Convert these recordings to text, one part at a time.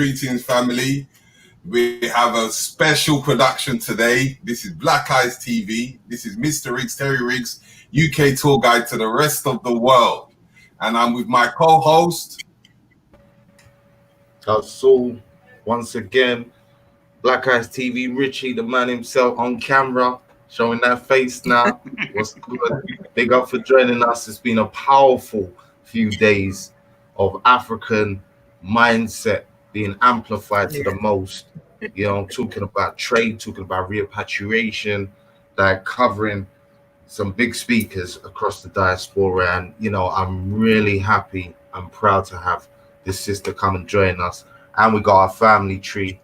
Greetings, family. We have a special production today. This is Black Eyes TV. This is Mr. Riggs, Terry Riggs, UK tour guide to the rest of the world. And I'm with my co-host. So, once again, Black Eyes TV, Richie, the man himself on camera, showing that face now. What's good? Big up for joining us. It's been a powerful few days of African mindset being amplified to the most. You know, talking about trade, talking about repatriation, like covering some big speakers across the diaspora. And, you know, I'm really happy and proud to have this sister come and join us. And we got our family tree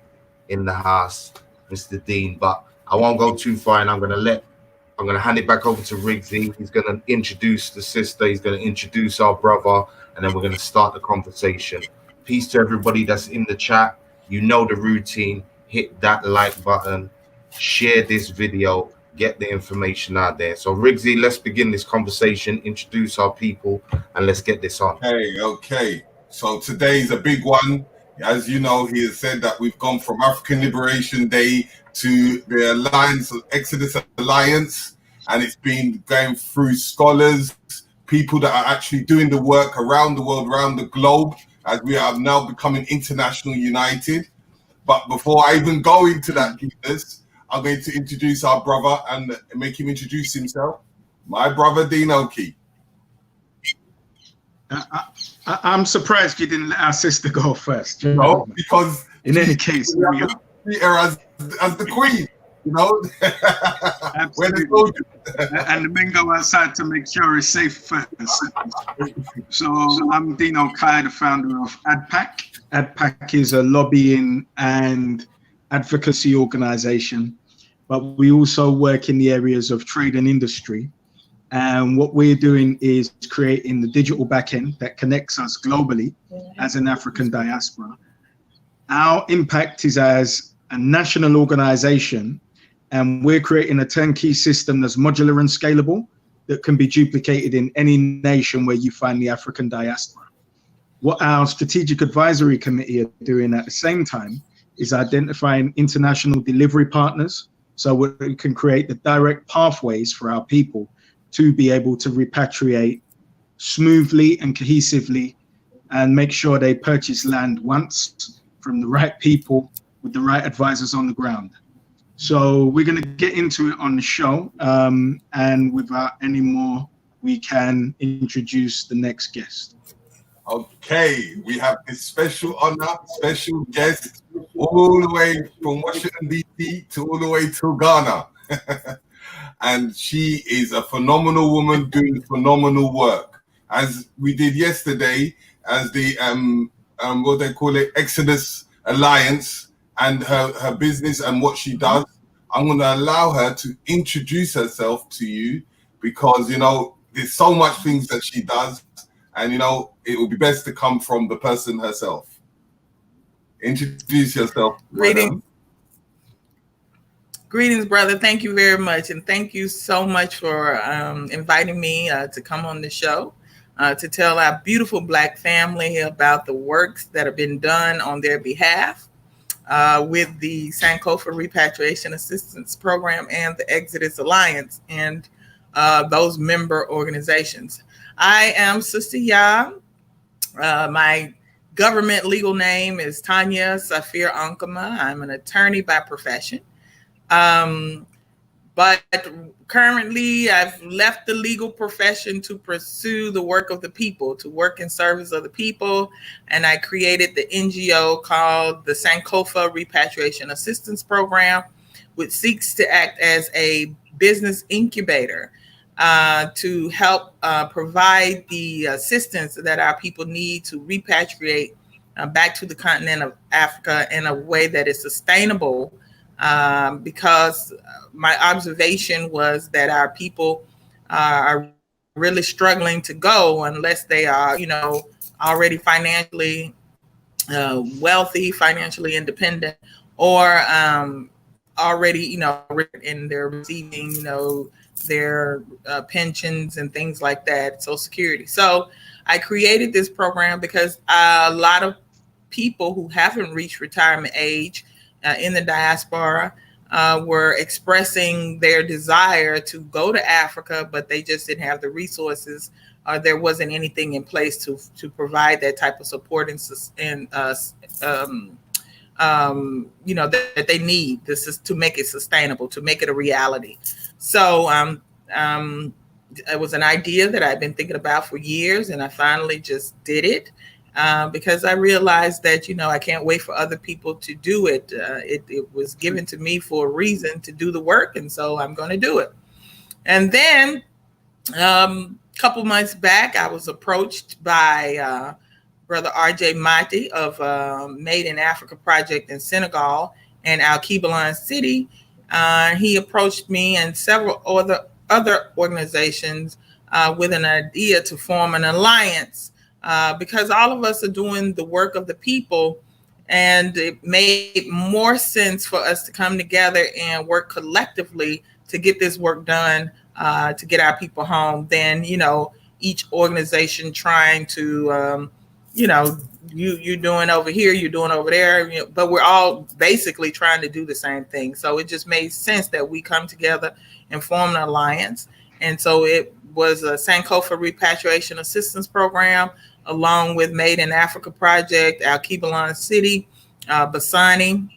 in the house, Mr. Dean. But I won't go too far, and I'm going to hand it back over to Riggsy. He's going to introduce the sister. He's going to introduce our brother, and then we're going to start the conversation. Peace to everybody that's in the chat. You know the routine. Hit that like button. Share this video. Get the information out there. So, Riggsy, let's begin this conversation. Introduce our people, and let's get this on. Okay. So today's a big one. As you know, he has said that we've gone from African Liberation Day to the Alliance, Exodus Alliance, and it's been going through scholars, people that are actually doing the work around the world, around the globe, as we are now becoming international united. But before I even go into that business, I'm going to introduce our brother and make him introduce himself. My brother, Deanokai. I'm surprised you didn't let our sister go first. No, because in any case, we have to treat her as the queen, you know. Absolutely. And the men go outside to make sure it's safe first. So I'm Deanokai, the founder of ADPAC. ADPAC is a lobbying and advocacy organization, but we also work in the areas of trade and industry. And what we're doing is creating the digital backend that connects us globally as an African diaspora. Our impact is as a national organization, and we're creating a turnkey system that's modular and scalable that can be duplicated in any nation where you find the African diaspora. What our strategic advisory committee are doing at the same time is identifying international delivery partners so we can create the direct pathways for our people to be able to repatriate smoothly and cohesively and make sure they purchase land once from the right people with the right advisors on the ground. So we're going to get into it on the show, and without any more, we can introduce the next guest. Okay, we have this special honor, special guest, all the way from Washington, D.C. to all the way to Ghana. And she is a phenomenal woman doing phenomenal work. As we did yesterday, as the what they call it, Exodus Alliance, and her business and what she does. I'm going to allow her to introduce herself to you because, you know, there's so much things that she does, and, you know, it would be best to come from the person herself. Introduce yourself. Greetings, brother. Thank you very much. And thank you so much for inviting me to come on the show to tell our beautiful Black family about the works that have been done on their behalf with the Sankofa Repatriation Assistance Program and the Exodus Alliance and those member organizations. I am Sister Ya. My government legal name is Tanya Safir Ankama. I'm an attorney by profession. But currently I've left the legal profession to pursue the work of the people, to work in service of the people. And I created the NGO called the Sankofa Repatriation Assistance Program, which seeks to act as a business incubator to help provide the assistance that our people need to repatriate back to the continent of Africa in a way that is sustainable, because my observation was that our people are really struggling to go unless they are, already financially wealthy, financially independent, or already, and they're receiving, their pensions and things like that, Social Security. So I created this program because a lot of people who haven't reached retirement age in the diaspora were expressing their desire to go to Africa, but they just didn't have the resources. There wasn't anything in place to provide that type of support and that they need. This is to make it sustainable, to make it a reality. So it was an idea that I've been thinking about for years, and I finally just did it because I realized that, I can't wait for other people to do it. It was given to me for a reason to do the work, and so I'm going to do it. And then a couple months back, I was approached by Brother R.J. Mati of Made in Africa Project in Senegal and Al-Kibalan City. He approached me and several other organizations with an idea to form an alliance because all of us are doing the work of the people, and it made more sense for us to come together and work collectively to get this work done, to get our people home, than, each organization trying to, you're doing over here, you're doing over there, but we're all basically trying to do the same thing. So it just made sense that we come together and form an alliance. And so it was a Sankofa Repatriation Assistance Program, along with Made in Africa Project, Al-Kibalan City, Basani,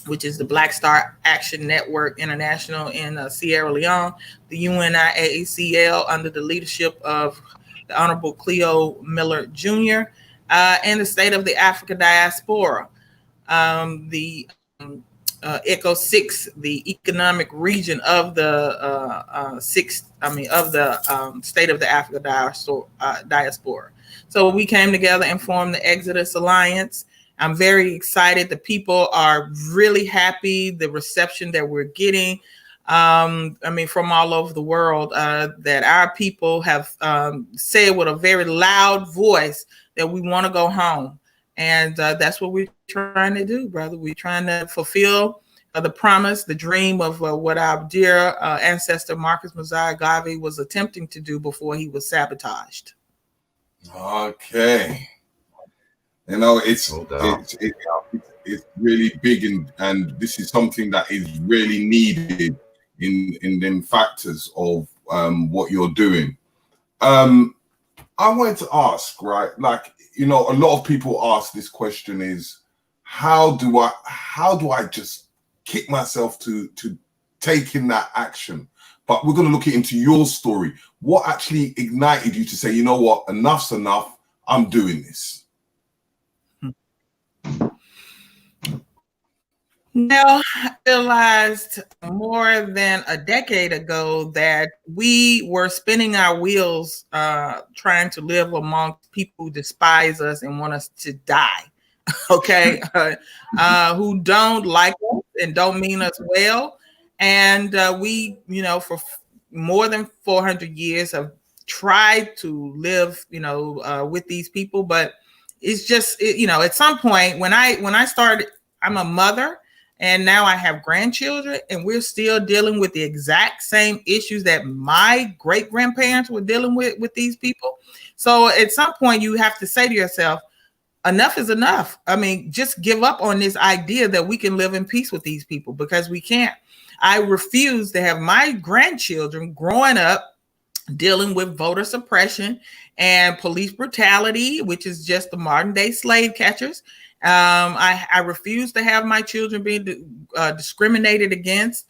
which is the Black Star Action Network International in Sierra Leone, the UNIACL under the leadership of the Honorable Cleo Miller Jr., and the State of the Africa Diaspora, the ECO 6, the economic region of the State of the Africa Diaspora. So we came together and formed the Exodus Alliance. I'm very excited. The people are really happy. The reception that we're getting, from all over the world, that our people have said with a very loud voice that we want to go home. And that's what we're trying to do, brother. We're trying to fulfill the promise, the dream of what our dear ancestor Marcus Mosiah Garvey was attempting to do before he was sabotaged. Okay. It's really big, and this is something that is really needed in them factors of what you're doing. I wanted to ask, right? Like, a lot of people ask this question is, how do I just kick myself to taking that action? But we're going to look into your story. What actually ignited you to say, you know what, enough's enough, I'm doing this? Well, I realized more than a decade ago that we were spinning our wheels trying to live amongst people who despise us and want us to die, okay? Who don't like us and don't mean us well. And we, for more than 400 years have tried to live, with these people. But it's just, at some point when I started, I'm a mother, and now I have grandchildren, and we're still dealing with the exact same issues that my great-grandparents were dealing with these people. So at some point you have to say to yourself, enough is enough. Just give up on this idea that we can live in peace with these people, because we can't. I refuse to have my grandchildren growing up dealing with voter suppression and police brutality, which is just the modern day slave catchers. I refuse to have my children being discriminated against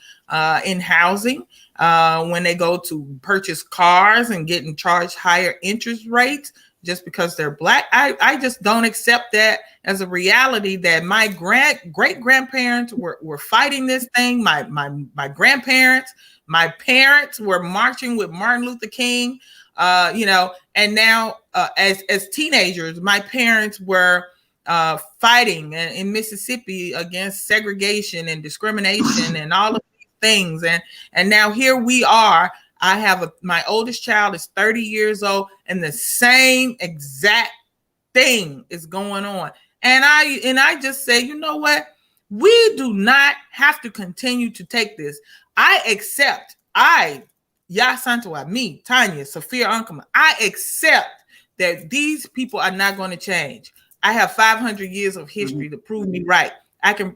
in housing when they go to purchase cars and getting charged higher interest rates just because they're Black. I just don't accept that as a reality, that my great-grandparents were fighting this thing. My grandparents, my parents were marching with Martin Luther King, and now as teenagers, my parents were fighting in Mississippi against segregation and discrimination and all of these things. And now here we are. I have my oldest child is 30 years old, and the same exact thing is going on. And I just say, you know what? We do not have to continue to take this. I accept, Santoa, me, Tanya, Sophia Unkama, I accept that these people are not going to change. I have 500 years of history to prove me right. I can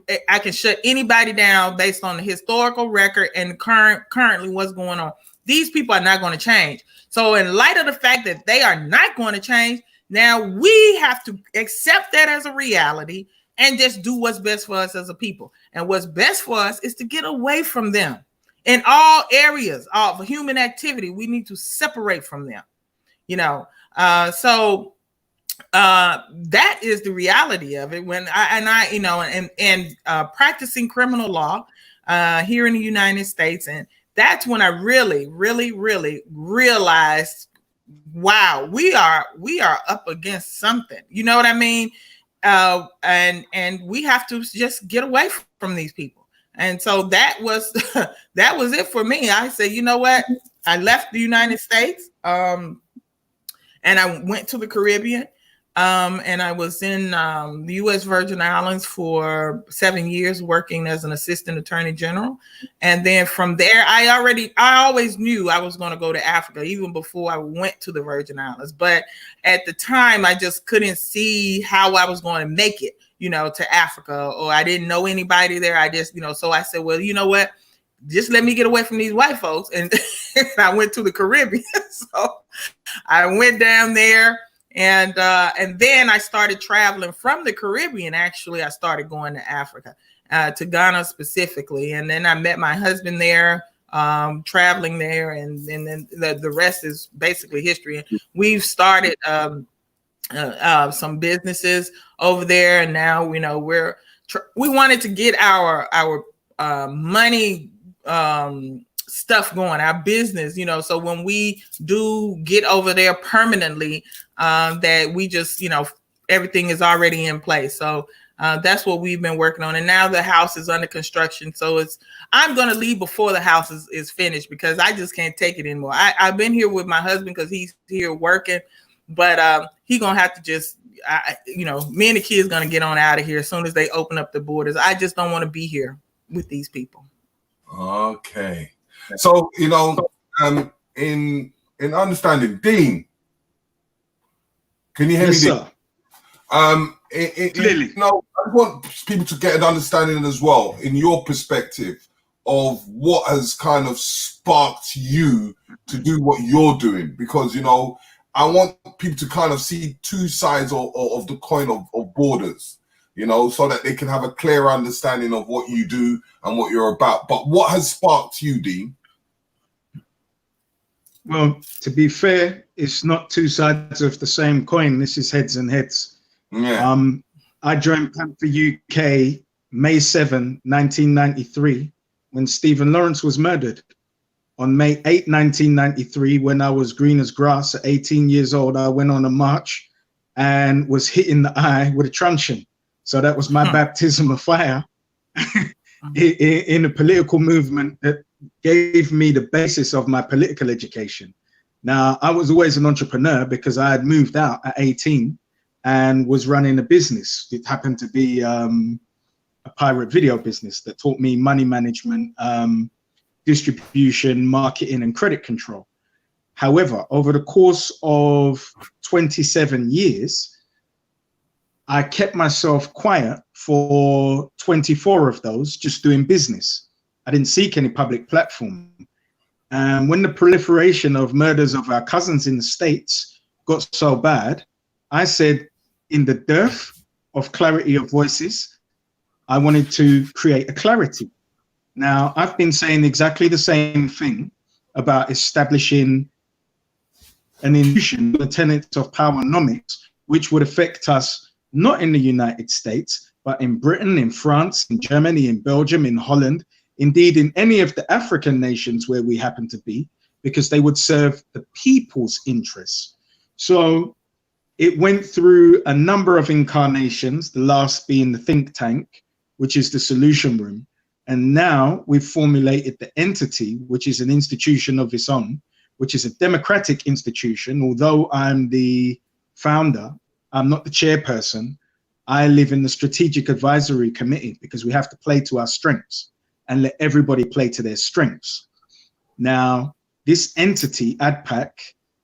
shut anybody down based on the historical record and currently what's going on. These people are not going to change. So in light of the fact that they are not going to change, now we have to accept that as a reality and just do what's best for us as a people. And what's best for us is to get away from them. In all areas of human activity, we need to separate from them. So that is the reality of it. When practicing criminal law here in the United States, and that's when I really, really, really realized, wow, we are up against something. You know what I mean? And we have to just get away from these people. And so that was it for me. I said, you know what? I left the United States, and I went to the Caribbean. And I was in the U.S. Virgin Islands for 7 years working as an assistant attorney general. And then from there, I always knew I was going to go to Africa, even before I went to the Virgin Islands. But at the time, I just couldn't see how I was going to make it, to Africa, or I didn't know anybody there. I just, so I said, well, you know what? Just let me get away from these white folks. And I went to the Caribbean. So I went down there. And then I started traveling from the Caribbean. Actually, I started going to Africa, to Ghana specifically. And then I met my husband there, traveling there. And then the rest is basically history. We've started some businesses over there. And now, we wanted to get our money stuff going, our business, so when we do get over there permanently, that we just, everything is already in place. So that's what we've been working on. And now the house is under construction. So I'm going to leave before the house is finished, because I just can't take it anymore. I've been here with my husband because he's here working, but he going to have to just, me and the kids going to get on out of here as soon as they open up the borders. I just don't want to be here with these people. Okay. So, in understanding, Dean, can you hear me? Sir. Clearly. I want people to get an understanding as well, in your perspective, of what has kind of sparked you to do what you're doing, because, I want people to kind of see two sides of the coin of borders, so that they can have a clear understanding of what you do and what you're about. But what has sparked you, Dean? Well, to be fair, it's not two sides of the same coin. This is heads and heads. Yeah. I joined Panther UK May 7, 1993, when Stephen Lawrence was murdered. On May 8, 1993, when I was green as grass at 18 years old, I went on a march and was hit in the eye with a truncheon. So that was my baptism of fire in a political movement that gave me the basis of my political education. Now, I was always an entrepreneur because I had moved out at 18 and was running a business. It happened to be a pirate video business that taught me money management, distribution, marketing, and credit control. However, over the course of 27 years, I kept myself quiet for 24 of those, just doing business. I didn't seek any public platform. And when the proliferation of murders of our cousins in the States got so bad, I said, in the dearth of clarity of voices, I wanted to create a clarity. Now, I've been saying exactly the same thing about establishing an institution, the tenets of powernomics, which would affect us not in the United States, but in Britain, in France, in Germany, in Belgium, in Holland, indeed in any of the African nations where we happen to be, because they would serve the people's interests. So It went through a number of incarnations, the last being the think tank, which is the solution room. And now we've formulated the entity, which is an institution of its own, which is a democratic institution. Although I'm the founder, I'm not the chairperson. I live in the strategic advisory committee because we have to play to our strengths and let everybody play to their strengths. Now, this entity, ADPAC,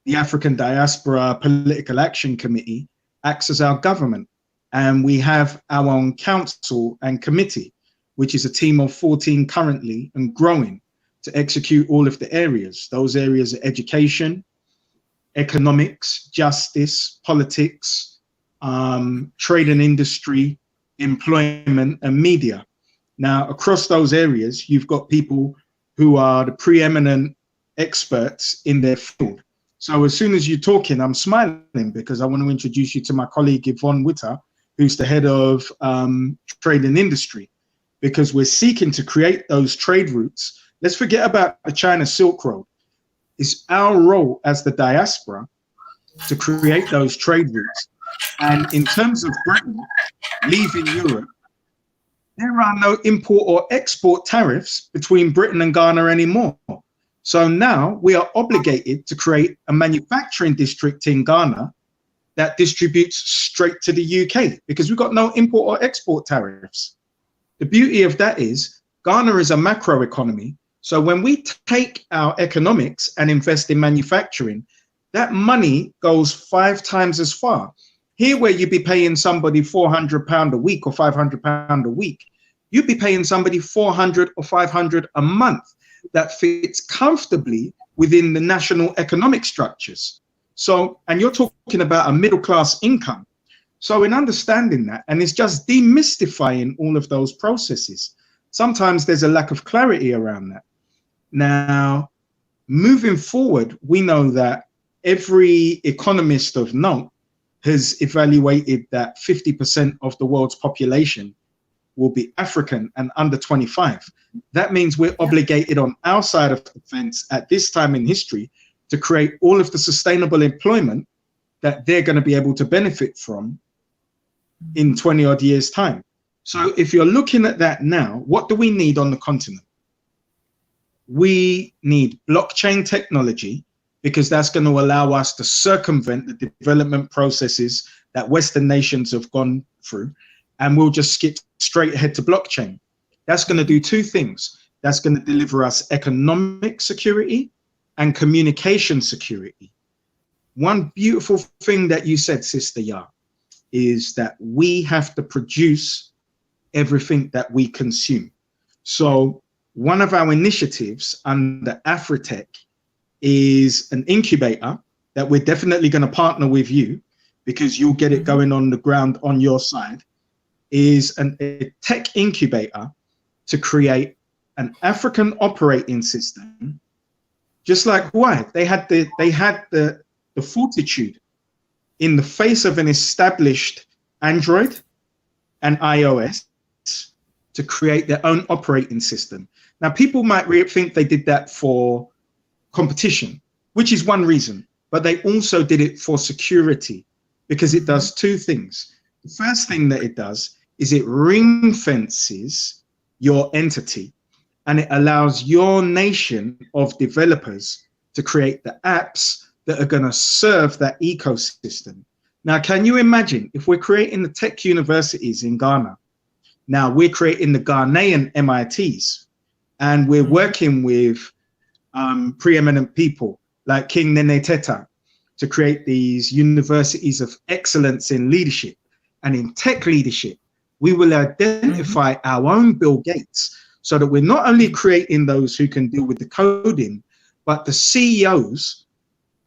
the African Diaspora Political Action Committee, acts as our government. And we have our own council and committee, which is a team of 14 currently and growing to execute all of the areas. Those areas are education, economics, justice, politics, trade and industry, employment, and media. Now, across those areas, you've got people who are the preeminent experts in their field. So as soon as you're talking, I'm smiling because I want to introduce you to my colleague, Yvonne Witter, who's the head of trade and industry, because we're seeking to create those trade routes. Let's forget about the China Silk Road. It's our role as the diaspora to create those trade routes. And in terms of Britain leaving Europe, there are no import or export tariffs between Britain and Ghana anymore. So now we are obligated to create a manufacturing district in Ghana that distributes straight to the UK because we've got no import or export tariffs. The beauty of that is Ghana is a macro economy. So when we take our economics and invest in manufacturing, that money goes 5 times as far. Here, where you'd be paying somebody £400 a week or £500 a week, you'd be paying somebody $400 or $500 a month. That fits comfortably within the national economic structures. So, and you're talking about a middle class income. So in understanding that, and it's just demystifying all of those processes, sometimes there's a lack of clarity around that. Now, moving forward, we know that every economist of note has evaluated that 50% of the world's population will be African and under 25. That means we're obligated on our side of the fence at this time in history to create all of the sustainable employment that they're going to be able to benefit from in 20 odd years' time. So if you're looking at that now, what do we need on the continent? We need blockchain technology because that's going to allow us to circumvent the development processes that Western nations have gone through. And we'll just skip straight ahead to blockchain. That's going to do 2 things. That's going to deliver us economic security and communication security. One beautiful thing that you said, Sister Ya, is that we have to produce everything that we consume. So one of our initiatives under Afritech is an incubator that we're definitely going to partner with you because you'll get it going on the ground on your side, is a tech incubator to create an African operating system, just like Hawaii. They had the fortitude in the face of an established Android and iOS to create their own operating system. Now, people might think they did that for competition, which is one reason, but they also did it for security because it does 2 things. The first thing that it does is it ring fences your entity and it allows your nation of developers to create the apps that are going to serve that ecosystem. Now, can you imagine if we're creating the tech universities in Ghana? Now we're creating the Ghanaian MITs and we're working with preeminent people like King Nene Teta to create these universities of excellence in leadership and in tech leadership. We will identify our own Bill Gates so that we're not only creating those who can deal with the coding, but the CEOs.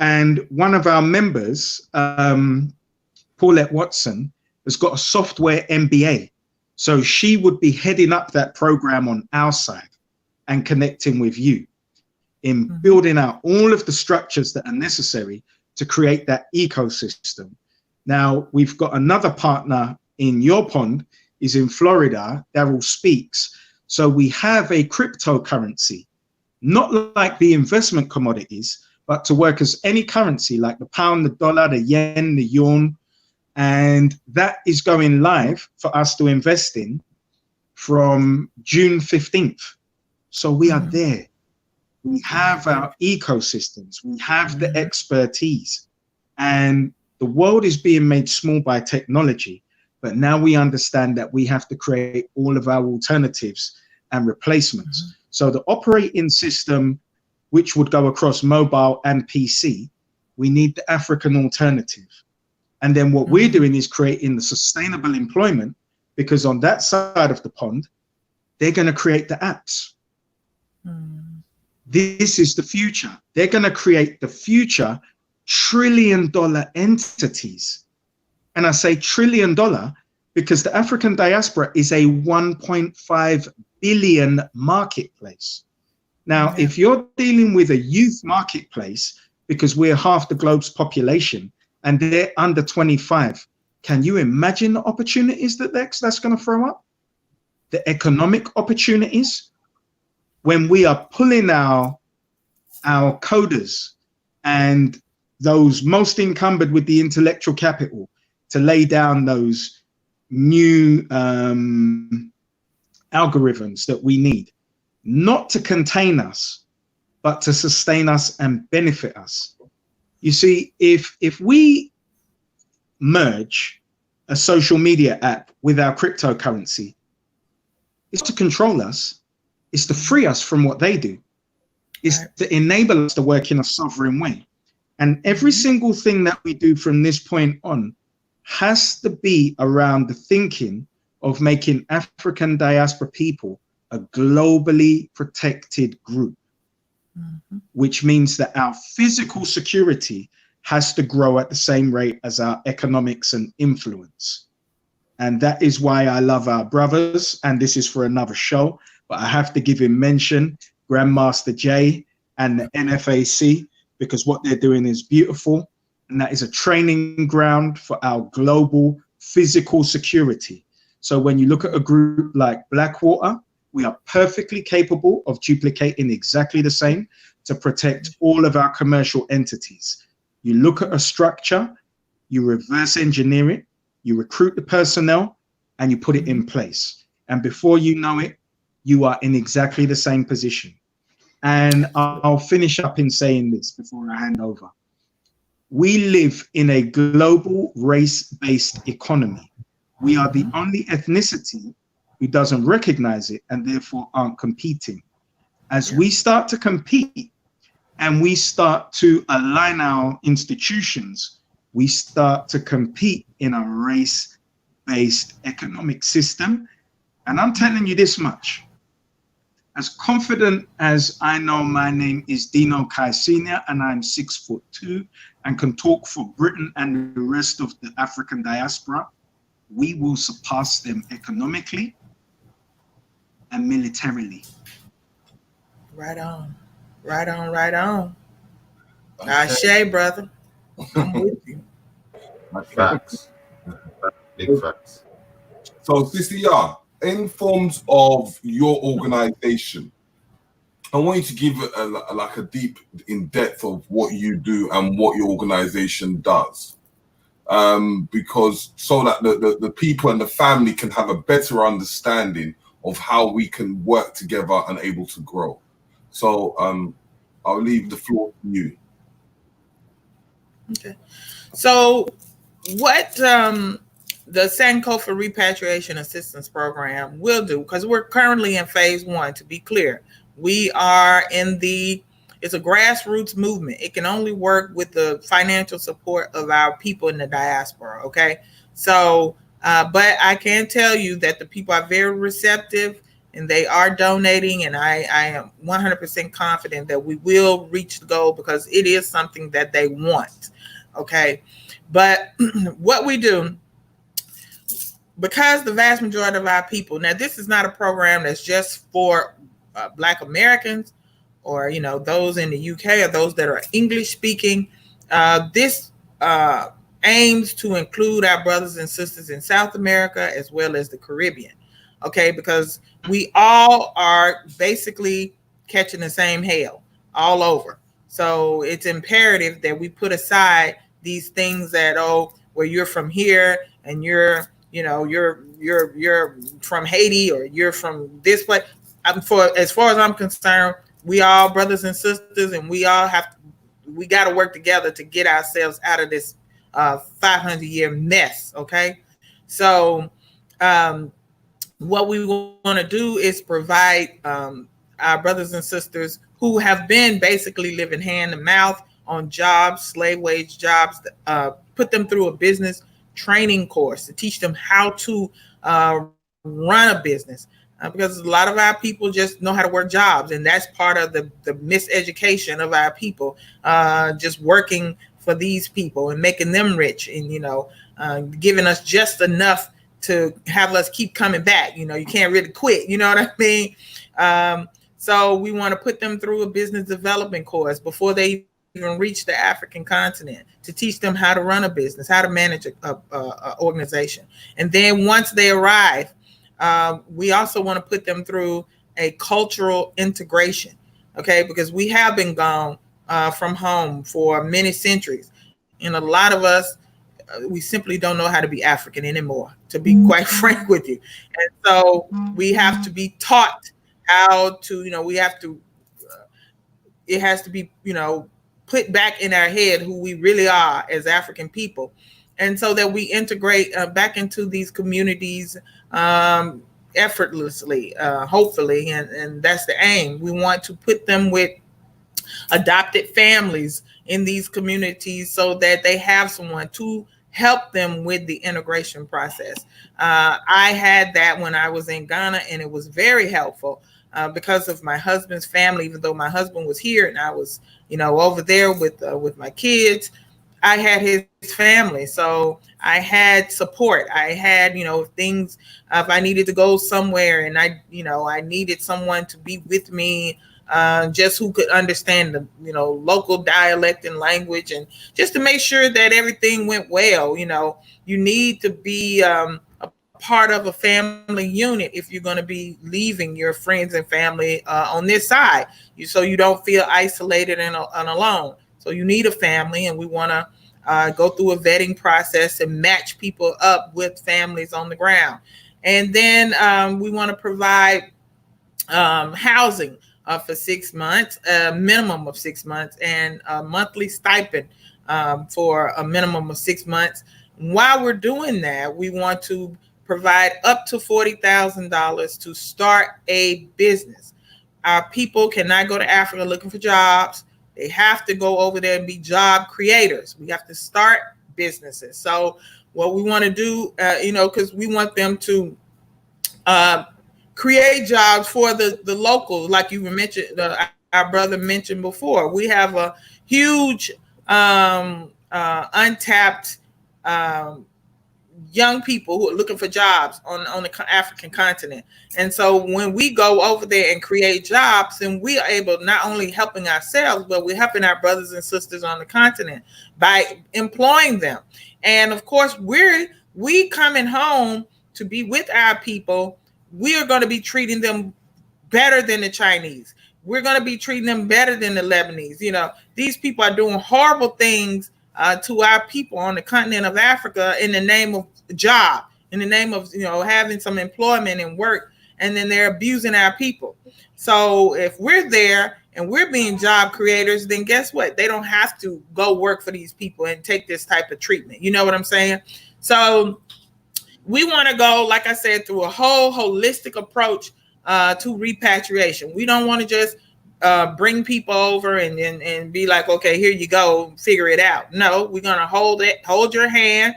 And one of our members, Paulette Watson, has got a software MBA. So she would be heading up that program on our side and connecting with you in building out all of the structures that are necessary to create that ecosystem. Now, we've got another partner in your pond, is in Florida, Daryl Speaks. So we have a cryptocurrency, not like the investment commodities, but to work as any currency like the pound, the dollar, the yen, the yuan. And that is going live for us to invest in from June 15th. So we are there. We have our ecosystems. We have the expertise. And the world is being made small by technology. But now we understand that we have to create all of our alternatives and replacements. So the operating system, which would go across mobile and PC, we need the African alternative. And then what we're doing is creating the sustainable employment, because on that side of the pond, they're going to create the apps. This is the future. They're going to create the future trillion-dollar entities. And I say trillion-dollar because the African diaspora is a 1.5 billion marketplace. Now, if you're dealing with a youth marketplace, because we're half the globe's population and they're under 25, can you imagine the opportunities that that's going to throw up? The economic opportunities when we are pulling our coders and those most encumbered with the intellectual capital to lay down those new algorithms that we need, not to contain us, but to sustain us and benefit us. You see, if we merge a social media app with our cryptocurrency, it's to control us, it's to free us from what they do, it's to enable us to work in a sovereign way. And every single thing that we do from this point on has to be around the thinking of making African diaspora people a globally protected group, which means that our physical security has to grow at the same rate as our economics and influence. And that is why I love our brothers, and this is for another show, but I have to give him mention, Grandmaster Jay and the NFAC, because what they're doing is beautiful. And that is a training ground for our global physical security. So when you look at a group like Blackwater, we are perfectly capable of duplicating exactly the same to protect all of our commercial entities. You look at a structure, you reverse engineer it, you recruit the personnel, and you put it in place. And before you know it, you are in exactly the same position. And I'll finish up in saying this before I hand over. We live in a global race-based economy. We are the only ethnicity who doesn't recognize it and therefore aren't competing. As we start to compete and we start to align our institutions, we start to compete in a race-based economic system. And I'm telling you this much. As confident as I know my name is Deanokai Senior, and I'm 6'2" and can talk for Britain and the rest of the African diaspora, we will surpass them economically and militarily. Right on. Right on, right on. Ashe, brother. I'm with you. Facts. Big facts. So, CCR, in forms of your organization, I want you to give a deep in depth of what you do and what your organization does, because so that the people and the family can have a better understanding of how we can work together and able to grow. So I'll leave the floor to you. Okay. So what the Sankofa Repatriation Assistance Program will do, because we're currently in phase 1, to be clear, we are in it's a grassroots movement. It can only work with the financial support of our people in the diaspora. Okay. So, but I can tell you that the people are very receptive and they are donating. And I am 100% confident that we will reach the goal because it is something that they want. Okay. But what we do, because the vast majority of our people, now this is not a program that's just for Black Americans or, those in the UK or those that are English speaking. This aims to include our brothers and sisters in South America as well as the Caribbean. Okay, because we all are basically catching the same hail all over. So it's imperative that we put aside these things that, oh, well, you're from here and you're from Haiti or you're from this place. As far as I'm concerned, we all brothers and sisters, and we got to work together to get ourselves out of this 500-year mess. Okay, so what we want to do is provide our brothers and sisters who have been basically living hand to mouth on jobs, slave wage jobs, put them through a business training course to teach them how to run a business. Because a lot of our people just know how to work jobs, and that's part of the miseducation of our people, just working for these people and making them rich, and giving us just enough to have us keep coming back. You can't really quit. You know what I mean? So we want to put them through a business development course before they even reach the African continent, to teach them how to run a business, how to manage a organization. And then once they arrive, we also want to put them through a cultural integration, okay? Because we have been gone from home for many centuries. And a lot of us, we simply don't know how to be African anymore, to be quite frank with you. And so we have to be taught how to, it has to be, put back in our head who we really are as African people. And so that we integrate back into these communities effortlessly, hopefully. And that's the aim. We want to put them with adopted families in these communities so that they have someone to help them with the integration process. I had that when I was in Ghana, and it was very helpful because of my husband's family. Even though my husband was here and I was, over there with my kids, I had his family. So I had support. I had, things, if I needed to go somewhere and I needed someone to be with me, just who could understand the, local dialect and language, and just to make sure that everything went well. You need to be a part of a family unit if you're going to be leaving your friends and family on this side, so you don't feel isolated and alone. So you need a family, and we want to go through a vetting process and match people up with families on the ground. And then we want to provide housing for 6 months, a minimum of 6 months, and a monthly stipend for a minimum of 6 months. While we're doing that, we want to provide up to $40,000 to start a business. Our people cannot go to Africa looking for jobs. They have to go over there and be job creators. We have to start businesses. So what we want to do, because we want them to create jobs for the locals, like you mentioned, our brother mentioned before. We have a huge untapped young people who are looking for jobs on the African continent. And so when we go over there and create jobs, then we are able not only helping ourselves, but we're helping our brothers and sisters on the continent by employing them. And of course, we coming home to be with our people. We are going to be treating them better than the Chinese. We're going to be treating them better than the Lebanese. These people are doing horrible things to our people on the continent of Africa in the name of job, in the name of, having some employment and work, and then they're abusing our people. So if we're there and we're being job creators, then guess what? They don't have to go work for these people and take this type of treatment. You know what I'm saying? So we want to go, like I said, through a whole holistic approach to repatriation. We don't want to just bring people over and be like, okay, here you go, figure it out. No, we're going to hold your hand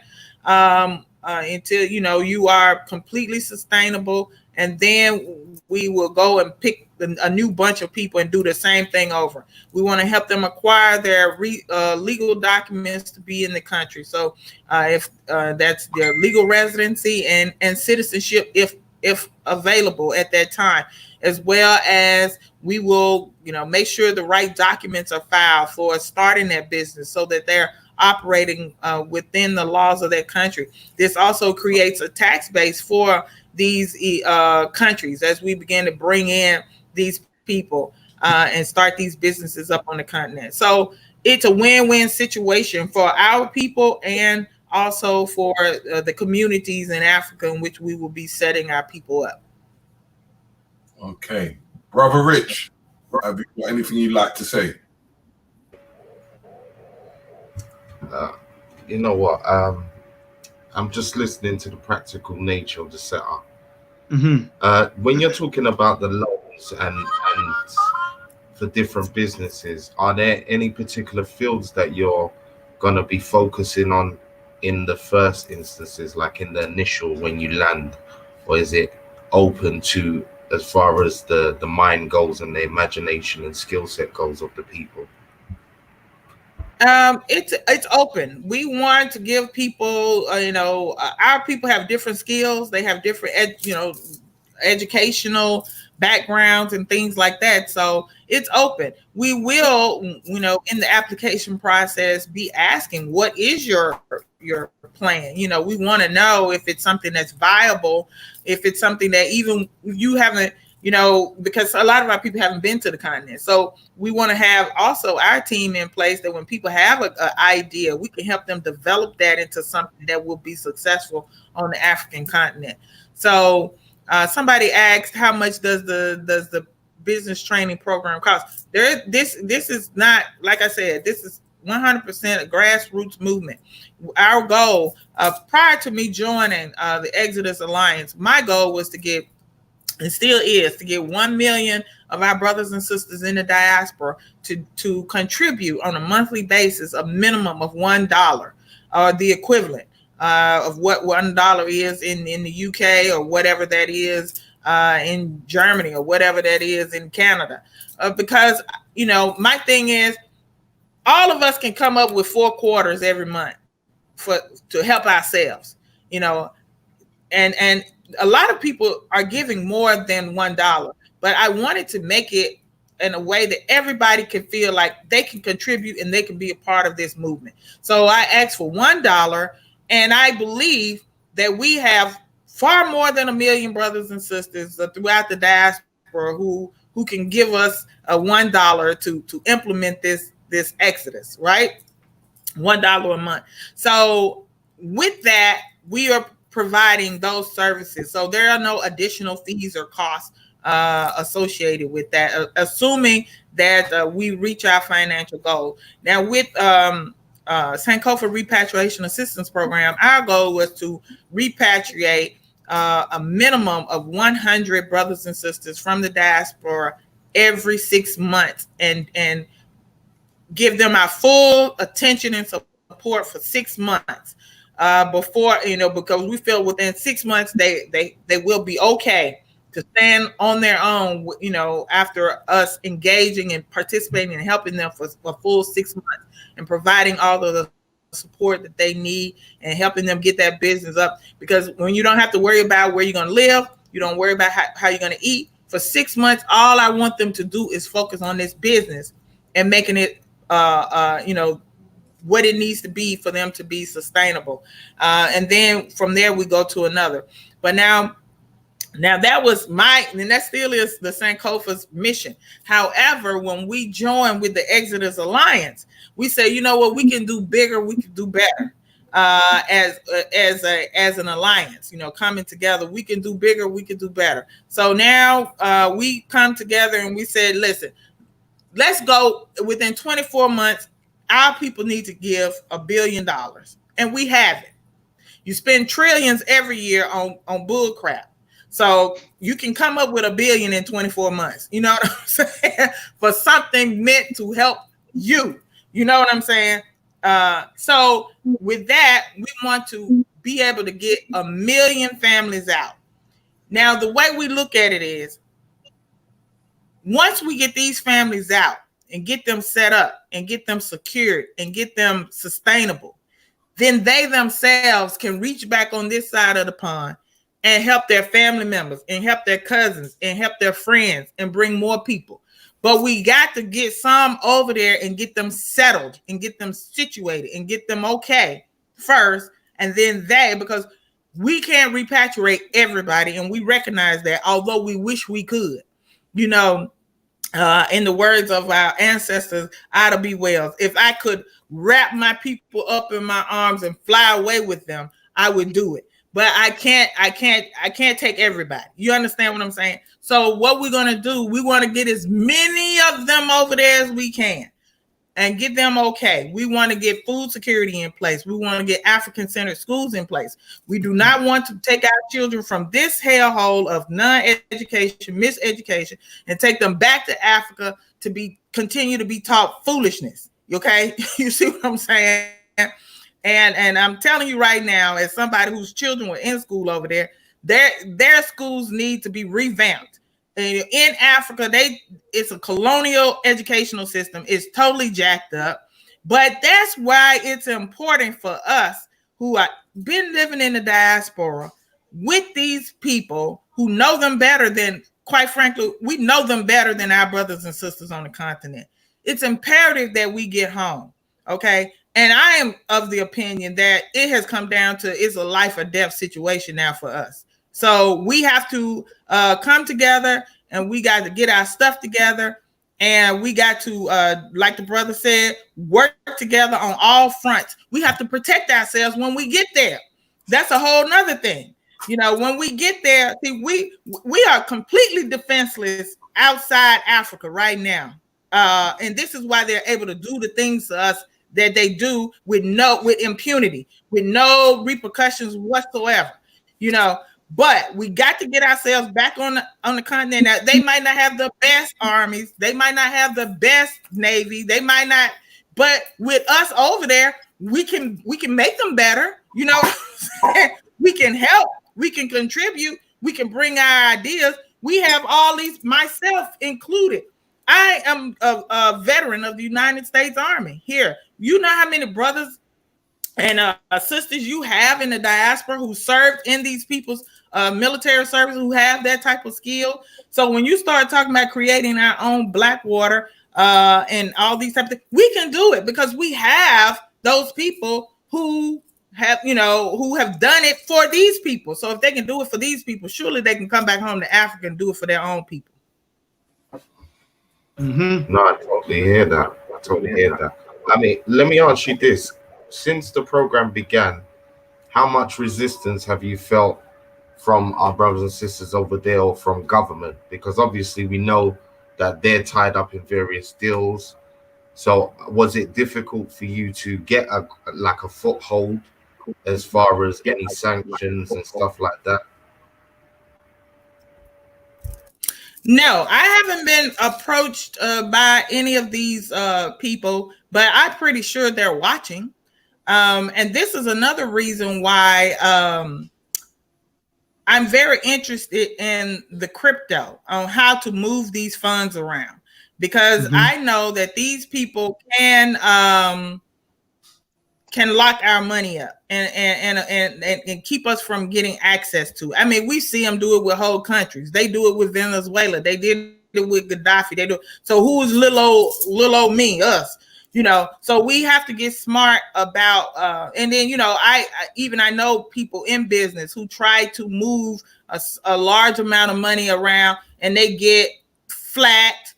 until, you are completely sustainable. And then we will go and pick a new bunch of people and do the same thing over. We want to help them acquire their legal documents to be in the country. So if that's their legal residency and citizenship, if available at that time, as well as we will, make sure the right documents are filed for starting their business so that they're operating within the laws of that country. This also creates a tax base for these countries as we begin to bring in these people. and start these businesses up on the continent. So it's a win-win situation for our people and also for the communities in Africa in which we will be setting our people up. Okay. Brother Rich, have you got anything you'd like to say? You know what? I'm just listening to the practical nature of the setup. When you're talking about the loans and for different businesses, are there any particular fields that you're going to be focusing on in the first instances, like in the initial when you land, or is it open to as far as the mind goes and the imagination and skill set goes of the people? It's open. We want to give people, our people have different skills. They have different, educational backgrounds and things like that. So it's open. We will, in the application process, be asking, what is your plan? We want to know if it's something that's viable, if it's something that even you haven't, because a lot of our people haven't been to the continent. So we want to have also our team in place that when people have an idea, we can help them develop that into something that will be successful on the African continent. So somebody asked, how much does the business training program cost? This is not, like I said, this is 100% a grassroots movement. Our goal, prior to me joining the Exodus Alliance, my goal was to get, and still is, to get 1 million of our brothers and sisters in the diaspora to contribute on a monthly basis a minimum of $1, or the equivalent of what $1 is in the UK, or whatever that is in Germany, or whatever that is in Canada. Because, my thing is, all of us can come up with 4 quarters every month to help ourselves, and a lot of people are giving more than $1, but I wanted to make it in a way that everybody can feel like they can contribute and they can be a part of this movement. So I asked for $1, and I believe that we have far more than 1 million brothers and sisters throughout the diaspora who can give us a $1 to implement this exodus, right? $1 a month. So with that, we are providing those services. So there are no additional fees or costs associated with that, assuming that we reach our financial goal. Now with Sankofa Repatriation Assistance Program, our goal was to repatriate a minimum of 100 brothers and sisters from the diaspora every 6 months and give them our full attention and support for 6 months. Before, because we feel within 6 months they will be okay to stand on their own, after us engaging and participating and helping them for a full 6 months and providing all of the support that they need and helping them get that business up. Because when you don't have to worry about where you're going to live, you don't worry about how you're going to eat for 6 months, all I want them to do is focus on this business and making it, what it needs to be for them to be sustainable. And then from there, we go to another. But now that was and that still is the Sankofa's mission. However, when we join with the Exodus Alliance, we say, you know what, we can do bigger, we can do better. As an alliance, coming together, we can do bigger, we can do better. So now we come together and we said, listen, let's go within 24 months. Our people need to give $1 billion, and we have it. You spend trillions every year on bull crap. So you can come up with $1 billion in 24 months. You know what I'm saying? For something meant to help you. You know what I'm saying? So with that, we want to be able to get 1 million families out. Now, the way we look at it is, once we get these families out and get them set up and get them secured and get them sustainable, then they themselves can reach back on this side of the pond and help their family members and help their cousins and help their friends and bring more people. But we got to get some over there and get them settled and get them situated and get them okay first. And then because we can't repatriate everybody, and we recognize that, although we wish we could, in the words of our ancestors, Ida B. Wells, if I could wrap my people up in my arms and fly away with them, I would do it. But I can't take everybody. You understand what I'm saying? So what we're going to do, we want to get as many of them over there as we can and get them okay. We want to get food security in place. We want to get African-centered schools in place. We do not want to take our children from this hellhole of non-education, miseducation, and take them back to Africa to continue to be taught foolishness. Okay? You see what I'm saying? And I'm telling you right now, as somebody whose children were in school over there, their schools need to be revamped. In Africa, it's a colonial educational system. It's totally jacked up. But that's why it's important for us who have been living in the diaspora with these people who know them better than, quite frankly, we know them better than our brothers and sisters on the continent. It's imperative that we get home, okay? And I am of the opinion that it has come down to it's a life or death situation now for us. So we have to come together, and we got to get our stuff together, and we got to, like the brother said, work together on all fronts. We have to protect ourselves when we get there. That's a whole nother thing. You know, when we get there, see, we are completely defenseless outside Africa right now. And this is why they're able to do the things to us that they do with impunity, with no repercussions whatsoever. You know, but we got to get ourselves back on the continent. Now, they might not have the best armies, they might not have the best navy, they might not, but with us over there, we can make them better. You know, we can help, we can contribute, we can bring our ideas. We have all these, myself included. I am a veteran of the United States Army here. You know how many brothers and sisters you have in the diaspora who served in these people's military service, who have that type of skill. So when you start talking about creating our own Blackwater and all these types of things, we can do it because we have those people who have, you know, who have done it for these people. So if they can do it for these people, surely they can come back home to Africa and do it for their own people. Mm-hmm. No, I totally hear that. I mean, let me ask you this. Since the program began, how much resistance have you felt from our brothers and sisters over there or from government? Because obviously we know that they're tied up in various deals. So was it difficult for you to get a foothold as far as any sanctions and stuff like that? No, I haven't been approached by any of these people, but I'm pretty sure they're watching. And this is another reason why I'm very interested in the crypto, on how to move these funds around, because I know that these people can lock our money up and keep us from getting access to it. I mean, we see them do it with whole countries. They do it with Venezuela. They did it with Gaddafi. They do. So who's little old me? Us. You know, so we have to get smart about, and then, you know, I know people in business who try to move a large amount of money around, and they get flagged,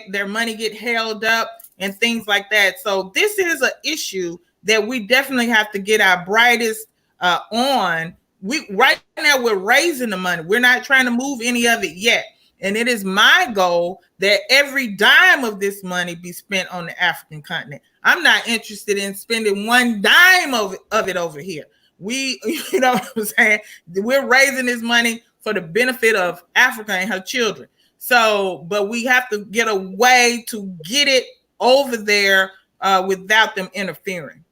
their money get held up and things like that. So this is an issue that we definitely have to get our brightest on. Right now we're raising the money. We're not trying to move any of it yet. And it is my goal that every dime of this money be spent on the African continent. I'm not interested in spending one dime of it over here. You know what I'm saying? We're raising this money for the benefit of Africa and her children. So, but we have to get a way to get it over there without them interfering.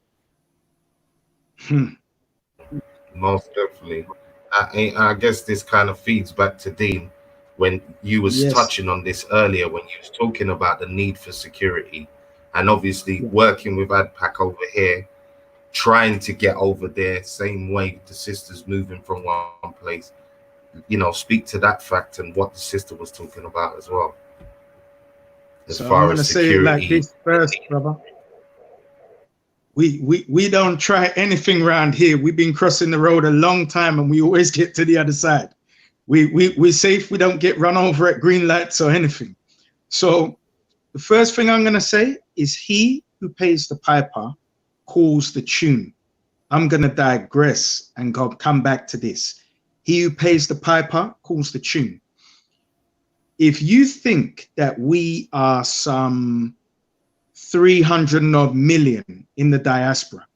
Most definitely. I guess this kind of feeds back to Dean. When you was touching on this earlier, when you was talking about the need for security, and obviously working with ADPAC over here, trying to get over there, same way the sister's moving from one place, you know, speak to that fact and what the sister was talking about as well. As so far I'm gonna as security. say it like this first, brother. We don't try anything around here. We've been crossing the road a long time, and we always get to the other side. We're safe. We don't get run over at green lights or anything. So the first thing I'm going to say is he who pays the piper calls the tune. I'm going to digress and come back to this. He who pays the piper calls the tune. If you think that we are some 300 odd million in the diaspora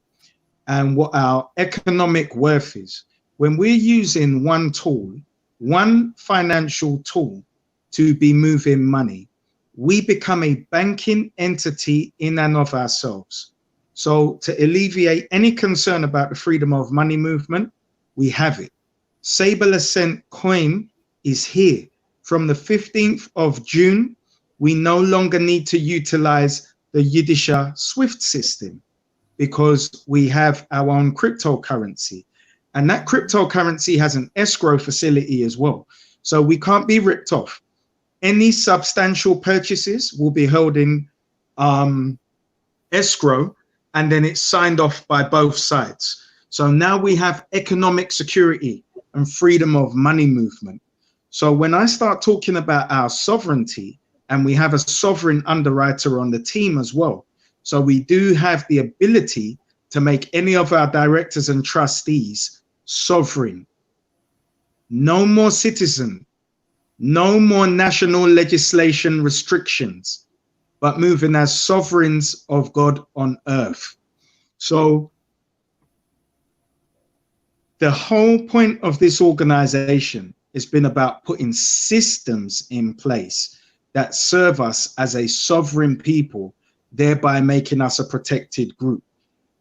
and what our economic worth is, when we're using one tool, one financial tool to be moving money, we become a banking entity in and of ourselves. So to alleviate any concern about the freedom of money movement, we have it. Sable Ascent coin is here. From the 15th of June, we no longer need to utilize the Yiddish SWIFT system because we have our own cryptocurrency. And that cryptocurrency has an escrow facility as well. So we can't be ripped off. Any substantial purchases will be held in escrow, and then it's signed off by both sides. So now we have economic security and freedom of money movement. So when I start talking about our sovereignty, and we have a sovereign underwriter on the team as well. So we do have the ability to make any of our directors and trustees sovereign. No more citizen, no more national legislation restrictions, but moving as sovereigns of God on earth. So the whole point of this organization has been about putting systems in place that serve us as a sovereign people, thereby making us a protected group.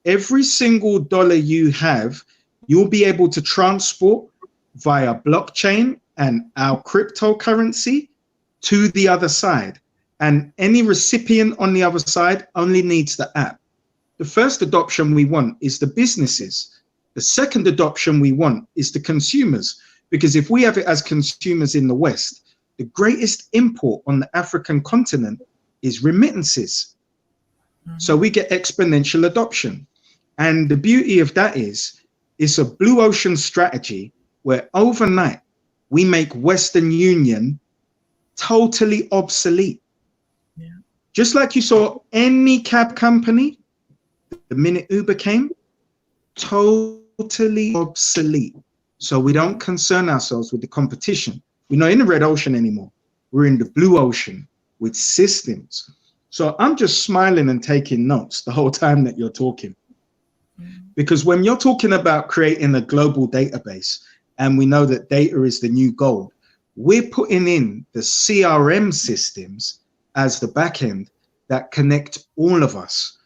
Every single dollar you have, you'll be able to transport via blockchain and our cryptocurrency to the other side. And any recipient on the other side only needs the app. The first adoption we want is the businesses. The second adoption we want is the consumers, because if we have it as consumers in the West, the greatest import on the African continent is remittances. So we get exponential adoption. And the beauty of that is it's a blue ocean strategy where overnight we make Western Union totally obsolete. Yeah. Just like you saw any cab company, the minute Uber came, totally obsolete. So we don't concern ourselves with the competition. We're not in the red ocean anymore. We're in the blue ocean with systems. So I'm just smiling and taking notes the whole time that you're talking. Because when you're talking about creating a global database, and we know that data is the new gold, we're putting in the CRM systems as the back end that connect all of us.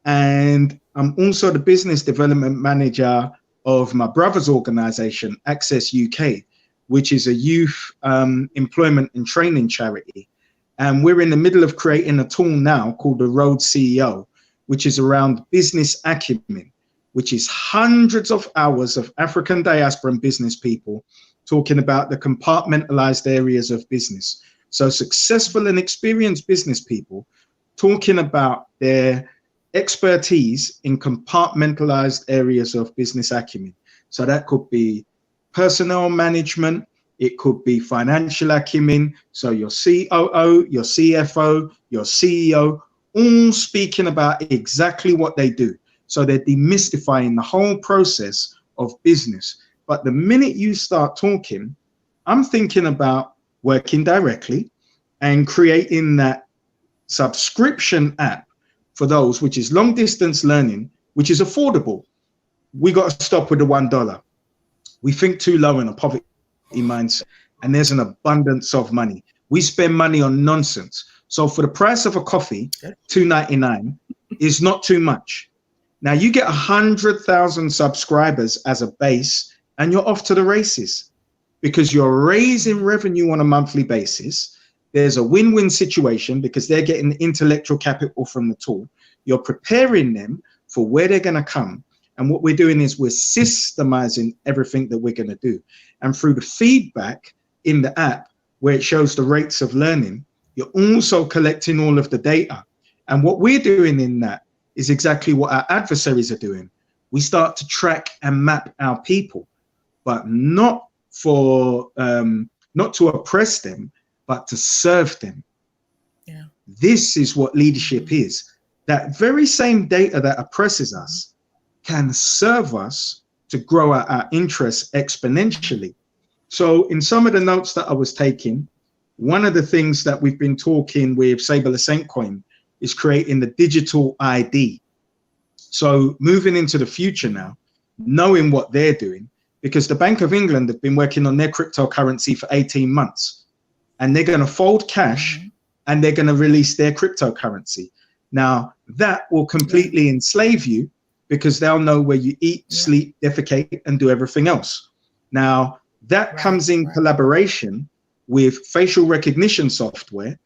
And I'm also the business development manager of my brother's organization, Access UK, which is a youth employment and training charity. And we're in the middle of creating a tool now called the Road CEO, which is around business acumen, which is hundreds of hours of African diaspora and business people talking about the compartmentalized areas of business. So successful and experienced business people talking about their expertise in compartmentalized areas of business acumen. So that could be personnel management, it could be financial acumen, so your COO, your CFO, your CEO, all speaking about exactly what they do. So they're demystifying the whole process of business. But the minute you start talking, I'm thinking about working directly and creating that subscription app for those, which is long distance learning, which is affordable. We got to stop with the $1. We think too low in a poverty mindset, and there's an abundance of money. We spend money on nonsense. So for the price of a coffee, $2.99 is not too much. Now you get 100,000 subscribers as a base, and you're off to the races because you're raising revenue on a monthly basis. There's a win-win situation because they're getting intellectual capital from the tool. You're preparing them for where they're going to come. And what we're doing is we're systemizing everything that we're going to do. And through the feedback in the app, where it shows the rates of learning, you're also collecting all of the data. And what we're doing in that is exactly what our adversaries are doing. We start to track and map our people, but not for not to oppress them, but to serve them. This is what leadership is. That very same data that oppresses us can serve us to grow our interests exponentially. So in some of the notes that I was taking, one of the things that we've been talking with Sable Coin is creating the digital ID. So moving into the future now, knowing what they're doing, because the Bank of England have been working on their cryptocurrency for 18 months, and they're going to fold cash and they're going to release their cryptocurrency. Now, that will completely enslave you because they'll know where you eat, sleep, defecate, and do everything else. Now, that comes in collaboration with facial recognition software,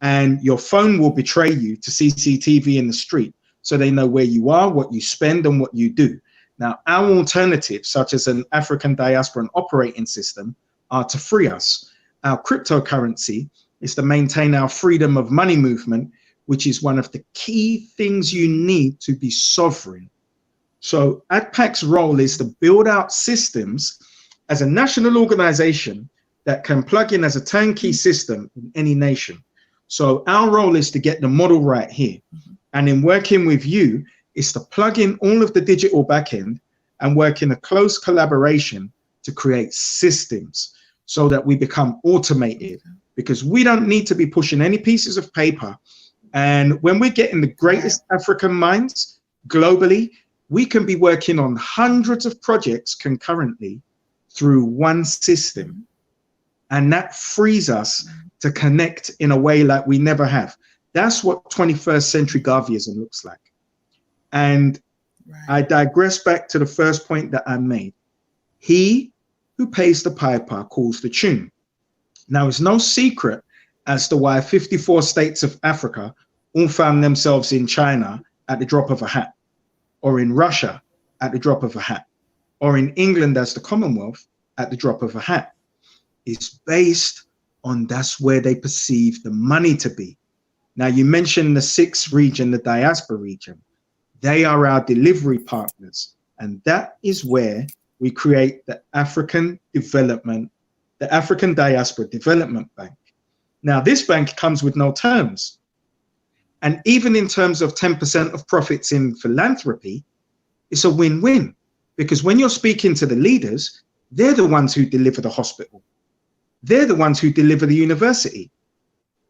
and your phone will betray you to CCTV in the street so they know where you are, what you spend, and what you do. Now, our alternatives, such as an African diaspora and operating system, are to free us. Our cryptocurrency is to maintain our freedom of money movement, which is one of the key things you need to be sovereign. So ADPAC's role is to build out systems as a national organization that can plug in as a turnkey system in any nation. So our role is to get the model right here. And in working with you, is to plug in all of the digital backend and work in a close collaboration to create systems so that we become automated, because we don't need to be pushing any pieces of paper. And when we're getting the greatest African minds globally, we can be working on hundreds of projects concurrently through one system. And that frees us to connect in a way like we never have. That's what 21st century Garveyism looks like. And I digress back to the first point that I made. He who pays the piper calls the tune. Now, it's no secret as to why 54 states of Africa all found themselves in China at the drop of a hat, or in Russia at the drop of a hat, or in England as the Commonwealth at the drop of a hat. It's based on that's where they perceive the money to be. Now, you mentioned the sixth region, the diaspora region. They are our delivery partners, and that is where we create the African Diaspora Development Bank. Now, this bank comes with no terms. And even in terms of 10% of profits in philanthropy, it's a win-win, because when you're speaking to the leaders, they're the ones who deliver the hospital. They're the ones who deliver the university.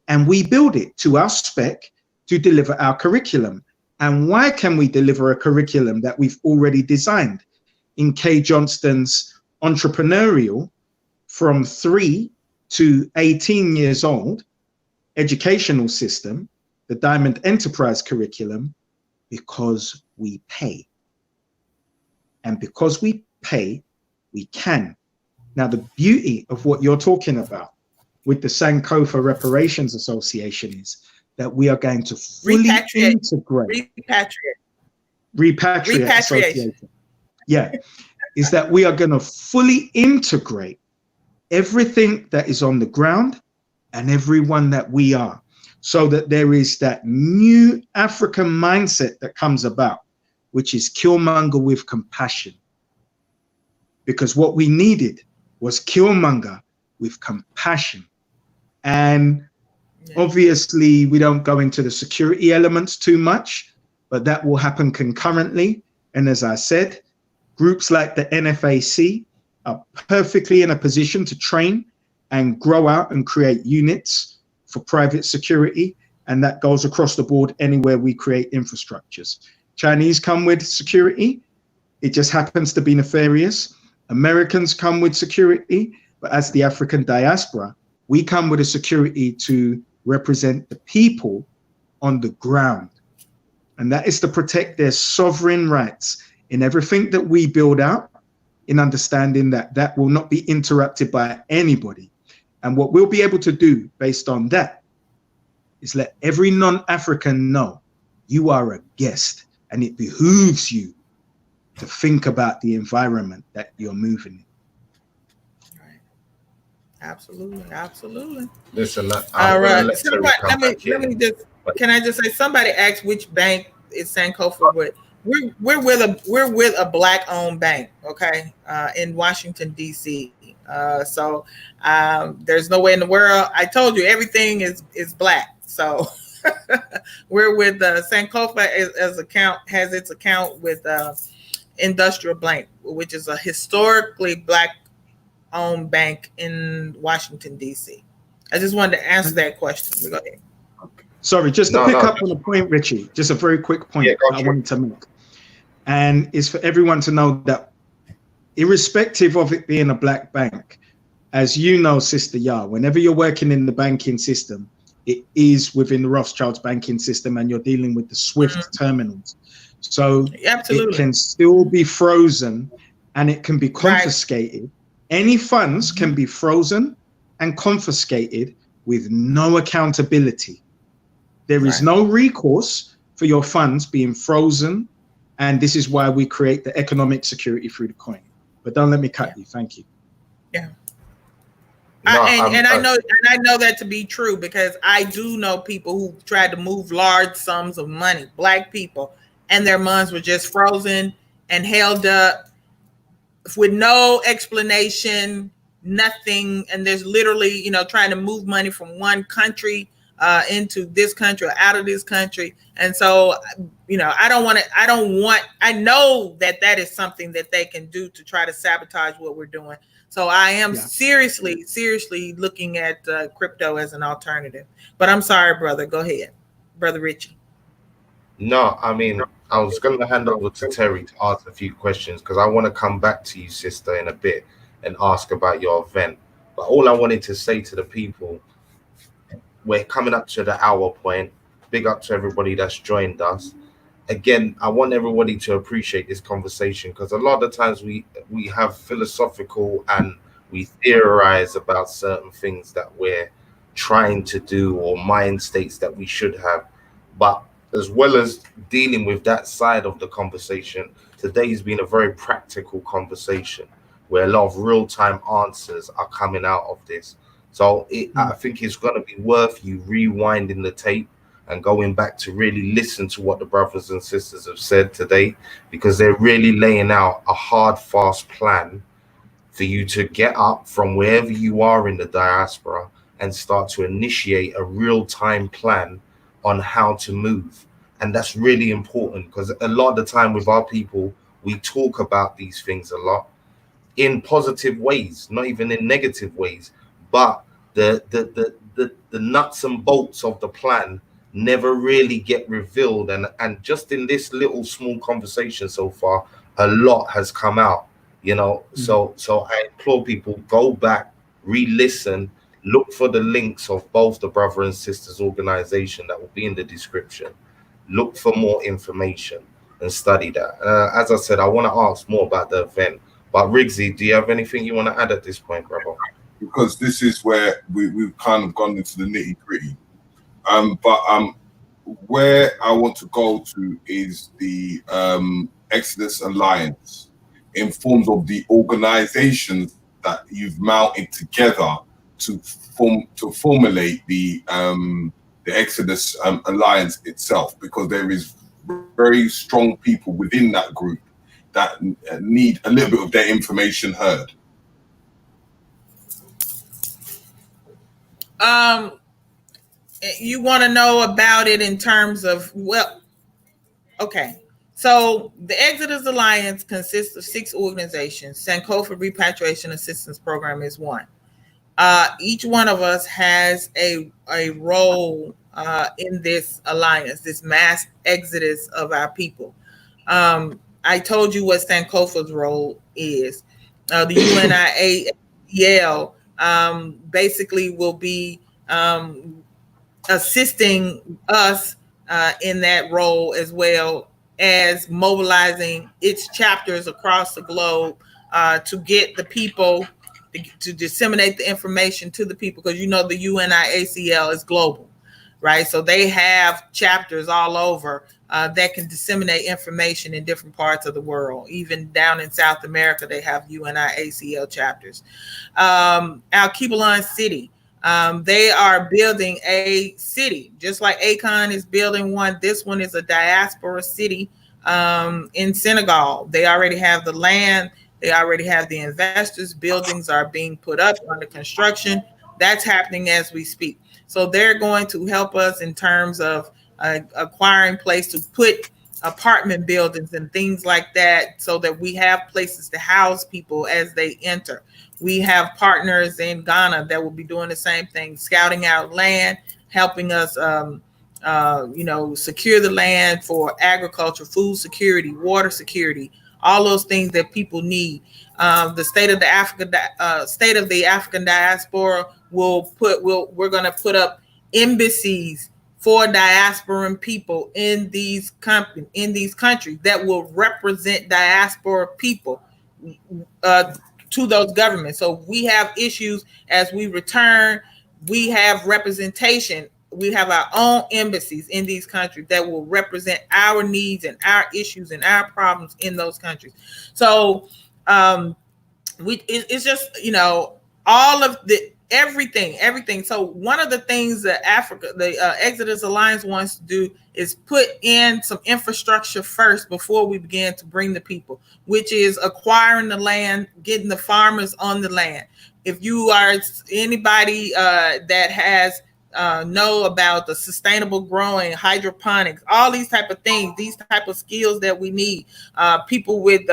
And we build it to our spec to deliver our curriculum. And why can we deliver a curriculum that we've already designed? In Kay Johnston's entrepreneurial, from 3 to 18 years old, educational system, the Diamond Enterprise curriculum, because we pay. And because we pay, we can. Now, the beauty of what you're talking about with the Sankofa Reparations Association is that we are going to fully integrate. Repatriate Association. Yeah, is that we are going to fully integrate everything that is on the ground and everyone that we are, so that there is that new African mindset that comes about, which is Killmonger with compassion. Because what we needed was Killmonger with compassion. And obviously, we don't go into the security elements too much, but that will happen concurrently. And as I said, groups like the NFAC are perfectly in a position to train and grow out and create units for private security. And that goes across the board anywhere we create infrastructures. Chinese come with security. It just happens to be nefarious. Americans come with security, but as the African diaspora, we come with a security to represent the people on the ground. And that is to protect their sovereign rights in everything that we build out, in understanding that that will not be interrupted by anybody. And what we'll be able to do based on that is let every non-African know you are a guest, and it behooves you to think about the environment that you're moving in. Absolutely, absolutely. Listen, all right. Can I just say, somebody asked which bank is Sankofa with? We're with a Black-owned bank, okay, in Washington D.C. So there's no way in the world. I told you everything is Black. So We're with Sankofa has its account with Industrial Bank, which is a historically Black-owned bank in Washington, D.C. I just wanted to answer that question. Go ahead. Sorry, just to pick up on the point, Richie, just a very quick point that I wanted to make. And it's for everyone to know that irrespective of it being a Black bank, as you know, Sister Yah, whenever you're working in the banking system, it is within the Rothschild's banking system and you're dealing with the SWIFT terminals. So it can still be frozen and it can be confiscated. Right. Any funds can be frozen and confiscated with no accountability. There is no recourse for your funds being frozen. And this is why we create the economic security through the coin. But don't let me cut you. Thank you. Yeah. I know that to be true because I do know people who tried to move large sums of money, Black people, and their funds were just frozen and held up with no explanation, nothing. And there's literally, trying to move money from one country into this country or out of this country. And so, I know that is something that they can do to try to sabotage what we're doing. So I am seriously looking at crypto as an alternative. But I'm sorry, brother. Go ahead, Brother Richie. No, I mean, I was going to hand over to Terry to ask a few questions because I want to come back to you, sister, in a bit and ask about your event. But all I wanted to say to the people, we're coming up to the hour point. Big up to everybody that's joined us. Again, I want everybody to appreciate this conversation because a lot of the times we have philosophical and we theorize about certain things that we're trying to do or mind states that we should have. But as well as dealing with that side of the conversation, today's been a very practical conversation where a lot of real-time answers are coming out of this. So I think it's going to be worth you rewinding the tape and going back to really listen to what the brothers and sisters have said today, because they're really laying out a hard, fast plan for you to get up from wherever you are in the diaspora and start to initiate a real-time plan on how to move. And that's really important because a lot of the time with our people, we talk about these things a lot in positive ways, not even in negative ways, but the nuts and bolts of the plan never really get revealed, and just in this little small conversation so far, a lot has come out, So I implore people, go back, re-listen, look for the links of both the Brother and Sisters organization that will be in the description. Look for more information and study that. As I said, I want to ask more about the event, but Riggsy, do you have anything you want to add at this point, brother? Because this is where we've kind of gone into the nitty gritty. Where I want to go to is the Exodus Alliance in forms of the organizations that you've mounted together to formulate the Exodus Alliance itself, because there is very strong people within that group that need a little bit of their information heard. You want to know about it in terms of, okay. So the Exodus Alliance consists of 6 organizations. Sankofa Repatriation Assistance Program is one. Each one of us has a role in this alliance, this mass exodus of our people. I told you what Sankofa's role is. The UNIACL basically will be assisting us in that role, as well as mobilizing its chapters across the globe to get the people, to disseminate the information to the people, because the UNIACL is global, right? So they have chapters all over that can disseminate information in different parts of the world. Even down in South America, they have UNIACL chapters. Al-Kibalon City, they are building a city, just like Akon is building one. This one is a diaspora city in Senegal. They already have the land. They already have the investors. Buildings are being put up under construction. That's happening as we speak. So they're going to help us in terms of acquiring place to put apartment buildings and things like that, so that we have places to house people as they enter. We have partners in Ghana that will be doing the same thing, scouting out land, helping us secure the land for agriculture, food security, water security, all those things that people need. The state of the African diaspora we're going to put up embassies for diasporan people in these countries that will represent diaspora people to those governments. So we have issues as we return. We have representation. We have our own embassies in these countries that will represent our needs and our issues and our problems in those countries. So it's just, all of the everything. So one of the things that the Exodus Alliance wants to do is put in some infrastructure first before we begin to bring the people, which is acquiring the land, getting the farmers on the land. If you are anybody that has know about the sustainable growing, hydroponics, all these type of things, these type of skills that we need, people with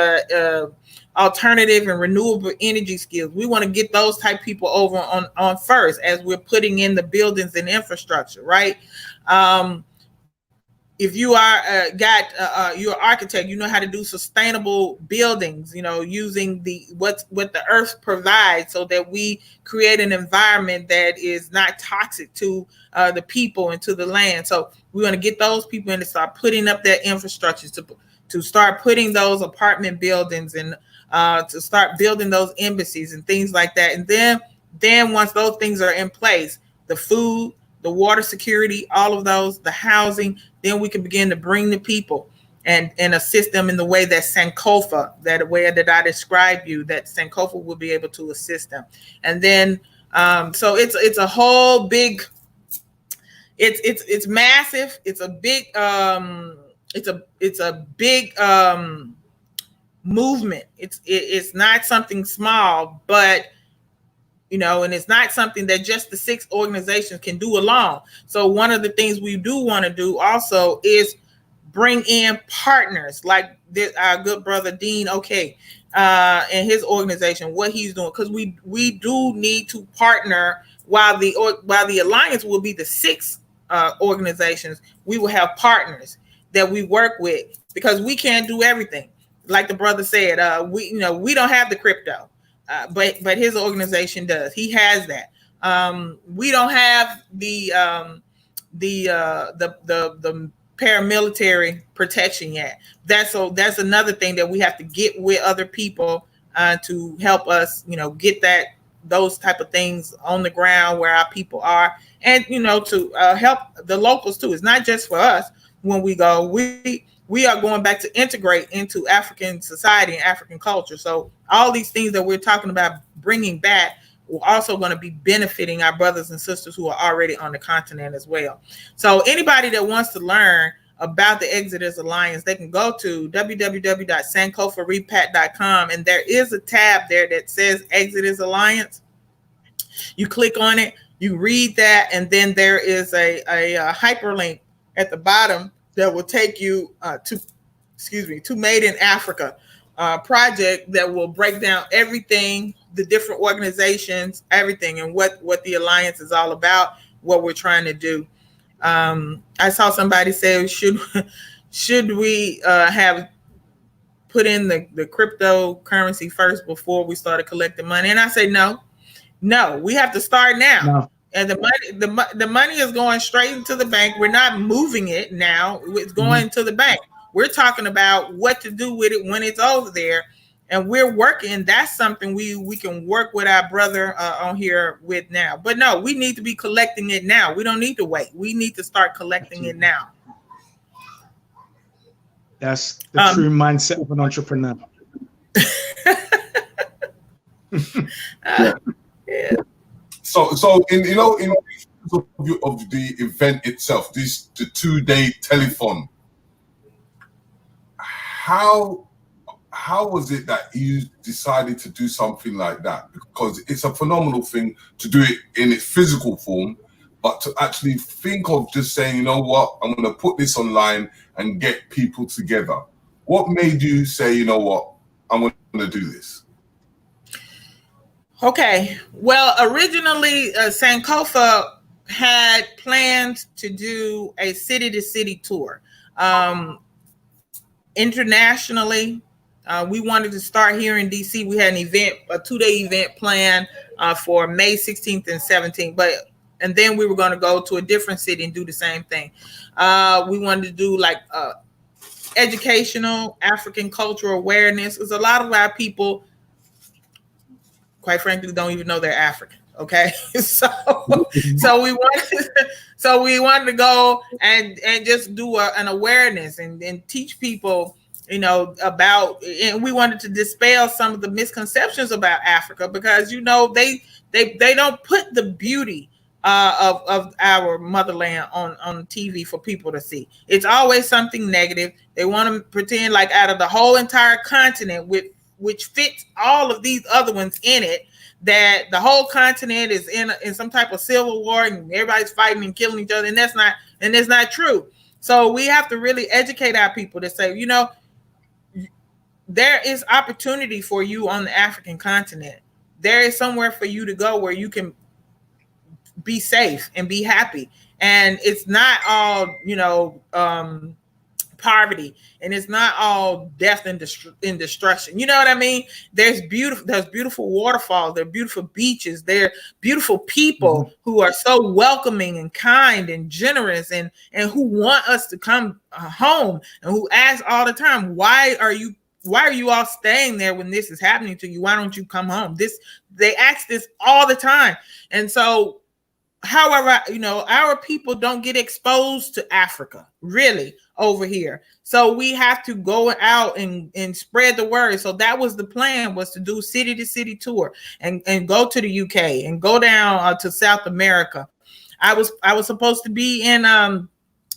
alternative and renewable energy skills. We want to get those type people over on first as we're putting in the buildings and infrastructure, right? If you are you're an architect, you know how to do sustainable buildings, using what the earth provides, so that we create an environment that is not toxic to the people and to the land. So we want to get those people in to start putting up that infrastructure, to start putting those apartment buildings and to start building those embassies and things like that. And then once those things are in place, the food, the water security, all of those, the housing, then we can begin to bring the people and assist them in the way that Sankofa, that way that I described you, that Sankofa will be able to assist them. And then so it's a whole big, it's massive. It's a big it's a big movement. It's not something small, but and it's not something that just the 6 organizations can do alone. So one of the things we do want to do also is bring in partners like our good brother Deanokai and his organization, what he's doing, because we do need to partner. While the alliance will be the 6 organizations, we will have partners that we work with, because we can't do everything. Like the brother said, we don't have the crypto. But his organization does. He has that. We don't have the paramilitary protection yet. That's another thing that we have to get with other people to help us, get those type of things on the ground where our people are, and to help the locals too. It's not just for us. When we go, we are going back to integrate into African society and African culture. So all these things that we're talking about bringing back will also going to be benefiting our brothers and sisters who are already on the continent as well. So anybody that wants to learn about the Exodus Alliance, they can go to www.sankofarepat.com, and there is a tab there that says Exodus Alliance. You click on it, you read that, and then there is a hyperlink at the bottom that will take you to Made in Africa project that will break down everything, the different organizations, everything, and what the alliance is all about, what we're trying to do. I saw somebody say, should we have put in the cryptocurrency first before we started collecting money? And I say, no, we have to start now. No. And the money is going straight into the bank. We're not moving it now. It's going to the bank. We're talking about what to do with it when it's over there. And we're working. That's something we can work with our brother on here with now. But no, we need to be collecting it now. We don't need to wait. We need to start collecting it now. That's the true mindset of an entrepreneur. Yeah. So in terms of the event itself, the 2-day telethon, how how was it that you decided to do something like that? Because it's a phenomenal thing to do it in its physical form, but to actually think of just saying, you know what, I'm going to put this online and get people together. What made you say, you know what, I'm going to do this? Okay. Well, originally, Sankofa had plans to do a city-to-city tour. Internationally, we wanted to start here in DC. We had an event, a 2-day event planned for May 16th and 17th, and then we were going to go to a different city and do the same thing. We wanted to do like educational African cultural awareness, because a lot of our people, quite frankly, don't even know they're African. Okay, so we wanted to go and just do an awareness and teach people, you know, about, and we wanted to dispel some of the misconceptions about Africa, because you know they don't put the beauty of our motherland on TV for people to see. It's always something negative. They want to pretend like out of the whole entire continent, which fits all of these other ones in it, that the whole continent is in some type of civil war and everybody's fighting and killing each other, and that's not true. So we have to really educate our people to say, you know, there is opportunity for you on the African continent. There is somewhere for you to go where you can be safe and be happy, and it's not all, you know, poverty, and it's not all death and destruction. You know what I mean? There's beautiful waterfalls, there are beautiful beaches, there are beautiful people who are so welcoming and kind and generous, and who want us to come home, and who ask all the time, why are you all staying there when this is happening to you? Why don't you come home? They ask this all the time. And so, however, you know, our people don't get exposed to Africa really over here. So we have to go out and spread the word. So that was the plan, was to do city to city tour and go to the UK and go down to South America. I was supposed to be in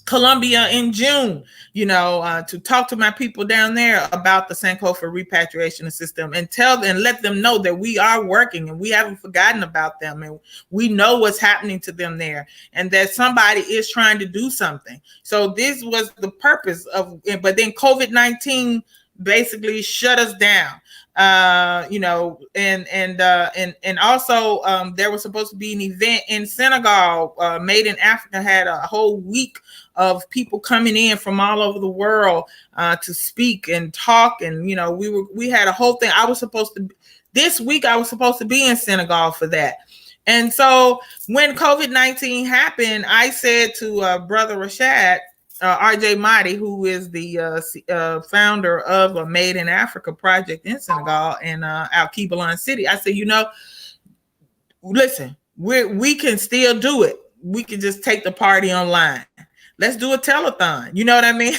Colombia in June, you know, to talk to my people down there about the Sankofa Repatriation Assistance, and let them know that we are working and we haven't forgotten about them, and we know what's happening to them there, and that somebody is trying to do something. So this was the purpose of it, but then COVID-19 basically shut us down. You know, and also there was supposed to be an event in Senegal. Made in Africa had a whole week of people coming in from all over the world to speak and talk, and you know, we had a whole thing. This week I was supposed to be in Senegal for that. And so when COVID-19 happened, I said to Brother Rashad, RJ Mahdi, who is the founder of a Made in Africa project in Senegal and Al-Kibalan City, I said, you know, listen, we can still do it. We can just take the party online. Let's do a telethon. You know what I mean?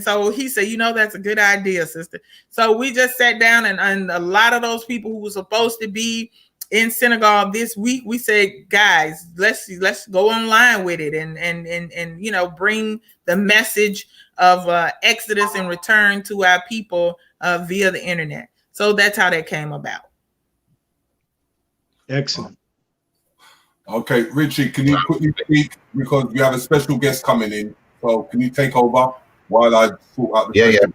So he said, you know, that's a good idea, sister. So we just sat down, and a lot of those people who were supposed to be in Senegal this week, we said, guys, let's go online with it and you know, bring the message of exodus and return to our people via the internet. So that's how that came about. Excellent. Okay, Richie, can you quickly speak, because we have a special guest coming in? So can you take over while I sort out the Yeah.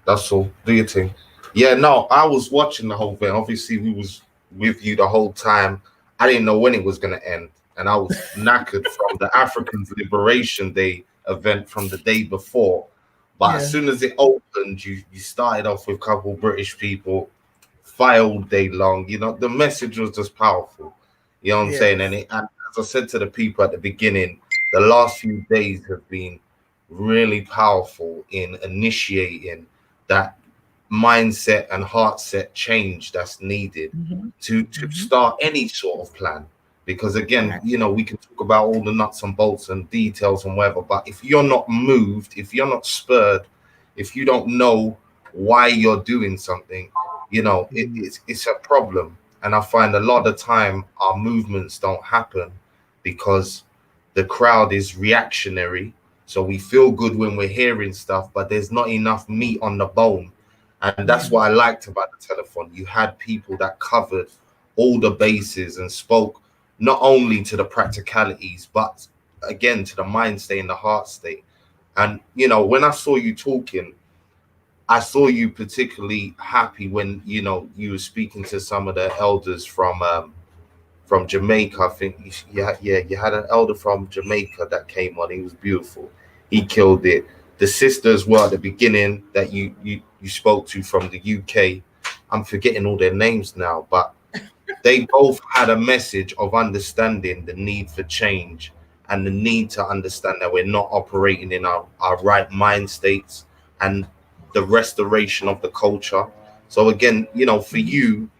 That's all. Do your thing. Yeah, no, I was watching the whole thing. Obviously, we was with you the whole time. I didn't know when it was going to end, and I was knackered from the Africans Liberation Day event from the day before. But as soon as it opened, you started off with a couple British people, fight all day long. You know, the message was just powerful. You know what I'm saying? And as I said to the people at the beginning, the last few days have been really powerful in initiating that mindset and heart set change that's needed to start any sort of plan. Because again, you know, we can talk about all the nuts and bolts and details and whatever, but if you're not moved, if you're not spurred, if you don't know why you're doing something, you know, it's a problem. And I find a lot of the time our movements don't happen because the crowd is reactionary. So we feel good when we're hearing stuff, but there's not enough meat on the bone. And that's what I liked about the telephone. You had people that covered all the bases and spoke not only to the practicalities, but again, to the mind state and the heart state. And, you know, when I saw you talking, I saw you particularly happy when, you know, you were speaking to some of the elders from Jamaica. I think you had an elder from Jamaica that came on. He was beautiful. He killed it. The sisters were at the beginning that you spoke to from the UK. I'm forgetting all their names now, but they both had a message of understanding the need for change and the need to understand that we're not operating in our right mind states and the restoration of the culture. So again, you know, for you,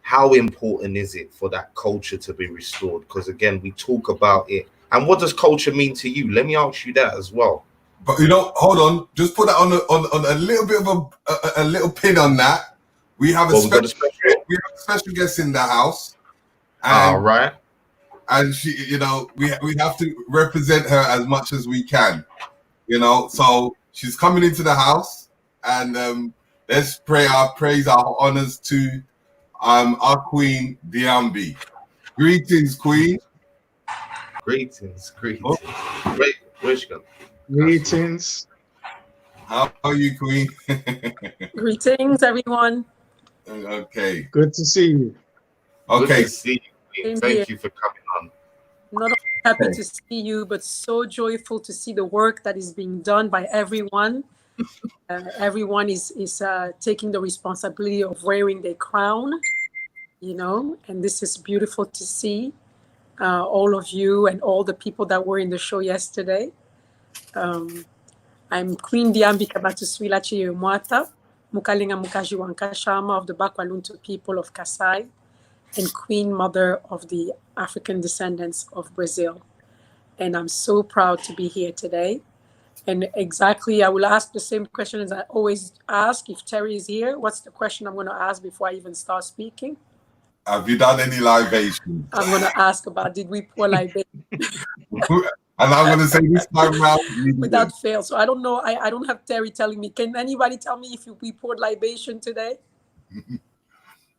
how important is it for that culture to be restored? Because again, we talk about it. And what does culture mean to you? Let me ask you that as well. But you know, hold on, just put that on a little bit of a little pin on that. We have a special guest in the house. All right. And she, you know, we have to represent her as much as we can. You know, so she's coming into the house, and let's praise our honors to our queen Diambi. Greetings, queen. Greetings. Wait, where's she going? Greetings. How are you, queen? Greetings, everyone. Okay. Good to see you. Okay. Good to see you. Thank you for coming on. Not only happy to see you, but so joyful to see the work that is being done by everyone. Everyone is taking the responsibility of wearing their crown, you know, and this is beautiful to see. All of you and all the people that were in the show yesterday. I'm Queen Diambi Kabatuswila Chiyemwata, Mukalinga Mukajiwanka Shama of the Bakwaluntu people of Kasai, and Queen Mother of the African descendants of Brazil. And I'm so proud to be here today. And exactly, I will ask the same question as I always ask if Terry is here. What's the question I'm going to ask before I even start speaking? Have you done any libations? I'm going to ask about, did we pour libation? And I'm going to say this time around, without fail. So I don't know. I don't have Terry telling me. Can anybody tell me if we poured libation today?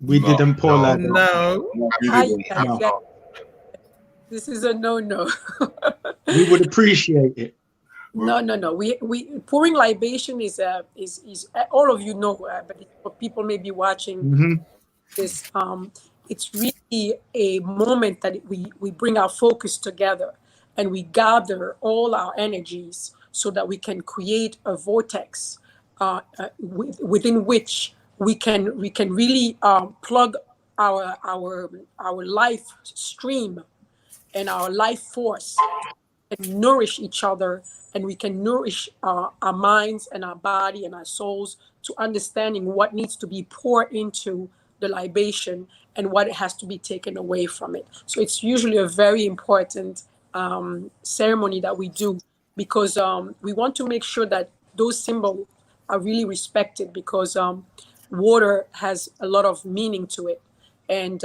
We didn't pour libation. No. No. This is a no. We would appreciate it. No. We pouring libation is all of you know, but for people maybe watching this, it's really a moment that we bring our focus together and we gather all our energies so that we can create a vortex within which we can really plug our life stream and our life force and nourish each other, and we can nourish our minds and our body and our souls to understanding what needs to be poured into the libation and what it has to be taken away from it. So it's usually a very important ceremony that we do because we want to make sure that those symbols are really respected because water has a lot of meaning to it. And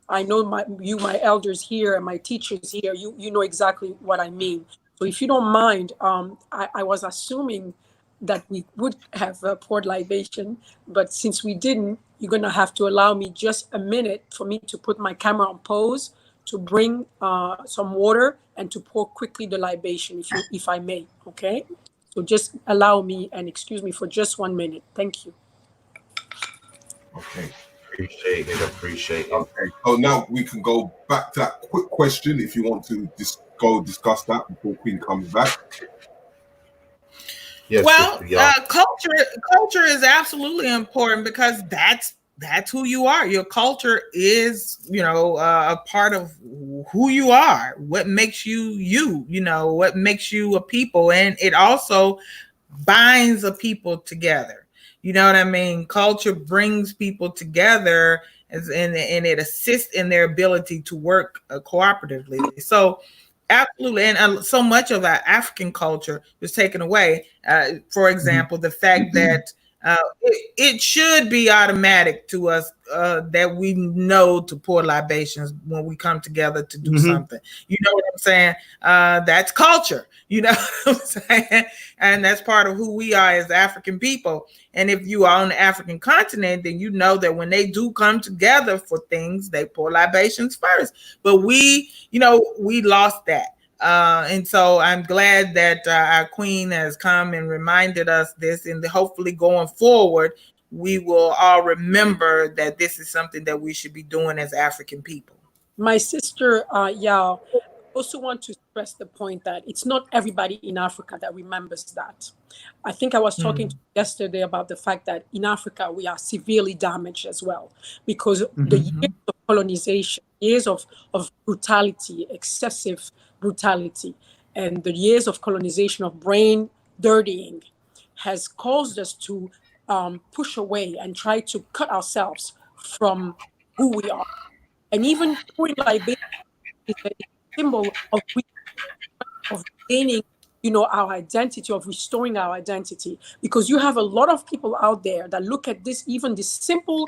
I know my elders here and my teachers here, you know exactly what I mean. So if you don't mind, I was assuming that we would have poured libation, but since we didn't, you're gonna have to allow me just a minute for me to put my camera on pause, to bring some water and to pour quickly the libation, if I may, okay? So just allow me and excuse me for just 1 minute. Thank you. Okay. Appreciate it. Okay. So now we can go back to that quick question if you want to discuss that before Queen comes back. Yes, well, culture is absolutely important because that's who you are. Your culture is, a part of who you are. What makes you, what makes you a people, and it also binds a people together. You know what I mean? Culture brings people together and it assists in their ability to work cooperatively. So absolutely. And so much of our African culture was taken away. For example, the fact that It should be automatic to us that we know to pour libations when we come together to do something. You know what I'm saying? That's culture. You know what I'm saying? And that's part of who we are as African people. And if you are on the African continent, then you know that when they do come together for things, they pour libations first. But we lost that. And so I'm glad that our queen has come and reminded us this, and hopefully going forward, we will all remember that this is something that we should be doing as African people. My sister, Yao, also want to stress the point that it's not everybody in Africa that remembers that. I think I was talking yesterday about the fact that in Africa, we are severely damaged as well, because the years of colonization, years of brutality, excessive brutality, and the years of colonization of brain dirtying has caused us to push away and try to cut ourselves from who we are. And even pouring libation is a symbol of gaining, our identity, of restoring our identity. Because you have a lot of people out there that look at this, even this simple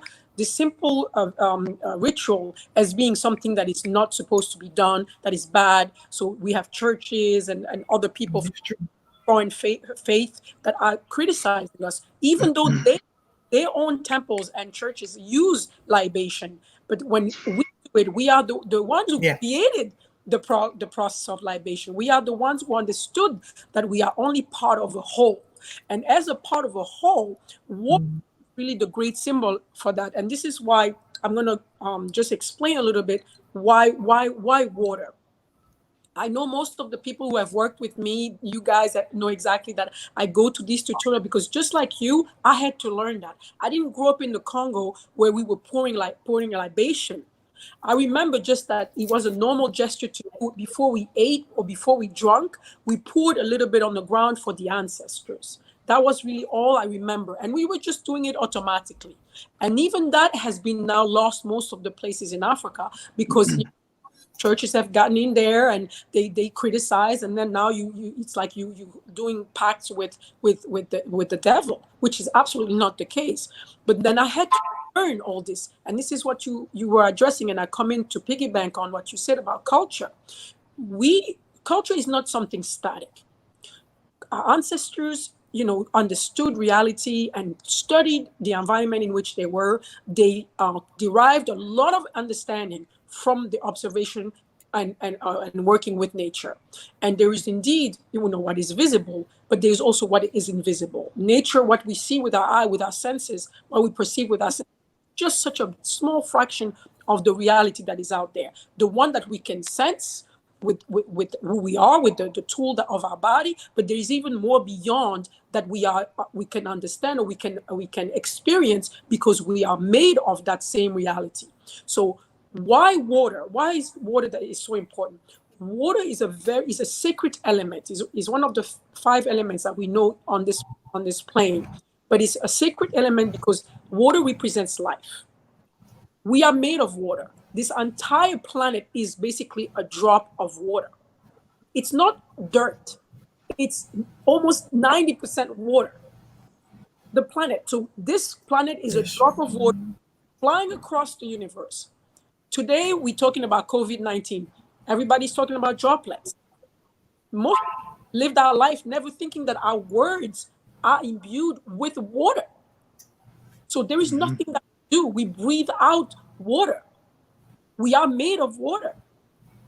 ritual, as being something that is not supposed to be done, that is bad. So we have churches and other people foreign faith that are criticizing us, even though their own temples and churches use libation. But when we do it, we are the ones who created the process of libation. We are the ones who understood that we are only part of a whole. And as a part of a whole, what is really the great symbol for that? And this is why I'm going to just explain a little bit why water. I know most of the people who have worked with me, you guys know exactly that I go to these tutorials because just like you, I had to learn that. I didn't grow up in the Congo where we were pouring libation. I remember just that it was a normal gesture to, before we ate or before we drank, we poured a little bit on the ground for the ancestors. That was really all I remember. And we were just doing it automatically. And even that has been now lost most of the places in Africa because churches have gotten in there and they criticize, and then now you it's like you doing pacts with the devil, which is absolutely not the case. But then I had to learn all this, and this is what you were addressing, and I come in to piggyback on what you said about culture. Culture is not something static. Our ancestors, understood reality and studied the environment in which they were. They derived a lot of understanding from the observation and working with nature. And there is indeed, what is visible, but there's also what is invisible. Nature, what we see with our eye, with our senses, what we perceive with our senses, just such a small fraction of the reality that is out there. The one that we can sense with who we are, with the tool of our body, but there is even more beyond that we can understand or we can experience because we are made of that same reality. So why water? Why is water that is so important? Water is a sacred element. Is one of the 5 elements that we know on this plane, but it's a sacred element because water represents life. We are made of water. This entire planet is basically a drop of water. It's not dirt. It's almost 90% water. The planet. So this planet is a drop of water flying across the universe. Today, we're talking about COVID-19. Everybody's talking about droplets. Most lived our life never thinking that our words are imbued with water. So there is nothing that we do. We breathe out water. We are made of water.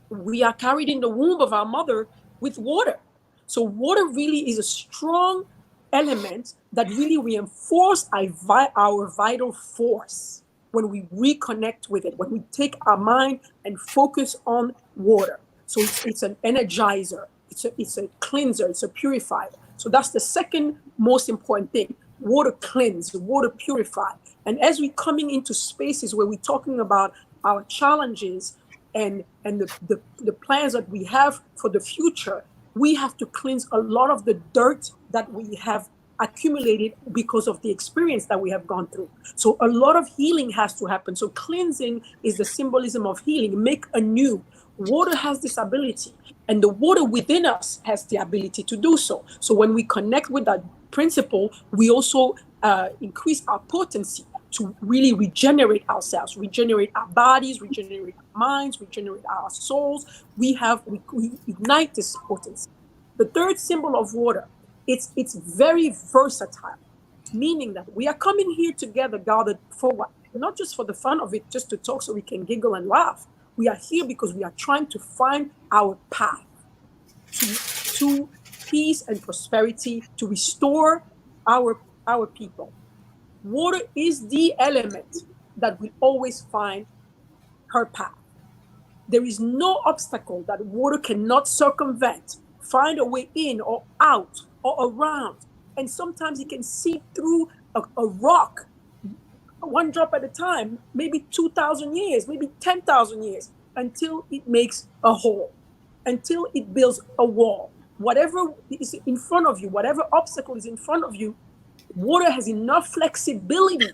We are carried in the womb of our mother with water. So water really is a strong element that really reinforces our vital force when we reconnect with it, when we take our mind and focus on water. So it's an energizer, it's a cleanser, it's a purifier. So that's the second most important thing. Water cleanse, water purify. And as we're coming into spaces where we're talking about our challenges and the plans that we have for the future, we have to cleanse a lot of the dirt that we have accumulated because of the experience that we have gone through. So a lot of healing has to happen. So cleansing is the symbolism of healing. Make anew. Water has this ability, and the water within us has the ability to do so. So when we connect with that principle, we also increase our potency to really regenerate ourselves, regenerate our bodies, regenerate our minds, regenerate our souls. We ignite this potency. The third symbol of water, it's very versatile, meaning that we are coming here together, gathered for what? Not just for the fun of it, just to talk so we can giggle and laugh. We are here because we are trying to find our path to peace and prosperity, to restore our people. Water is the element that will always find her path. There is no obstacle that water cannot circumvent, find a way in or out or around. And sometimes it can seep through a rock, one drop at a time, maybe 2,000 years, maybe 10,000 years, until it makes a hole, until it builds a wall. Whatever is in front of you, whatever obstacle is in front of you, water has enough flexibility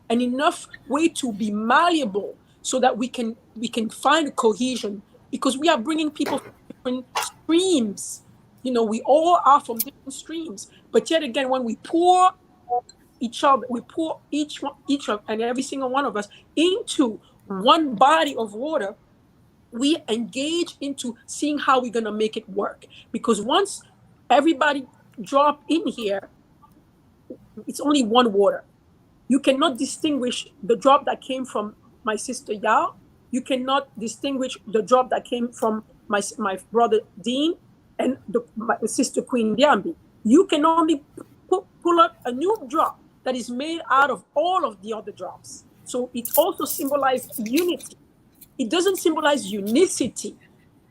and enough way to be malleable so that we can find cohesion, because we are bringing people from different streams. You know, we all are from different streams, but yet again, when we pour each other, we pour each of and every single one of us into one body of water, we engage into seeing how we're going to make it work. Because once everybody drop in here, it's only one water. You cannot distinguish the drop that came from my sister Yao. You cannot distinguish the drop that came from my brother Dean and my sister Queen Diambi. You can only pull up a new drop that is made out of all of the other drops. So it also symbolizes unity. It doesn't symbolize unicity.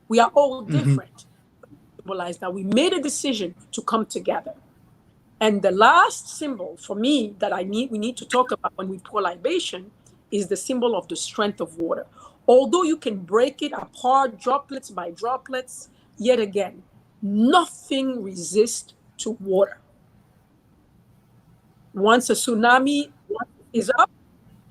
We are all different. It symbolizes that we made a decision to come together. And the last symbol for me that we need to talk about when we pour libation is the symbol of the strength of water. Although you can break it apart droplets by droplets, yet again, nothing resists to water. Once a tsunami is up,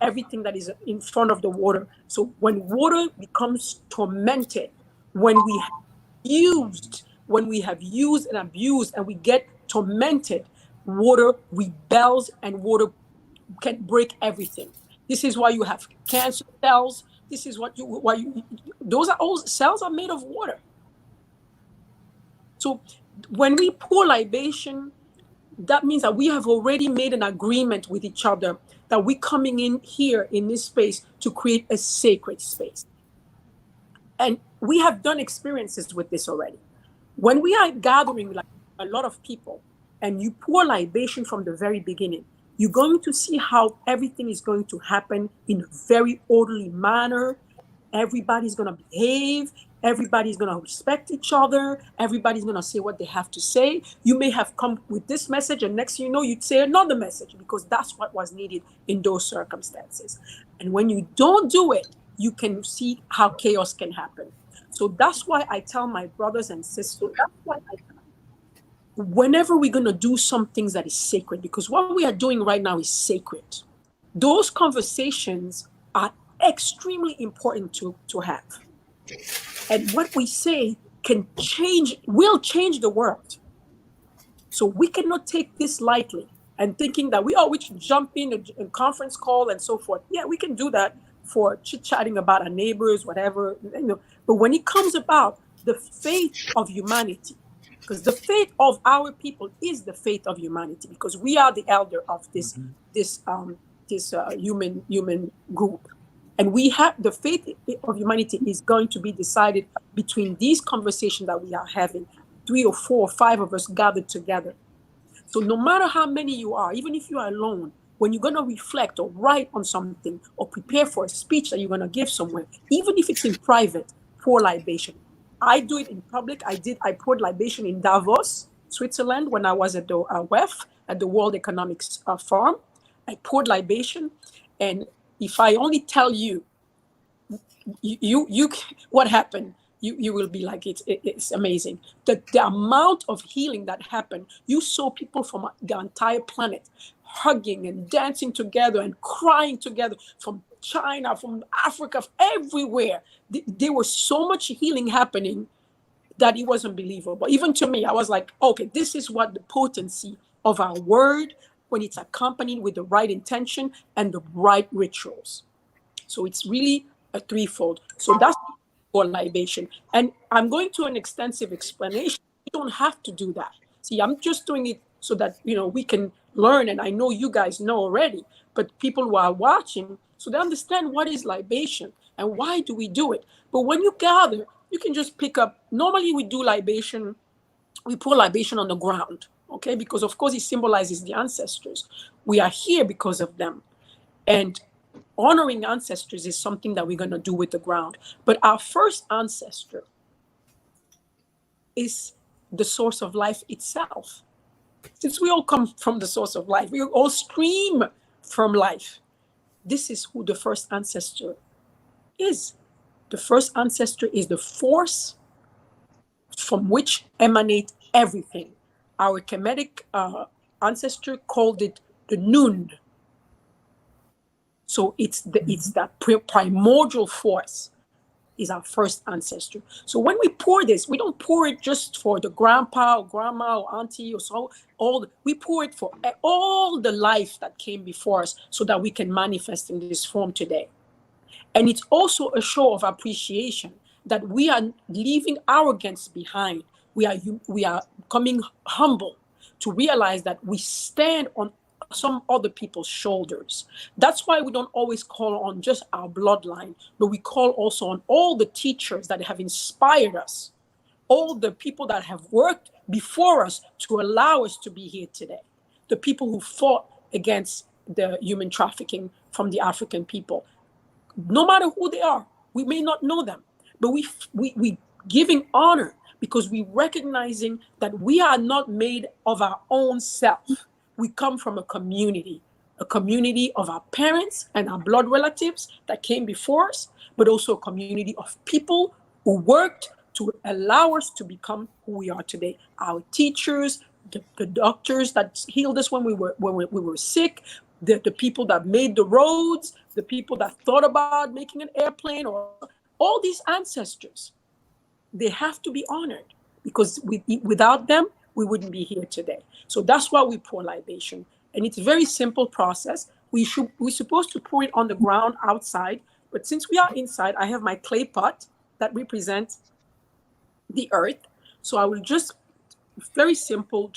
everything that is in front of the water. So when water becomes tormented, when we have used and abused and we get tormented, water rebels and water can break everything. This is why you have cancer cells. This is those are all cells are made of water. So when we pour libation, that means that we have already made an agreement with each other that we're coming in here in this space to create a sacred space. And we have done experiences with this already. When we are gathering like a lot of people and you pour libation from the very beginning, you're going to see how everything is going to happen in a very orderly manner. Everybody's going to behave. Everybody's going to respect each other. Everybody's going to say what they have to say. You may have come with this message, and next thing you know, you'd say another message, because that's what was needed in those circumstances. And when you don't do it, you can see how chaos can happen. So that's why I tell my brothers and sisters, whenever we're going to do some things that is sacred, because what we are doing right now is sacred, those conversations are extremely important to have. And what we say will change the world. So we cannot take this lightly and thinking that we should jump in a conference call and so forth. Yeah, we can do that for chit-chatting about our neighbors, whatever. But when it comes about the faith of humanity, because the faith of our people is the faith of humanity, because we are the elder of this human group. And we have the faith of humanity is going to be decided between these conversations that we are having, 3 or 4 or 5 of us gathered together. So no matter how many you are, even if you are alone, when you're going to reflect or write on something or prepare for a speech that you're going to give somewhere, even if it's in private, pour libation. I do it in public. I poured libation in Davos, Switzerland, when I was at the WEF, at the World Economics Forum. I poured libation, and if I only tell you what happened, you will be like, it's amazing. The amount of healing that happened. You saw people from the entire planet hugging and dancing together and crying together, from China, from Africa, everywhere. There was so much healing happening that it was unbelievable. Even to me, I was like, okay, this is what the potency of our word, when it's accompanied with the right intention and the right rituals. So it's really a threefold. So that's for libation. And I'm going to an extensive explanation. You don't have to do that. See, I'm just doing it so that, we can learn. And I know you guys know already, but people who are watching, so they understand what is libation and why do we do it. But when you gather, you can just pick up. Normally we do libation, we pour libation on the ground, okay? Because of course it symbolizes the ancestors. We are here because of them. And honoring ancestors is something that we're going to do with the ground. But our first ancestor is the source of life itself. Since we all come from the source of life, we all stream from life. This is who the first ancestor is. The first ancestor is the force from which emanate everything. Our Kemetic ancestor called it the Nun. So it's that primordial force is our first ancestor. So when we pour this, we don't pour it just for the grandpa or grandma or auntie or so. We pour it for all the life that came before us so that we can manifest in this form today. And it's also a show of appreciation that we are leaving arrogance behind. We are coming humble to realize that we stand on some other people's shoulders. That's why we don't always call on just our bloodline, but we call also on all the teachers that have inspired us, all the people that have worked before us to allow us to be here today, the people who fought against the human trafficking from the African people. No matter who they are, we may not know them, but we giving honor because we recognizing that we are not made of our own self. We come from a community of our parents and our blood relatives that came before us, but also a community of people who worked to allow us to become who we are today. Our teachers, the doctors that healed us when we were sick, the people that made the roads, the people that thought about making an airplane, or all these ancestors, they have to be honored because without them, we wouldn't be here today. So that's why we pour libation. And it's a very simple process. We're supposed to pour it on the ground outside, but since we are inside, I have my clay pot that represents the earth. So I will just, very simple,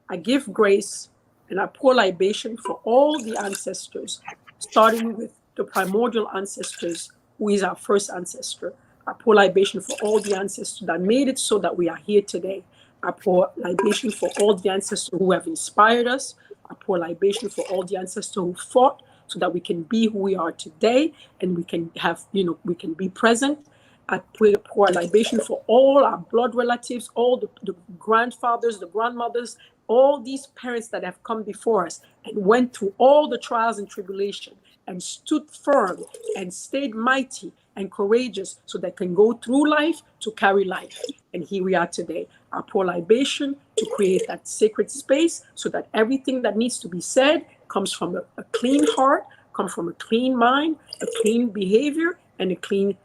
I give grace and I pour libation for all the ancestors, starting with the primordial ancestors, who is our first ancestor. I pour libation for all the ancestors that made it so that we are here today. I pour libation for all the ancestors who have inspired us. I pour libation for all the ancestors who fought so that we can be who we are today and we can have, we can be present. I pour libation for all our blood relatives, all the grandfathers, the grandmothers, all these parents that have come before us and went through all the trials and tribulation and stood firm and stayed mighty and courageous so they can go through life to carry life. And here we are today. I pour libation to create that sacred space so that everything that needs to be said comes from a clean heart, comes from a clean mind, a clean behavior, and a clean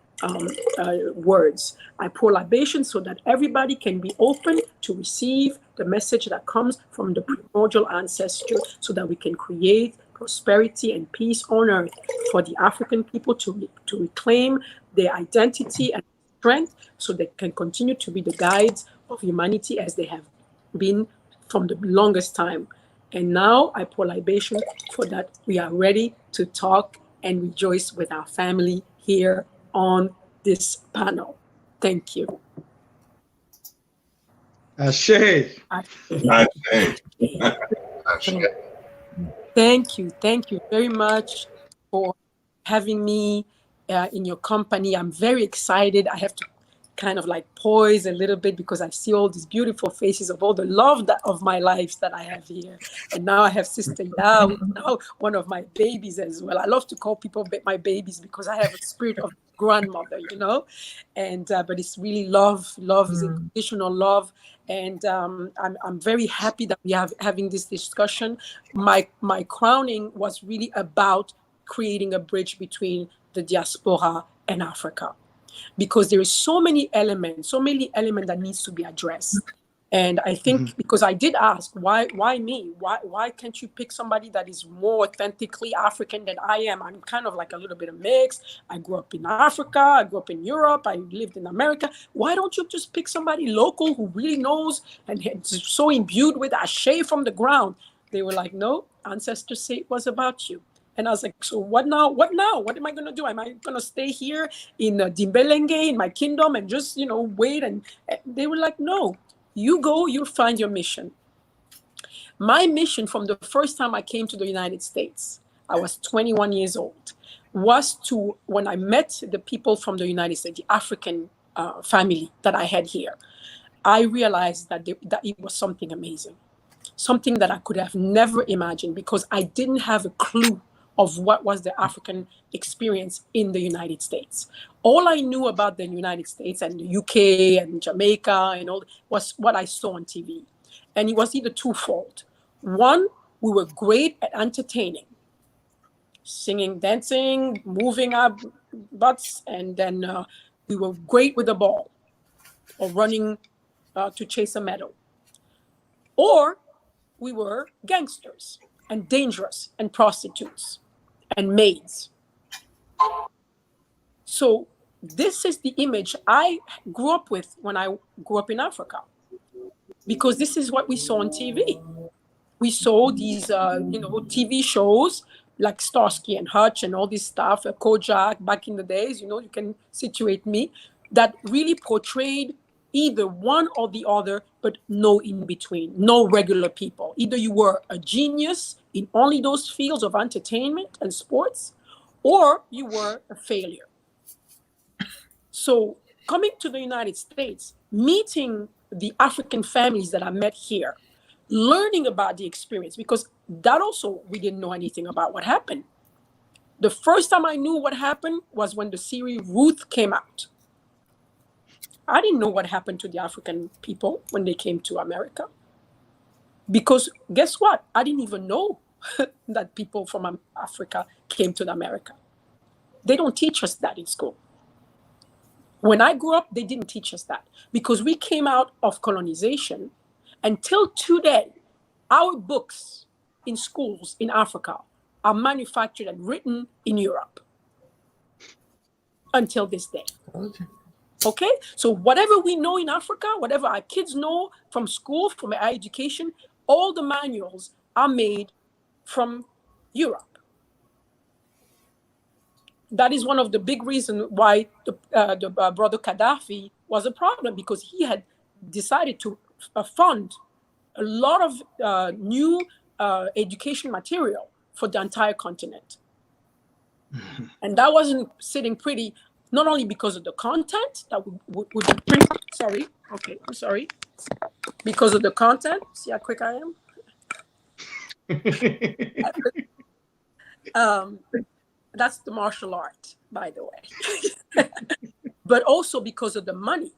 words. I pour libation so that everybody can be open to receive the message that comes from the primordial ancestor so that we can create prosperity and peace on earth for the African people to reclaim their identity and strength so they can continue to be the guides of humanity as they have been from the longest time. And now I pour libation for that we are ready to talk and rejoice with our family here on this panel. Thank you. Ashe. Thank you very much for having me in your company. I'm very excited. I have to kind of like poise a little bit because I see all these beautiful faces of all the love of my lives that I have here. And now I have Sister Ya, now one of my babies as well. I love to call people my babies because I have a spirit of grandmother, and but it's really love is unconditional love. And I'm very happy that we are having this discussion. My crowning was really about creating a bridge between the diaspora and Africa, because there is so many elements that needs to be addressed. And I think because I did ask, why me? Why can't you pick somebody that is more authentically African than I am? I'm kind of like a little bit of mix. I grew up in Africa. I grew up in Europe. I lived in America. Why don't you just pick somebody local who really knows and is so imbued with ashe from the ground? They were like, no, ancestors say it was about you. And I was like, so what now? What now? What am I going to do? Am I going to stay here in Dimbelenge, in my kingdom, and just, wait? And they were like, no. You go, you find your mission. My mission from the first time I came to the United States, I was 21 years old, was to, when I met the people from the United States, the African family that I had here, I realized that it was something amazing, something that I could have never imagined because I didn't have a clue of what was the African experience in the United States. All I knew about the United States and the UK and Jamaica and all was what I saw on TV. And it was either twofold. One, we were great at entertaining, singing, dancing, moving our butts, and then we were great with the ball or running to chase a medal. Or we were gangsters and dangerous and prostitutes and maids. So this is the image I grew up with when I grew up in Africa, because this is what we saw on TV. We saw these, TV shows like Starsky and Hutch and all this stuff, Kojak back in the days, you can situate me, that really portrayed either one or the other, but no in between, no regular people. Either you were a genius in only those fields of entertainment and sports, or you were a failure. So coming to the United States, meeting the African families that I met here, learning about the experience, because that also, we didn't know anything about what happened. The first time I knew what happened was when the series Ruth came out. I didn't know what happened to the African people when they came to America. Because guess what? I didn't even know that people from Africa came to America. They don't teach us that in school. When I grew up, they didn't teach us that because we came out of colonization. Until today, our books in schools in Africa are manufactured and written in Europe. Until this day. Okay? So whatever we know in Africa, whatever our kids know from school, from our education, all the manuals are made from Europe. That is one of the big reasons why the brother Gaddafi was a problem, because he had decided to fund a lot of new education material for the entire continent. And that wasn't sitting pretty, not only because of the content that would be printed. Sorry. Okay, I'm sorry. Because of the content. See how quick I am? That's the martial art, by the way. But also because of the money,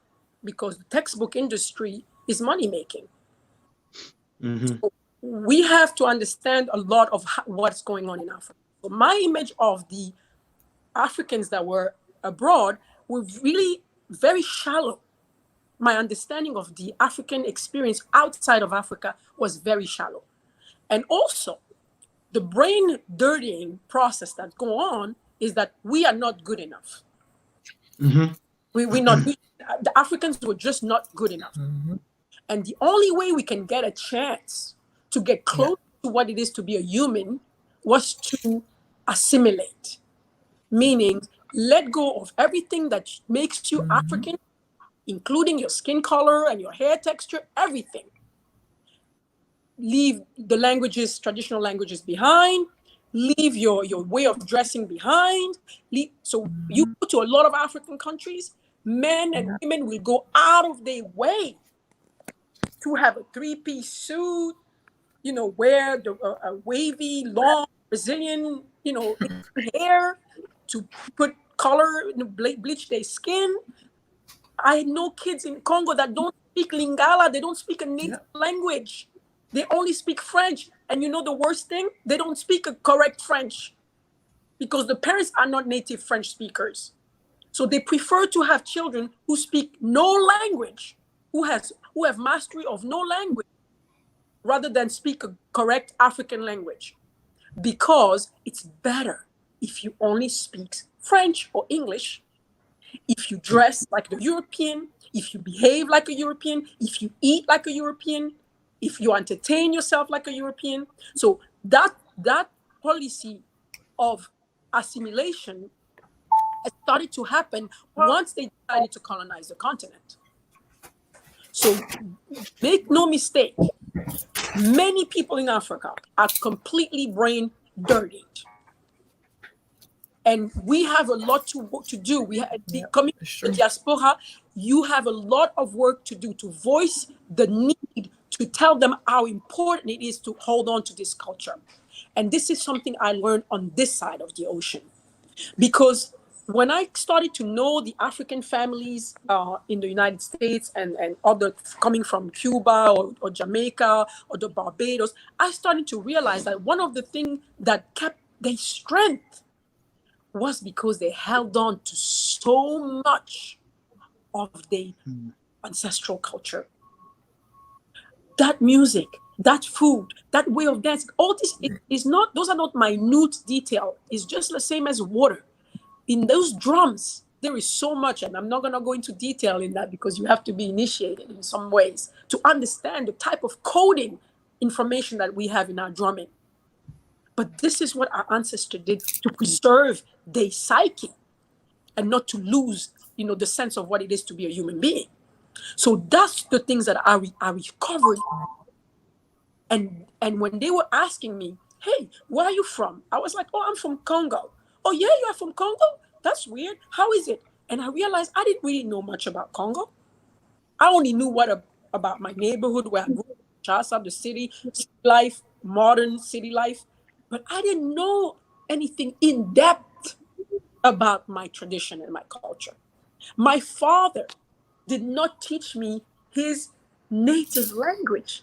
because the textbook industry is money making. So we have to understand a lot of what's going on in Africa. So my image of the Africans that were abroad were really very shallow. My understanding of the African experience outside of Africa was very shallow. And also, the brain dirtying process that go on is that we are not good enough. We're not. The Africans were just not good enough. And the only way we can get a chance to get close to what it is to be a human was to assimilate, meaning let go of everything that makes you African, including your skin color and your hair texture, everything. Leave the languages, traditional languages behind. Leave your way of dressing behind. So you go to a lot of African countries, men and women will go out of their way to have a three-piece suit, wear a wavy, long Brazilian, hair, to put color, bleach their skin. I know kids in Congo that don't speak Lingala. They don't speak a native language. They only speak French. And the worst thing? They don't speak a correct French because the parents are not native French speakers. So they prefer to have children who speak no language who have mastery of no language rather than speak a correct African language, because it's better if you only speak French or English, if you dress like the European, if you behave like a European, if you eat like a European, if you entertain yourself like a European. So that policy of assimilation has started to happen once they decided to colonize the continent. So make no mistake, many people in Africa are completely brain dirtied. And we have a lot to do. We have, coming to the diaspora, you have a lot of work to do to voice the need to tell them how important it is to hold on to this culture. And this is something I learned on this side of the ocean. Because when I started to know the African families in the United States and other coming from Cuba or Jamaica or the Barbados, I started to realize that one of the things that kept their strength was because they held on to so much of the ancestral culture. That music, that food, that way of dancing, all this is not, those are not minute detail. It's just the same as water. In those drums, there is so much, and I'm not going to go into detail in that because you have to be initiated in some ways to understand the type of coding information that we have in our drumming. But this is what our ancestors did to preserve their psyche and not to lose, the sense of what it is to be a human being. So that's the things that I recovered. And when they were asking me, hey, where are you from? I was like, oh, I'm from Congo. Oh, yeah, you are from Congo? That's weird. How is it? And I realized I didn't really know much about Congo. I only knew about my neighborhood where I grew up, Kinshasa, the city life, modern city life. But I didn't know anything in depth about my tradition and my culture. My father did not teach me his native language,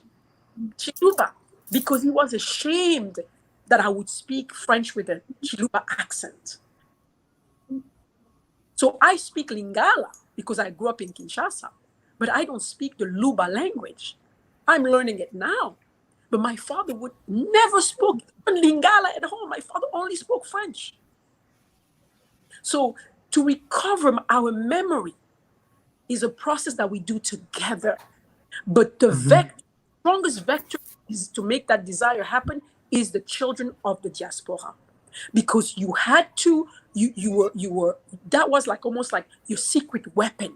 Chiluba, because he was ashamed that I would speak French with a Chiluba accent. So I speak Lingala because I grew up in Kinshasa, but I don't speak the Luba language. I'm learning it now. But my father would never spoke Lingala at home. My father only spoke French. So to recover our memory is a process that we do together. But the strongest vector is to make that desire happen is the children of the diaspora. Because you had to, you were, that was like almost like your secret weapon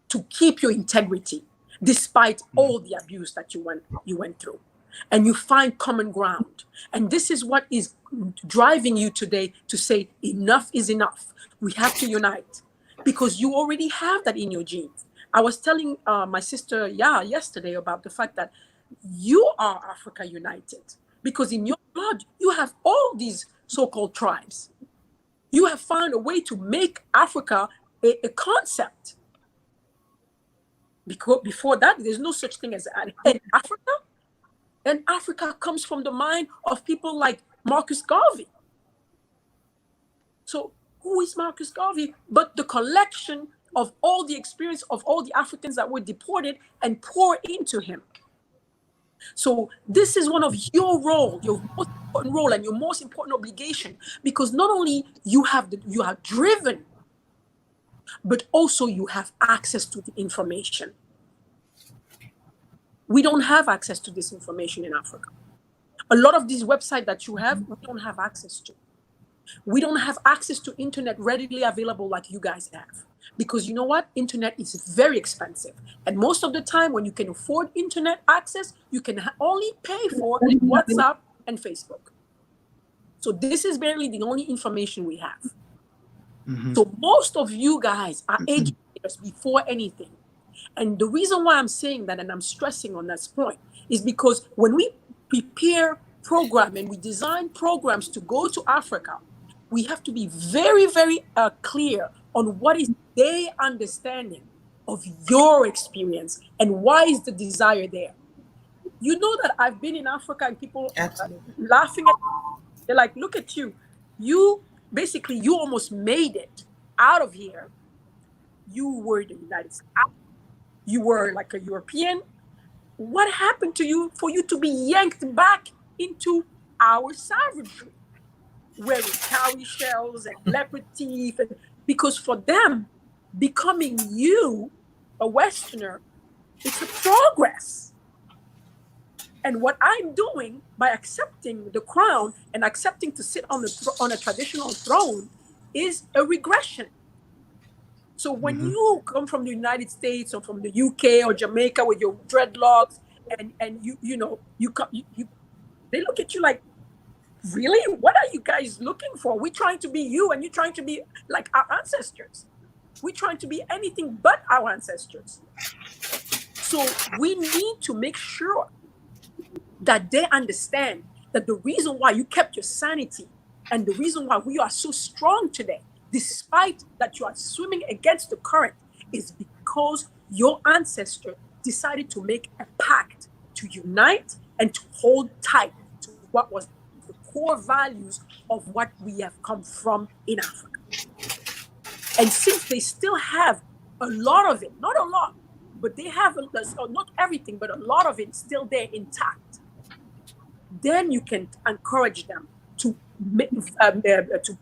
to keep your integrity, despite all the abuse that you went through. And you find common ground. And this is what is driving you today to say, enough is enough. We have to unite. Because you already have that in your genes. I was telling my sister yesterday about the fact that you are Africa United. Because in your blood, you have all these so-called tribes. You have found a way to make Africa a concept. Because before that, there's no such thing as an Africa. And Africa comes from the mind of people like Marcus Garvey. So who is Marcus Garvey? But the collection of all the experience of all the Africans that were deported and poured into him. So this is one of your role, your most important role and your most important obligation, because not only you are driven, but also you have access to the information. We don't have access to this information in Africa. A lot of these websites that you have, we don't have access to. We don't have access to internet readily available like you guys have. Because you know what? Internet is very expensive. And most of the time when you can afford internet access, you can only pay for WhatsApp and Facebook. So this is barely the only information we have. So most of you guys are educators before anything. And the reason why I'm saying that and I'm stressing on that point is because when we prepare program and we design programs to go to Africa, we have to be very, very clear on what is their understanding of your experience and why is the desire there. You know that I've been in Africa and people laughing at me. They're like, look at you. You almost made it out of here. You were in the United States. you were like a European. What happened to you for you to be yanked back into our savagery, wearing cowrie shells and leopard teeth? And because for them, becoming you, a Westerner, it's a progress. And what I'm doing by accepting the crown and accepting to sit on a traditional throne is a regression. So when you come from the United States or from the UK or Jamaica with your dreadlocks, and you know you they look at you like, really? What are you guys looking for? We're trying to be you, and you're trying to be like our ancestors. We're trying to be anything but our ancestors. So we need to make sure that they understand that the reason why you kept your sanity and the reason why we are so strong today, despite that you are swimming against the current, is because your ancestor decided to make a pact to unite and to hold tight to what was the core values of what we have come from in Africa. And since they still have a lot of it, not a lot, but they have, not everything, but a lot of it still there intact, then you can encourage them to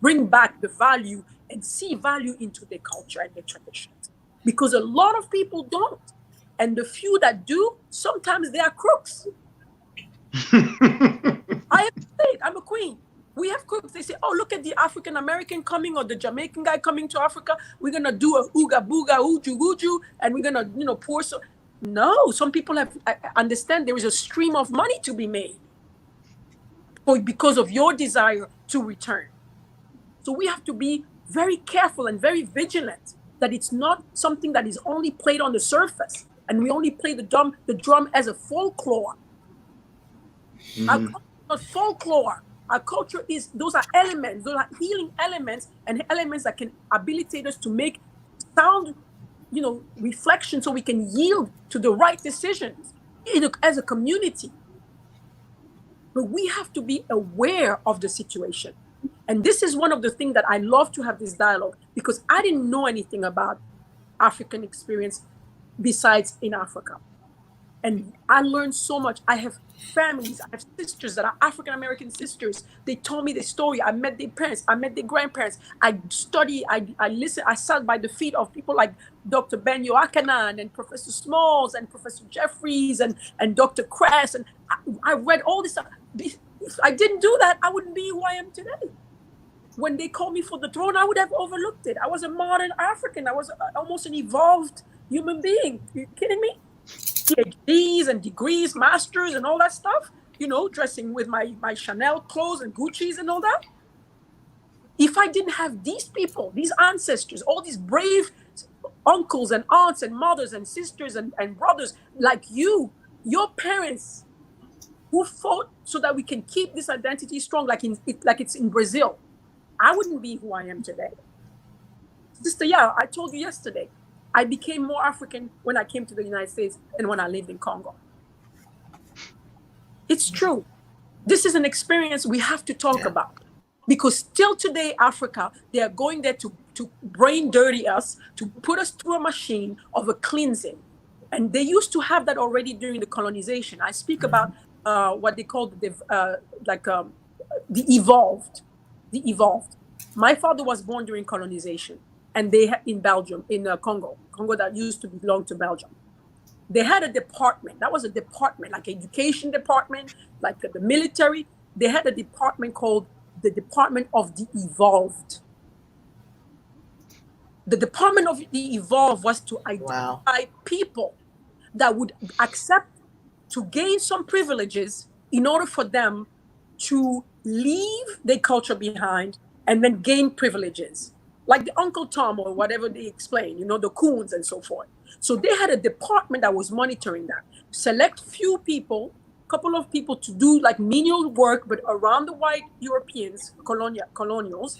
bring back the value and see value into their culture and their traditions. Because a lot of people don't. And the few that do, sometimes they are crooks. I have to say it, I'm a queen. We have crooks. They say, oh, look at the African American coming or the Jamaican guy coming to Africa. We're going to do a ooga booga, uju uju, and we're going to, pour some. No, some people have understand there is a stream of money to be made because of your desire to return. So we have to be very careful and very vigilant that it's not something that is only played on the surface and we only play the drum as a folklore. Our culture is not folklore. Our culture is, those are elements, those are healing elements and elements that can habilitate us to make sound, reflection so we can yield to the right decisions as a community. But we have to be aware of the situation. And this is one of the things that I love to have this dialogue, because I didn't know anything about African experience besides in Africa. And I learned so much. I have families, I have sisters that are African-American sisters. They told me the story. I met their parents, I met their grandparents. I study, I listen, I sat by the feet of people like Dr. Benyo Akanan and Professor Smalls and Professor Jeffries and Dr. Kress. And I read all this stuff. If I didn't do that, I wouldn't be who I am today. When they called me for the throne, I would have overlooked it. I was a modern African. I was almost an evolved human being. Are you kidding me? PhDs and degrees, masters and all that stuff, dressing with my Chanel clothes and Gucci's and all that. If I didn't have these people, these ancestors, all these brave uncles and aunts and mothers and sisters and brothers like you, your parents who fought so that we can keep this identity strong, like it's in Brazil, I wouldn't be who I am today. Sister, I told you yesterday, I became more African when I came to the United States than when I lived in Congo. It's true. This is an experience we have to talk about, because still today, Africa, they are going there to brain dirty us, to put us through a machine of a cleansing. And they used to have that already during the colonization. I speak about what they call the evolved. The evolved. My father was born during colonization. And they had in Belgium, in Congo that used to belong to Belgium. They had a department. That was a department, like education department, like the military. They had a department called the Department of the Evolved. The Department of the Evolved was to identify people that would accept to gain some privileges in order for them to leave their culture behind and then gain privileges. Like the Uncle Tom or whatever they explain, the coons and so forth. So they had a department that was monitoring that. Select few people, couple of people to do like menial work, but around the white Europeans, colonials,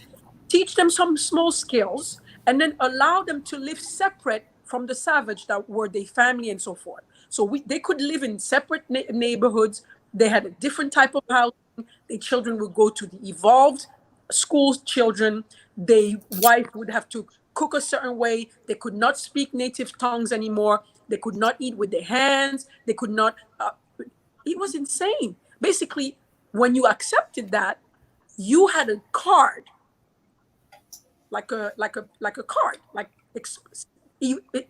teach them some small skills, and then allow them to live separate from the savage that were their family and so forth. So they could live in separate neighborhoods. They had a different type of housing. Their children would go to the evolved school children. Their wife would have to cook a certain way. They could not speak native tongues anymore. They could not eat with their hands. They could not. It was insane. Basically, when you accepted that, you had a card, like a card,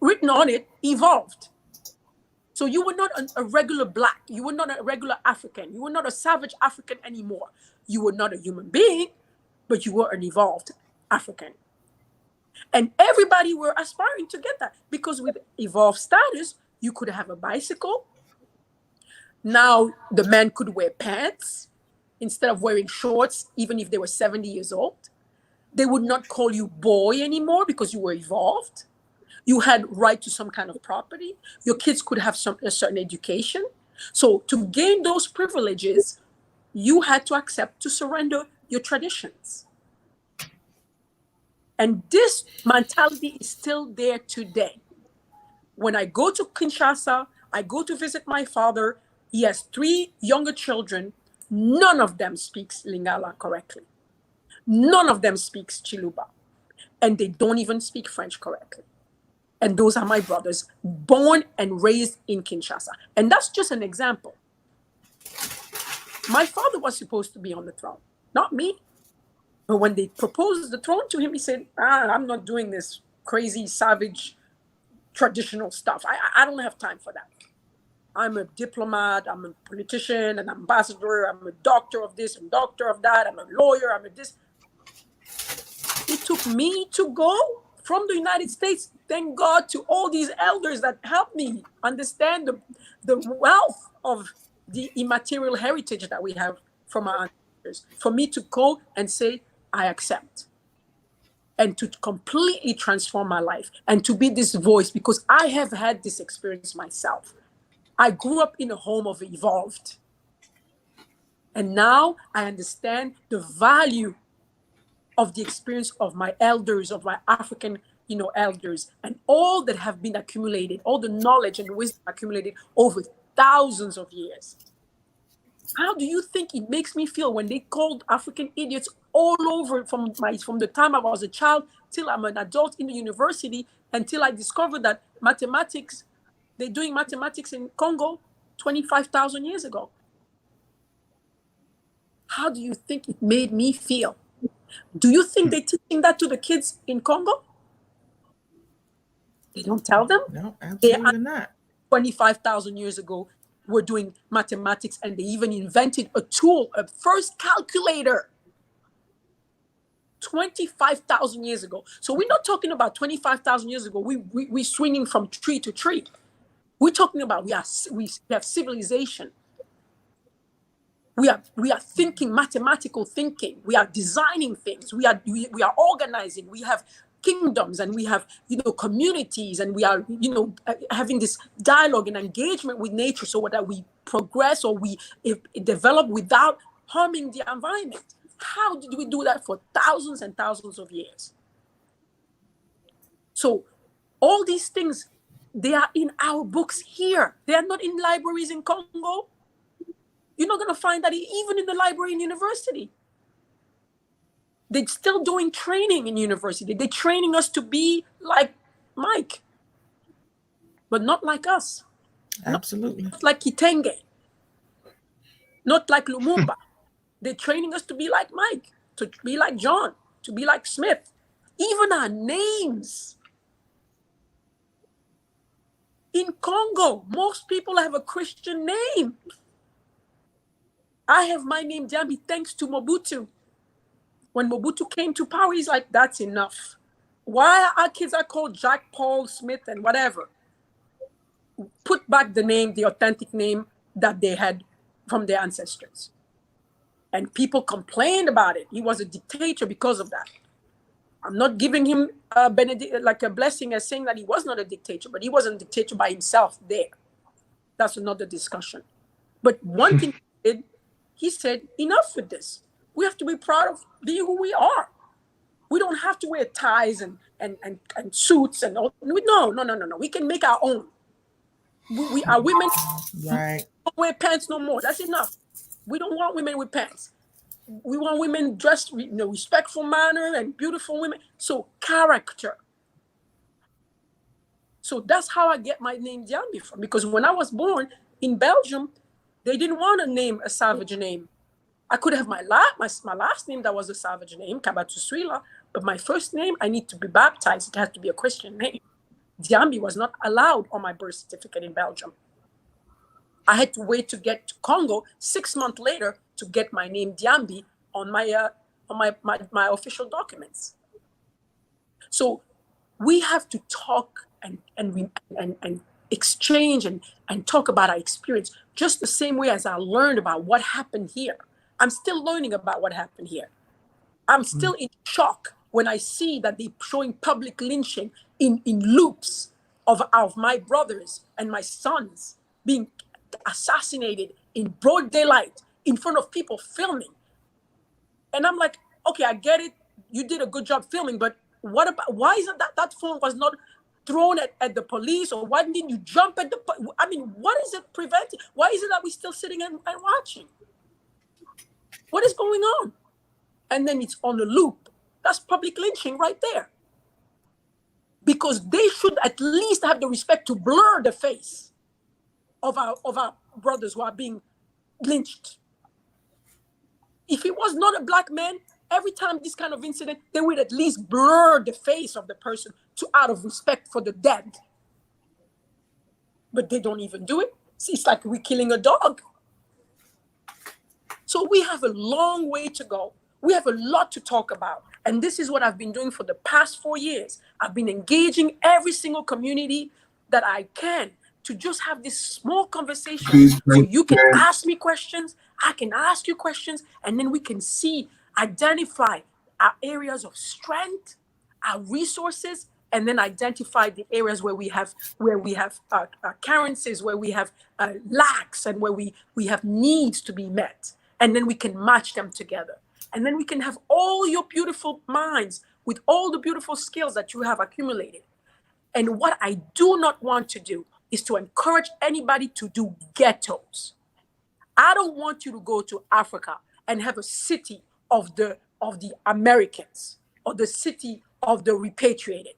written on it, evolved. So you were not a regular black. You were not a regular African. You were not a savage African anymore. You were not a human being, but you were an evolved African. And everybody were aspiring to get that, because with evolved status, you could have a bicycle. Now the men could wear pants instead of wearing shorts, even if they were 70 years old. They would not call you boy anymore because you were evolved. You had right to some kind of property. Your kids could have a certain education. So to gain those privileges, you had to accept to surrender your traditions. And this mentality is still there today. When I go to Kinshasa, I go to visit my father. He has 3 younger children. None of them speaks Lingala correctly. None of them speaks Chiluba. And they don't even speak French correctly. And those are my brothers, born and raised in Kinshasa. And that's just an example. My father was supposed to be on the throne, not me. But when they proposed the throne to him, he said, I'm not doing this crazy, savage, traditional stuff. I don't have time for that. I'm a diplomat, I'm a politician, an ambassador, I'm a doctor of this and doctor of that, I'm a lawyer, I'm a this. It took me to go from the United States, thank God, to all these elders that helped me understand the wealth of the immaterial heritage that we have from our ancestors. For me to go and say, I accept. And to completely transform my life and to be this voice, because I have had this experience myself. I grew up in a home of evolved. And now I understand the value of the experience of my elders, of my African, elders, and all that have been accumulated, all the knowledge and wisdom accumulated over thousands of years. How do you think it makes me feel when they called African idiots all over from the time I was a child till I'm an adult in the university, until I discovered that mathematics, they're doing mathematics in Congo 25,000 years ago? How do you think it made me feel? Do you think they're teaching that to the kids in Congo? They don't tell them? No, absolutely not. 25,000 years ago, we're doing mathematics, and they even invented a tool, a first calculator. 25,000 years ago. So we're not talking about 25,000 years ago. We're swinging from tree to tree. We're talking about we have civilization. We are thinking, mathematical thinking. We are designing things. We are organizing. We have kingdoms, and we have communities, and we are having this dialogue and engagement with nature, so that we progress or we develop without harming the environment. How did we do that for thousands and thousands of years? So all these things, they are in our books here. They are not in libraries in Congo. You're not going to find that even in the library in university. They're still doing training in university. They're training us to be like Mike, but not like us. Absolutely. Not like Kitenge. Not like Lumumba. They're training us to be like Mike, to be like John, to be like Smith. Even our names. In Congo, most people have a Christian name. I have my name Diambi thanks to Mobutu. When Mobutu came to power, he's like, that's enough. Why our kids are called Jack, Paul, Smith, and whatever? Put back the name, the authentic name that they had from their ancestors. And people complained about it. He was a dictator because of that. I'm not giving him a blessing as saying that he was not a dictator, but he wasn't a dictator by himself there. That's another discussion. But one thing he did, he said, enough with this. We have to be proud of being who we are. We don't have to wear ties and suits and all. No. We can make our own. We are women. Right. Don't wear pants no more. That's enough. We don't want women with pants. We want women dressed in a respectful manner and beautiful women. So character. So that's how I get my name Diambi from. Because when I was born in Belgium, they didn't want to name a savage name. I could have my last name that was a savage name, Kabatuswila, but my first name, I need to be baptized. It has to be a Christian name. Diambi was not allowed on my birth certificate in Belgium. I had to wait to get to Congo 6 months later to get my name Diambi on my official documents. So we have to talk and exchange and talk about our experience just the same way as I learned about what happened here. I'm still learning about what happened here. I'm still in shock when I see that they're showing public lynching in loops of my brothers and my sons being assassinated in broad daylight in front of people filming. And I'm like, okay, I get it. You did a good job filming, but why is it that phone was not thrown at the police, or why didn't you jump at what is it preventing? Why is it that we're still sitting and watching? What is going on? And then it's on a loop. That's public lynching right there. Because they should at least have the respect to blur the face of our brothers who are being lynched. If it was not a black man, every time this kind of incident, they would at least blur the face of the person out of respect for the dead. But they don't even do it. It's like we're killing a dog. So we have a long way to go. We have a lot to talk about. And this is what I've been doing for the past 4 years. I've been engaging every single community that I can to just have this small conversation. So you can ask me questions, I can ask you questions, and then we can identify our areas of strength, our resources, and then identify the areas where we have carences, where we have lacks, and where we have needs to be met. And then we can match them together. And then we can have all your beautiful minds with all the beautiful skills that you have accumulated. And what I do not want to do is to encourage anybody to do ghettos. I don't want you to go to Africa and have a city of the Americans or the city of the repatriated.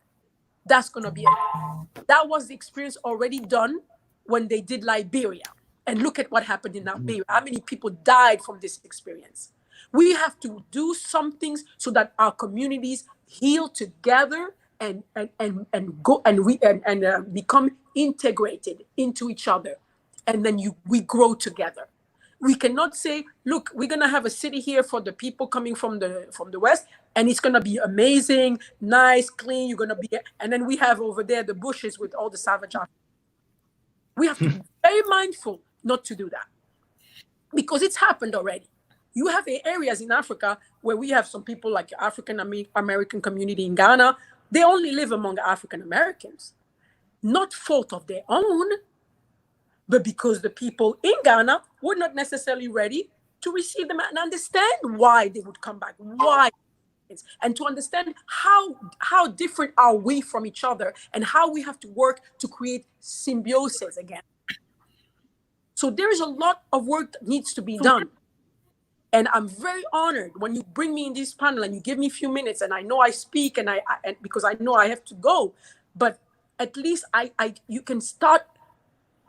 That's going to be it. That was the experience already done when they did Liberia. And look at what happened in Liberia. How many people died from this experience? We have to do some things so that our communities heal together and become integrated into each other, and then we grow together. We cannot say, look, we're gonna have a city here for the people coming from the West, and it's gonna be amazing, nice, clean. You're gonna be, and then we have over there the bushes with all the savage. We have to be very mindful not to do that, because it's happened already. You have areas in Africa where we have some people like African American community in Ghana. They only live among African Americans, not fault of their own, but because the people in Ghana were not necessarily ready to receive them and understand why they would come back, why, and to understand how different are we from each other and how we have to work to create symbiosis again. So there is a lot of work that needs to be done. And I'm very honored when you bring me in this panel and you give me a few minutes, and I know I speak and because I know I have to go, but at least you can start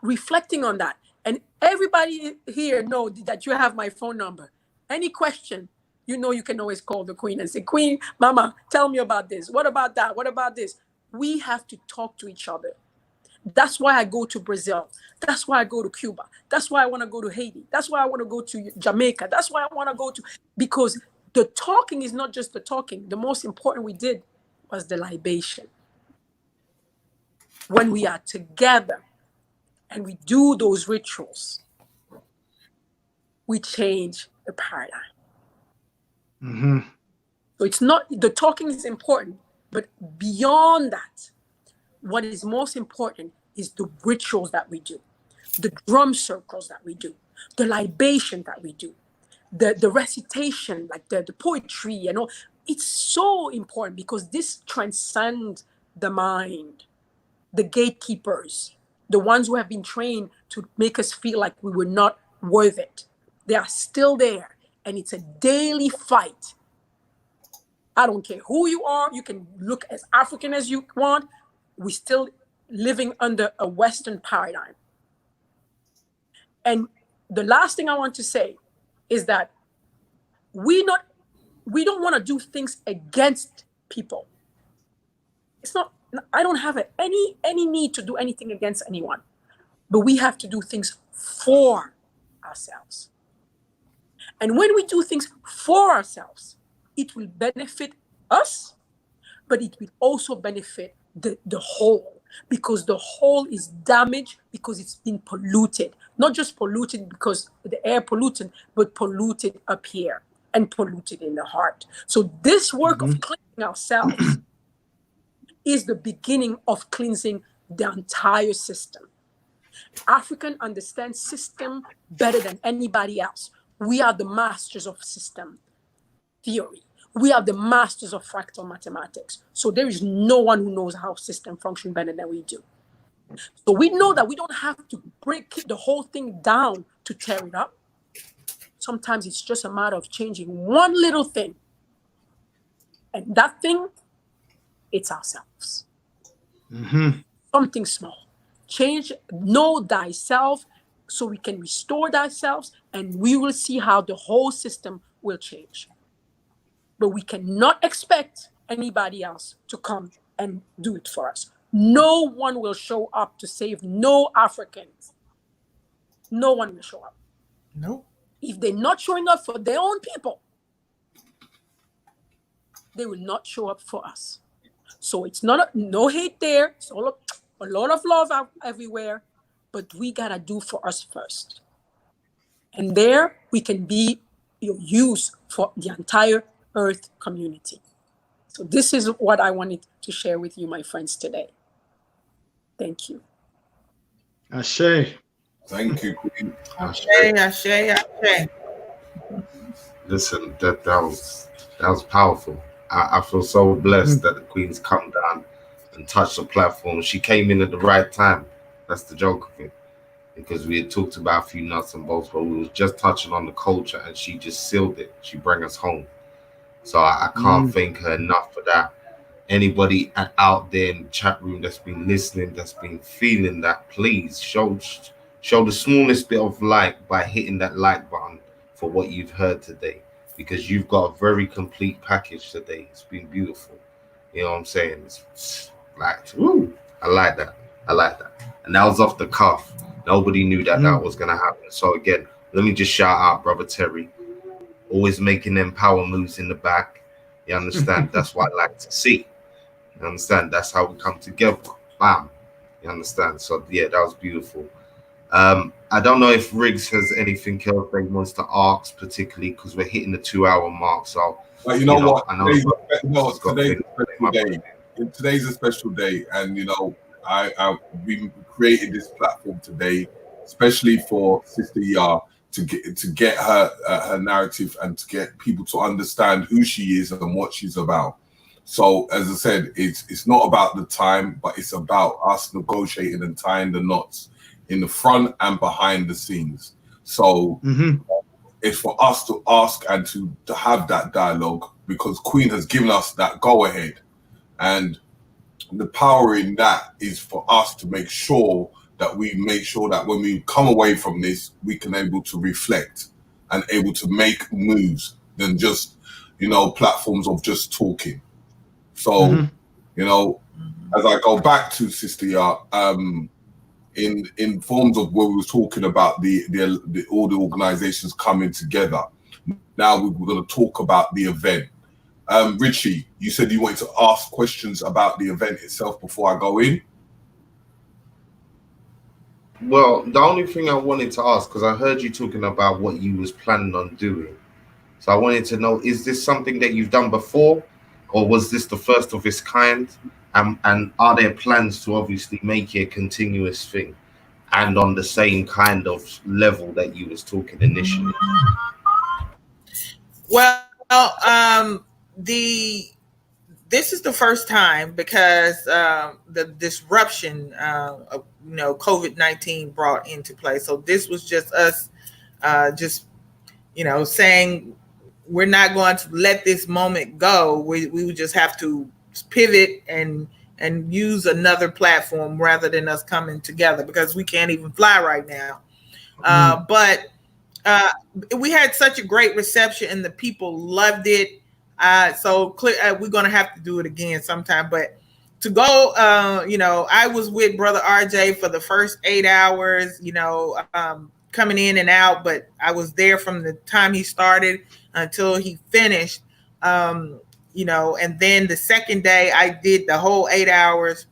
reflecting on that. And everybody here know that you have my phone number. Any question, you can always call the Queen and say, Queen, Mama, tell me about this. What about that? What about this? We have to talk to each other. That's why I go to Brazil. That's why I go to Cuba. That's why I want to go to Haiti. That's why I want to go to Jamaica. That's why I want to go to, because the talking is not just the talking. The most important we did was the libation. When we are together and we do those rituals, we change the paradigm. Mm-hmm. So it's not, the talking is important, but beyond that, what is most important is the rituals that we do, the drum circles that we do, the libation that we do, the recitation, like the poetry, it's so important because this transcends the mind. The gatekeepers, the ones who have been trained to make us feel like we were not worth it, they are still there, and it's a daily fight. I don't care who you are. You can look as African as you want. We still living under a Western paradigm. And the last thing I want to say is that we don't want to do things against people. It's not, I don't have any need to do anything against anyone, but we have to do things for ourselves. And when we do things for ourselves, it will benefit us, but it will also benefit the whole, because the whole is damaged because it's been polluted. Not just polluted because the air polluted, but polluted up here and polluted in the heart. So this work of cleansing ourselves is the beginning of cleansing the entire system. African understands system better than anybody else. We are the masters of system theory. We are the masters of fractal mathematics. So there is no one who knows how system function better than we do. So we know that we don't have to break the whole thing down to tear it up. Sometimes it's just a matter of changing one little thing. And that thing, it's ourselves. Something small. Change, know thyself, so we can restore thyself, and we will see how the whole system will change. But we cannot expect anybody else to come and do it for us. No one will show up to save no Africans. No one will show up. Nope. If they're not showing up for their own people, they will not show up for us. So it's not no hate there. It's all a lot of love out everywhere, but we gotta do for us first. And there we can be used for the entire Earth community. So this is what I wanted to share with you, my friends, today. Thank you. Ashe. Thank you, Queen. Ashe, ashe, ashe. Listen, that was powerful. I feel so blessed that the Queen's come down and touched the platform. She came in at the right time. That's the joke of it. Because we had talked about a few nuts and bolts, but we was just touching on the culture, and she just sealed it. She brought us home. So I can't thank her enough for that. Anybody out there in the chat room that's been listening, that's been feeling that, please show the smallest bit of like by hitting that like button for what you've heard today, because you've got a very complete package today. It's been beautiful. You know what I'm saying? It's like, woo, I like that. And that was off the cuff. Nobody knew that was going to happen. So again, let me just shout out Brother Terry. Always making them power moves in the back. You understand? That's what I like to see. You understand? That's how we come together. Bam. You understand? So yeah, that was beautiful. I don't know if Riggs has anything else that he wants to ask, particularly because we're hitting the 2-hour mark. So you know what? I know Today's a special day, and we created this platform today, especially for Sister Ya, to get her narrative and to get people to understand who she is and what she's about. So as I said, it's not about the time, but it's about us negotiating and tying the knots in the front and behind the scenes. So it's for us to ask and to have that dialogue, because Queen has given us that go ahead, and the power in that is for us to make sure that when we come away from this, we can able to reflect and able to make moves than just, platforms of just talking. So, as I go back to Sister Ya, in forms of where we were talking about all the organizations coming together, now we're going to talk about the event. Richie, you said you wanted to ask questions about the event itself before I go in. Well, the only thing I wanted to ask, because I heard you talking about what you was planning on doing. So I wanted to know, is this something that you've done before, or was this the first of its kind? And are there plans to obviously make it a continuous thing and on the same kind of level that you was talking initially? Well, this is the first time because the disruption of COVID-19 brought into play. So this was just us saying we're not going to let this moment go. We would just have to pivot and and use another platform rather than us coming together, because we can't even fly right now. But we had such a great reception and the people loved it. So we're going to have to do it again sometime. But to go, I was with Brother RJ for the first 8 hours, coming in and out, but I was there from the time he started until he finished, and then the second day I did the whole 8 hours.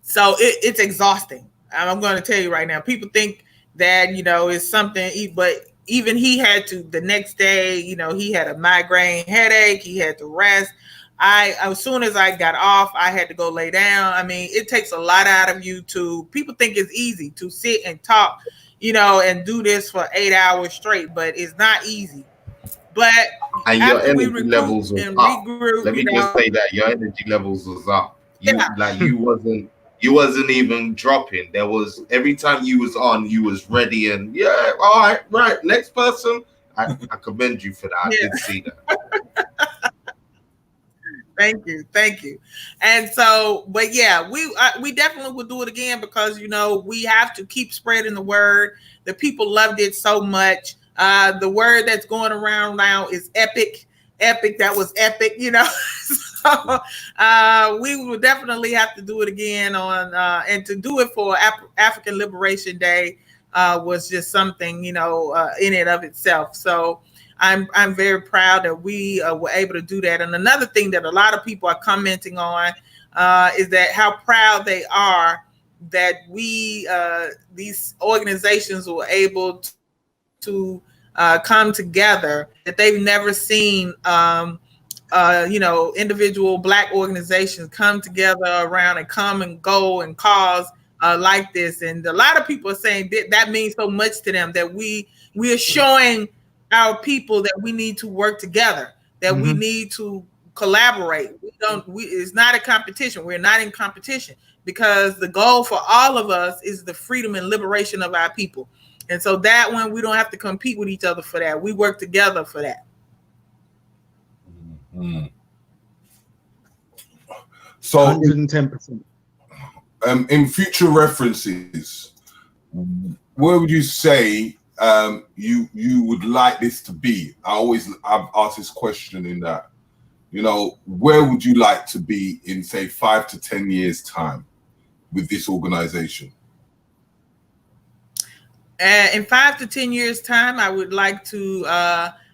So it's exhausting. I'm going to tell you right now, people think that, it's something, but even he had to, the next day, he had a migraine headache. He had to rest. As soon as I got off, I had to go lay down. I mean, it takes a lot out of you people think it's easy to sit and talk, and do this for 8 hours straight, but it's not easy. But and your energy levels was up. Regroup, Let me just say that your energy levels was up. You wasn't even dropping. There was, every time you was on, you was ready and all right, next person. I commend you for that. I did see that. Thank you. And so, but yeah, we definitely will do it again, because we have to keep spreading the word. The people loved it so much. The word that's going around now is epic. That was epic, So we will definitely have to do it again and to do it for African Liberation Day was just something, in and of itself. So I'm very proud that we were able to do that. And another thing that a lot of people are commenting on is that how proud they are that we these organizations were able to come together, that they've never seen individual Black organizations come together around and come and go and cause like this. And a lot of people are saying that means so much to them, that we are showing our people that we need to work together, that we need to collaborate. It's not a competition. We're not in competition, because the goal for all of us is the freedom and liberation of our people. And so that one, we don't have to compete with each other for that. We work together for that. So 110%. In future references, where would you say you would like this to be? I've asked this question in that, where would you like to be in, say, 5 to 10 years time with this organization? In 5 to 10 years time, I would like to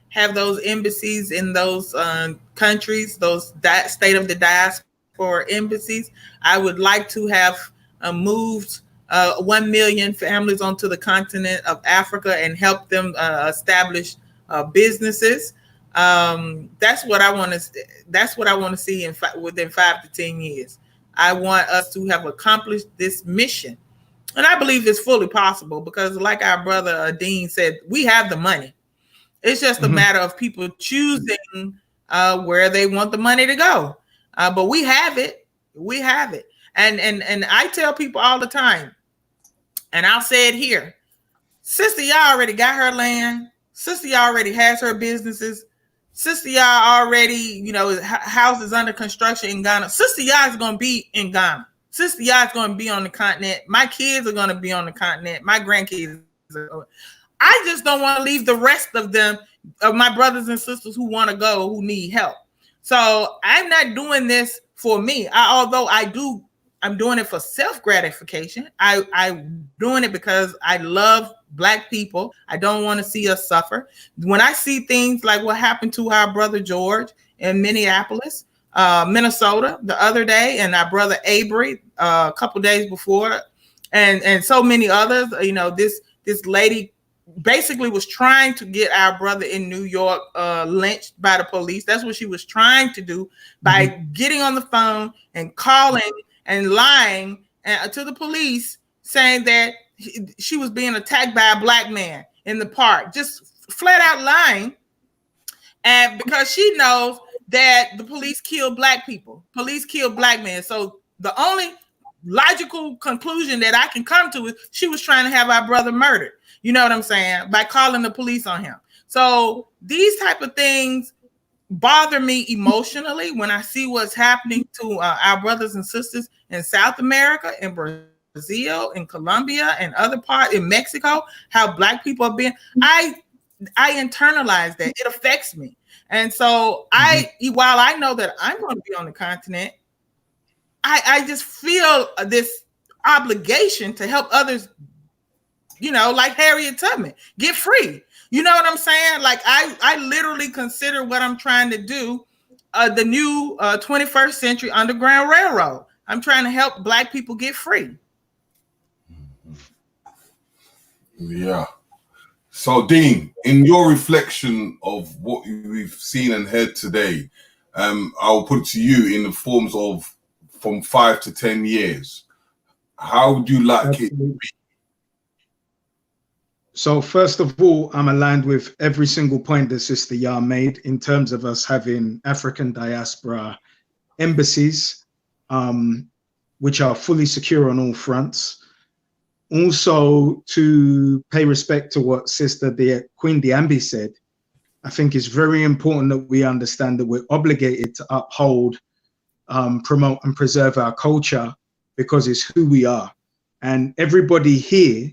have those embassies in those countries, those state of the diaspora embassies. I would like to have moved 1 million families onto the continent of Africa and help them establish businesses. That's what I want to. That's what I want to see within 5 to 10 years. I want us to have accomplished this mission, and I believe it's fully possible, because, like our brother Dean said, we have the money. It's just a matter of people choosing where they want the money to go. But we have it. We have it. And I tell people all the time, and I'll say it here, Sister Yah already got her land. Sister Yah already has her businesses. Sister Yah already, house is under construction in Ghana. Sister Yah is going to be in Ghana. Sister Yah is going to be on the continent. My kids are going to be on the continent. My grandkids I just don't want to leave the rest of them, of my brothers and sisters who want to go, who need help. So I'm not doing this for me. Although I'm doing it for self-gratification. I'm doing it because I love Black people. I don't want to see us suffer. When I see things like what happened to our brother George in Minneapolis, Minnesota the other day, and our brother Avery a couple days before, and so many others, this lady basically was trying to get our brother in New York lynched by the police. That's what she was trying to do by getting on the phone and calling and lying to the police, saying that she was being attacked by a Black man in the park, just flat out lying. And because she knows that the police kill Black people, police kill Black men. So the only logical conclusion that I can come to is she was trying to have our brother murdered. You know what I'm saying? By calling the police on him. So these type of things bother me emotionally when I see what's happening to our brothers and sisters in South America, in Brazil, in Colombia, and other parts in Mexico, how Black people are being, I internalize that. It affects me. And so while I know that I'm going to be on the continent, I just feel this obligation to help others, you know, like Harriet Tubman, get free. You know what I'm saying? Like I literally consider what I'm trying to do the new 21st century Underground Railroad. I'm trying to help Black people get free. Yeah. So, Dean, in your reflection of what we've seen and heard today, I'll put it to you in the forms of from 5 to 10 years. How would you like it to be? So first of all, I'm aligned with every single point that Sister Yah made in terms of us having African diaspora embassies, which are fully secure on all fronts. Also, to pay respect to what Sister Queen Diambi said, I think it's very important that we understand that we're obligated to uphold, promote and preserve our culture because it's who we are. And everybody here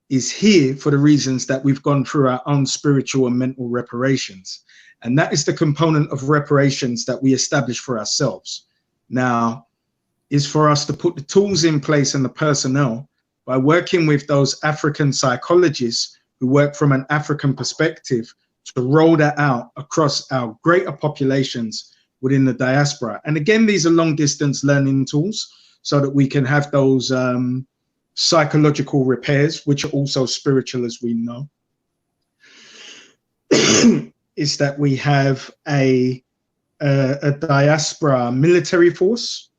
is here for the reasons that we've gone through our own spiritual and mental reparations. And that is the component of reparations that we establish for ourselves. Now, is for us to put the tools in place and the personnel by working with those African psychologists who work from an African perspective to roll that out across our greater populations within the diaspora. And again, these are long distance learning tools so that we can have those psychological repairs, which are also spiritual, as we know, is that we have a diaspora military force,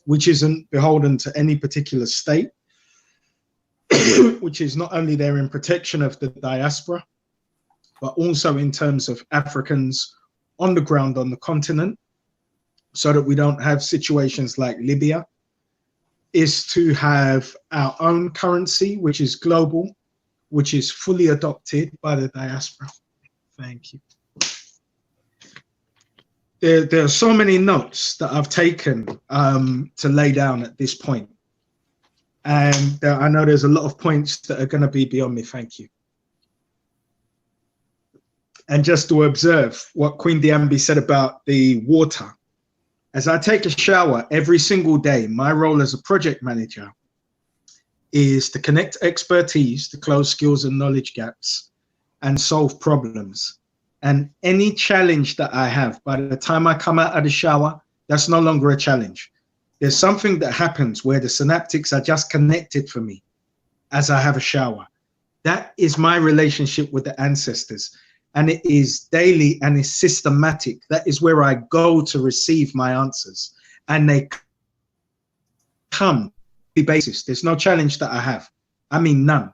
which isn't beholden to any particular state, which is not only there in protection of the diaspora, but also in terms of Africans on the ground on the continent, so that we don't have situations like Libya, is to have our own currency, which is global, which is fully adopted by the diaspora. Thank you. There are so many notes that I've taken to lay down at this point. And I know there's a lot of points that are going to be beyond me. Thank you. And just to observe what Queen Diambi said about the water. As I take a shower every single day, my role as a project manager is to connect expertise, to close skills and knowledge gaps, and solve problems. And any challenge that I have, by the time I come out of the shower, that's no longer a challenge. There's something that happens where the synaptics are just connected for me as I have a shower. That is my relationship with the ancestors. And it is daily and is systematic. That is where I go to receive my answers. And they come on a basis. There's no challenge that I have. I mean, none.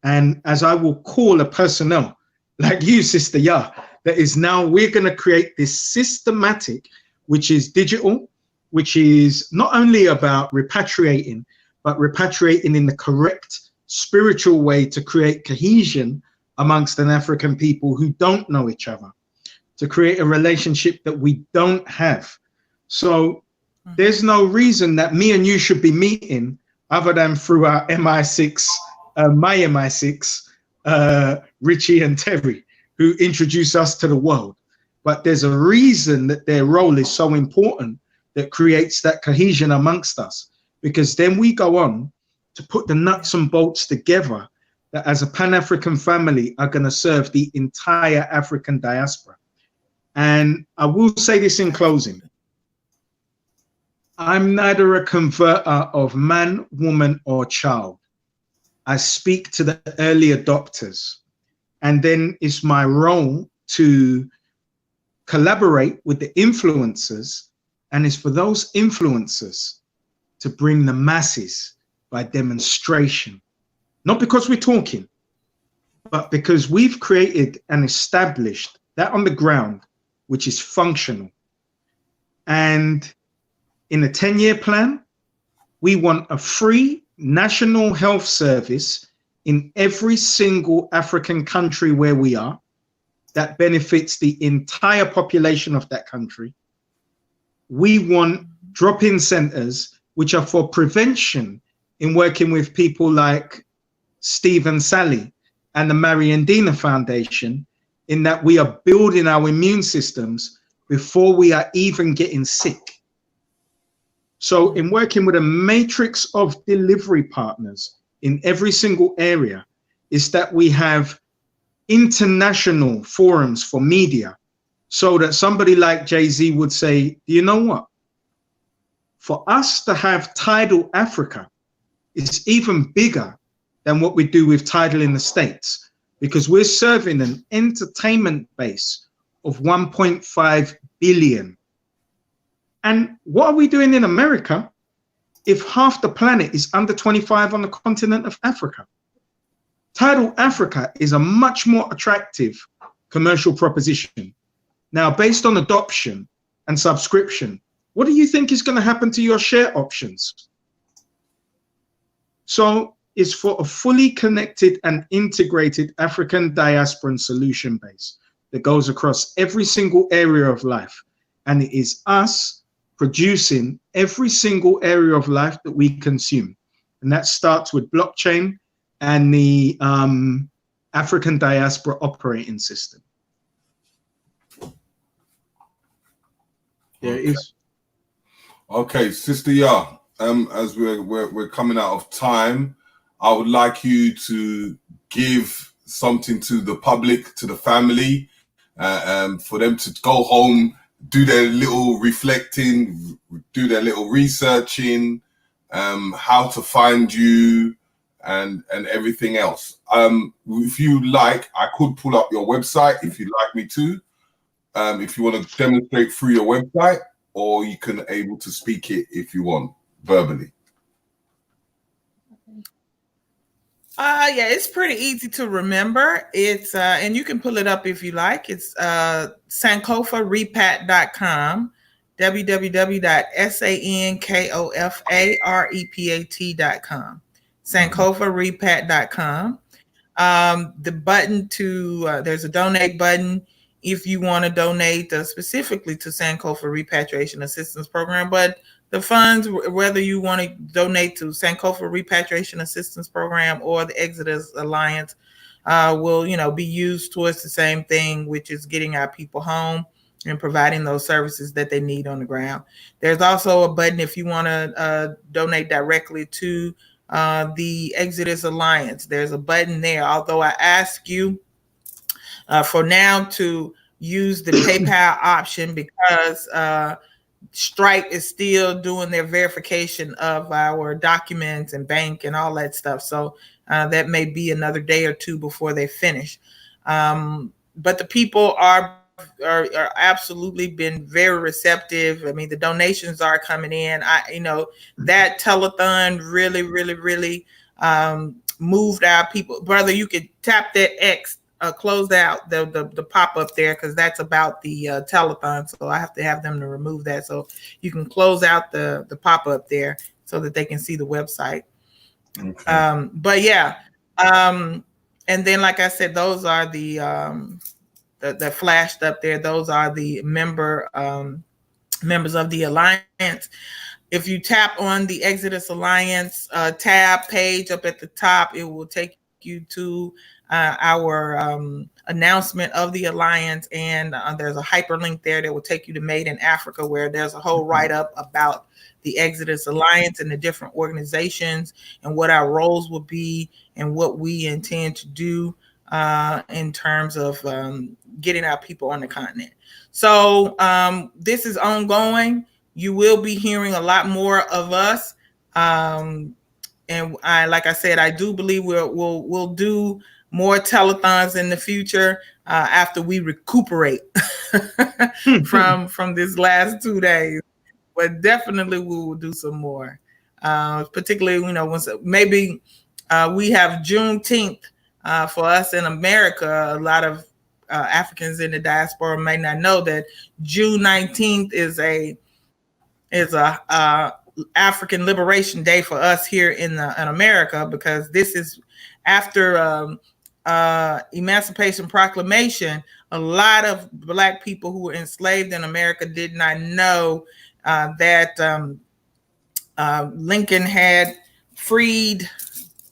And as I will call a personnel like you, Sister Yah, that is now, we're going to create this systematic, which is digital, which is not only about repatriating, but repatriating in the correct spiritual way to create cohesion amongst an African people who don't know each other, to create a relationship that we don't have. So there's no reason that me and you should be meeting other than through our MI6, my MI6, Richie and Terry, who introduce us to the world. But there's a reason that their role is so important that creates that cohesion amongst us, because then we go on to put the nuts and bolts together that as a Pan-African family are going to serve the entire African diaspora. And I will say this in closing. I'm neither a converter of man, woman, or child. I speak to the early adopters. And then it's my role to collaborate with the influencers, and it's for those influencers to bring the masses by demonstration. Not because we're talking, but because we've created and established that on the ground, which is functional. And in a 10-year plan, we want a free national health service in every single African country where we are. that benefits the entire population of that country. We want drop-in centers, which are for prevention, in working with people like Steve and Sally and the Marion Dina Foundation, in that we are building our immune systems before we are even getting sick. So in working with a matrix of delivery partners in every single area, is that we have international forums for media, so that somebody like Jay-Z would say, do you know what? For us to have Tidal Africa is even bigger than what we do with Tidal in the States, because we're serving an entertainment base of 1.5 billion. And what are we doing in America if half the planet is under 25 on the continent of Africa? Tidal Africa is a much more attractive commercial proposition. Now, based on adoption and subscription, what do you think is going to happen to your share options? So it's for a fully connected and integrated African diasporan solution base that goes across every single area of life. And it is us producing every single area of life that we consume. And that starts with blockchain and the African Diaspora Operating System. There it is. Okay, Sister Ya, as we're coming out of time, I would like you to give something to the public, to the family, for them to go home, do their little reflecting, do their little researching, how to find you, and everything else. If you like, I could pull up your website if you'd like me to. If you want to demonstrate through your website, or you can able to speak it if you want verbally. Yeah, it's pretty easy to remember. It's and you can pull it up if you like. It's sankofarepat.com, www.sankofarepat.com, sankofarepat.com. The button to there's a donate button if you want to donate specifically to Sankofa Repatriation Assistance Program, but the funds, whether you want to donate to Sankofa Repatriation Assistance Program or the Exodus Alliance, will, be used towards the same thing, which is getting our people home and providing those services that they need on the ground. There's also a button if you want to donate directly to the Exodus Alliance. There's a button there, although I ask you for now to use the PayPal option because Stripe is still doing their verification of our documents and bank and all that stuff. So that may be another day or two before they finish. But the people are absolutely been very receptive. I mean, the donations are coming in. That telethon really moved our people. Brother, you could tap that X, close out the pop-up there, because that's about the telethon. So I have to have them to remove that. So you can close out the pop-up there so that they can see the website. Okay. But yeah. And then, like I said, those are the flashed up there. Those are the members of the Alliance. If you tap on the Exodus Alliance tab page up at the top, it will take you to our announcement of the Alliance, and there's a hyperlink there that will take you to Made in Africa, where there's a whole write-up about the Exodus Alliance and the different organizations and what our roles will be and what we intend to do in terms of getting our people on the continent. So this is ongoing. You will be hearing a lot more of us. And like I said, I do believe we'll do more telethons in the future after we recuperate from this last 2 days. But definitely we will do some more. Particularly, once maybe we have Juneteenth for us in America. A lot of Africans in the diaspora may not know that June 19th is a African Liberation Day for us here in America, because this is after Emancipation Proclamation. a lot of Black people who were enslaved in America did not know that Lincoln had freed,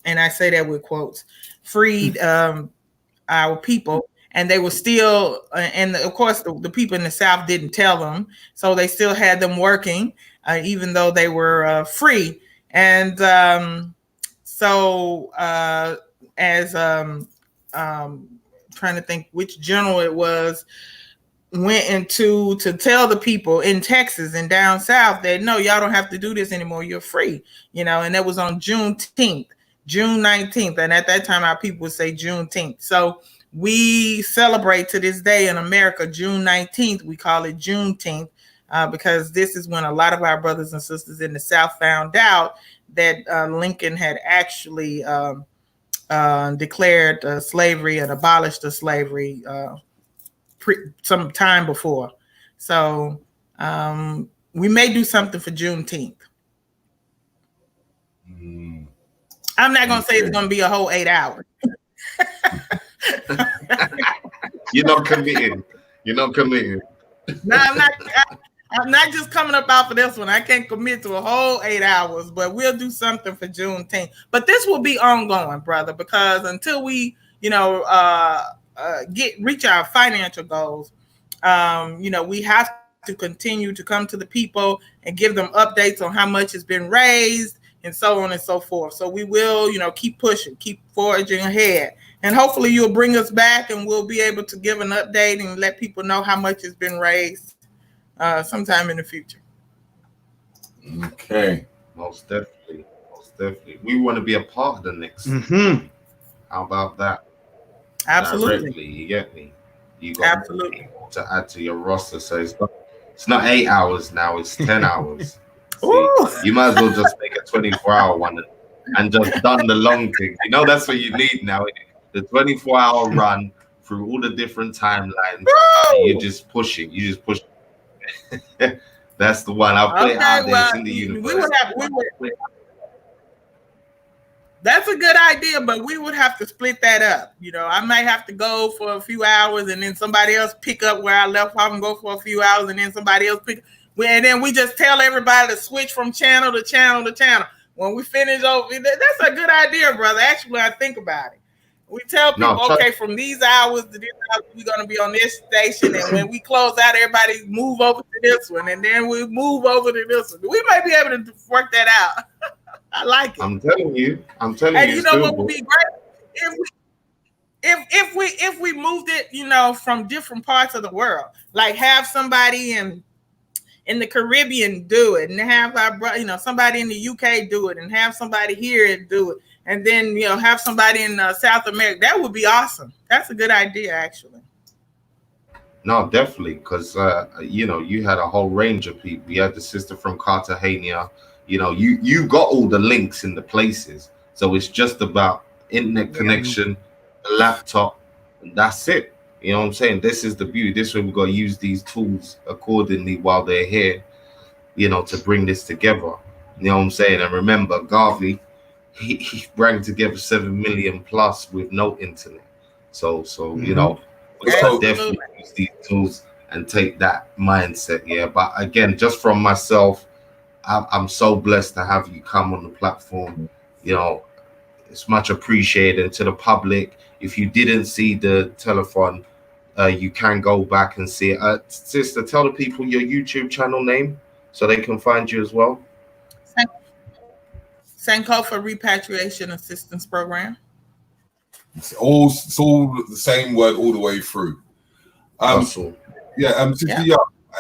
and I say that with quotes, freed our people, and they were still, and of course the people in the South didn't tell them, so they still had them working, even though they were free. And so as trying to think which general it was, went into to tell the people in Texas and down south that no, y'all don't have to do this anymore, you're free, you know. And that was on June 19th, and at that time our people would say Juneteenth. So we celebrate to this day in America June 19th. We call it Juneteenth because this is when a lot of our brothers and sisters in the South found out that Lincoln had actually declared slavery and abolished the slavery some time before. So we may do something for Juneteenth. I'm not going to say it's going to be a whole 8 hours. You're not committing. You're not committing. No, I'm not just coming up out for this one. I can't commit to a whole 8 hours, but we'll do something for Juneteenth. But this will be ongoing, brother, because until we, you know, reach our financial goals, you know, we have to continue to come to the people and give them updates on how much has been raised and so on and so forth. So we will, you know, keep pushing, keep forging ahead. And hopefully you'll bring us back and we'll be able to give an update and let people know how much has been raised sometime in the future. Okay. Most definitely. Most definitely. We want to be a part of the next. How about that? Absolutely. Directly, you get me? You got absolutely to add to your roster. So it's not 8 hours now, it's 10 hours. See, you might as well just make a 24-hour one and just done the long thing. You know, that's what you need now. The 24-hour run through all the different timelines. You're just pushing. You just push. That's the one. I'll put it out there. It's in the universe. That's a good idea, but we would have to split that up. You know, I might have to go for a few hours and then somebody else pick up where I left off and go for a few hours and then somebody else pick up. And then we just tell everybody to switch from channel to channel to channel. When we finish over, that's a good idea, brother. Actually, I think about it. We tell people, okay, from these hours to this hour, we're going to be on this station. And when we close out, everybody move over to this one. And then we move over to this one. We might be able to work that out. I like it. I'm telling you. And you know what would be great? If we moved it, you know, from different parts of the world, like have somebody in the Caribbean do it, and have our, you know, somebody in the UK do it, and have somebody here do it, and then, you know, have somebody in South America. That would be awesome. That's a good idea, actually. No, definitely, because you know, you had a whole range of people. You had the sister from Cartagena. You know, you got all the links in the places, so it's just about internet connection, the laptop, and that's it. You know what I'm saying? This is the beauty. This way we got to use these tools accordingly while they're here, you know, to bring this together. You know what I'm saying? And remember, Garvey, he brought together 7 million plus with no internet. So you know, we got to definitely use these tools and take that mindset. Yeah, but again, just from myself, I'm so blessed to have you come on the platform. You know, it's much appreciated. And to the public, if you didn't see the telethon, you can go back and see it. Sister, tell the people your YouTube channel name so they can find you as well. Sankofa Repatriation Assistance Program. It's all the same word all the way through.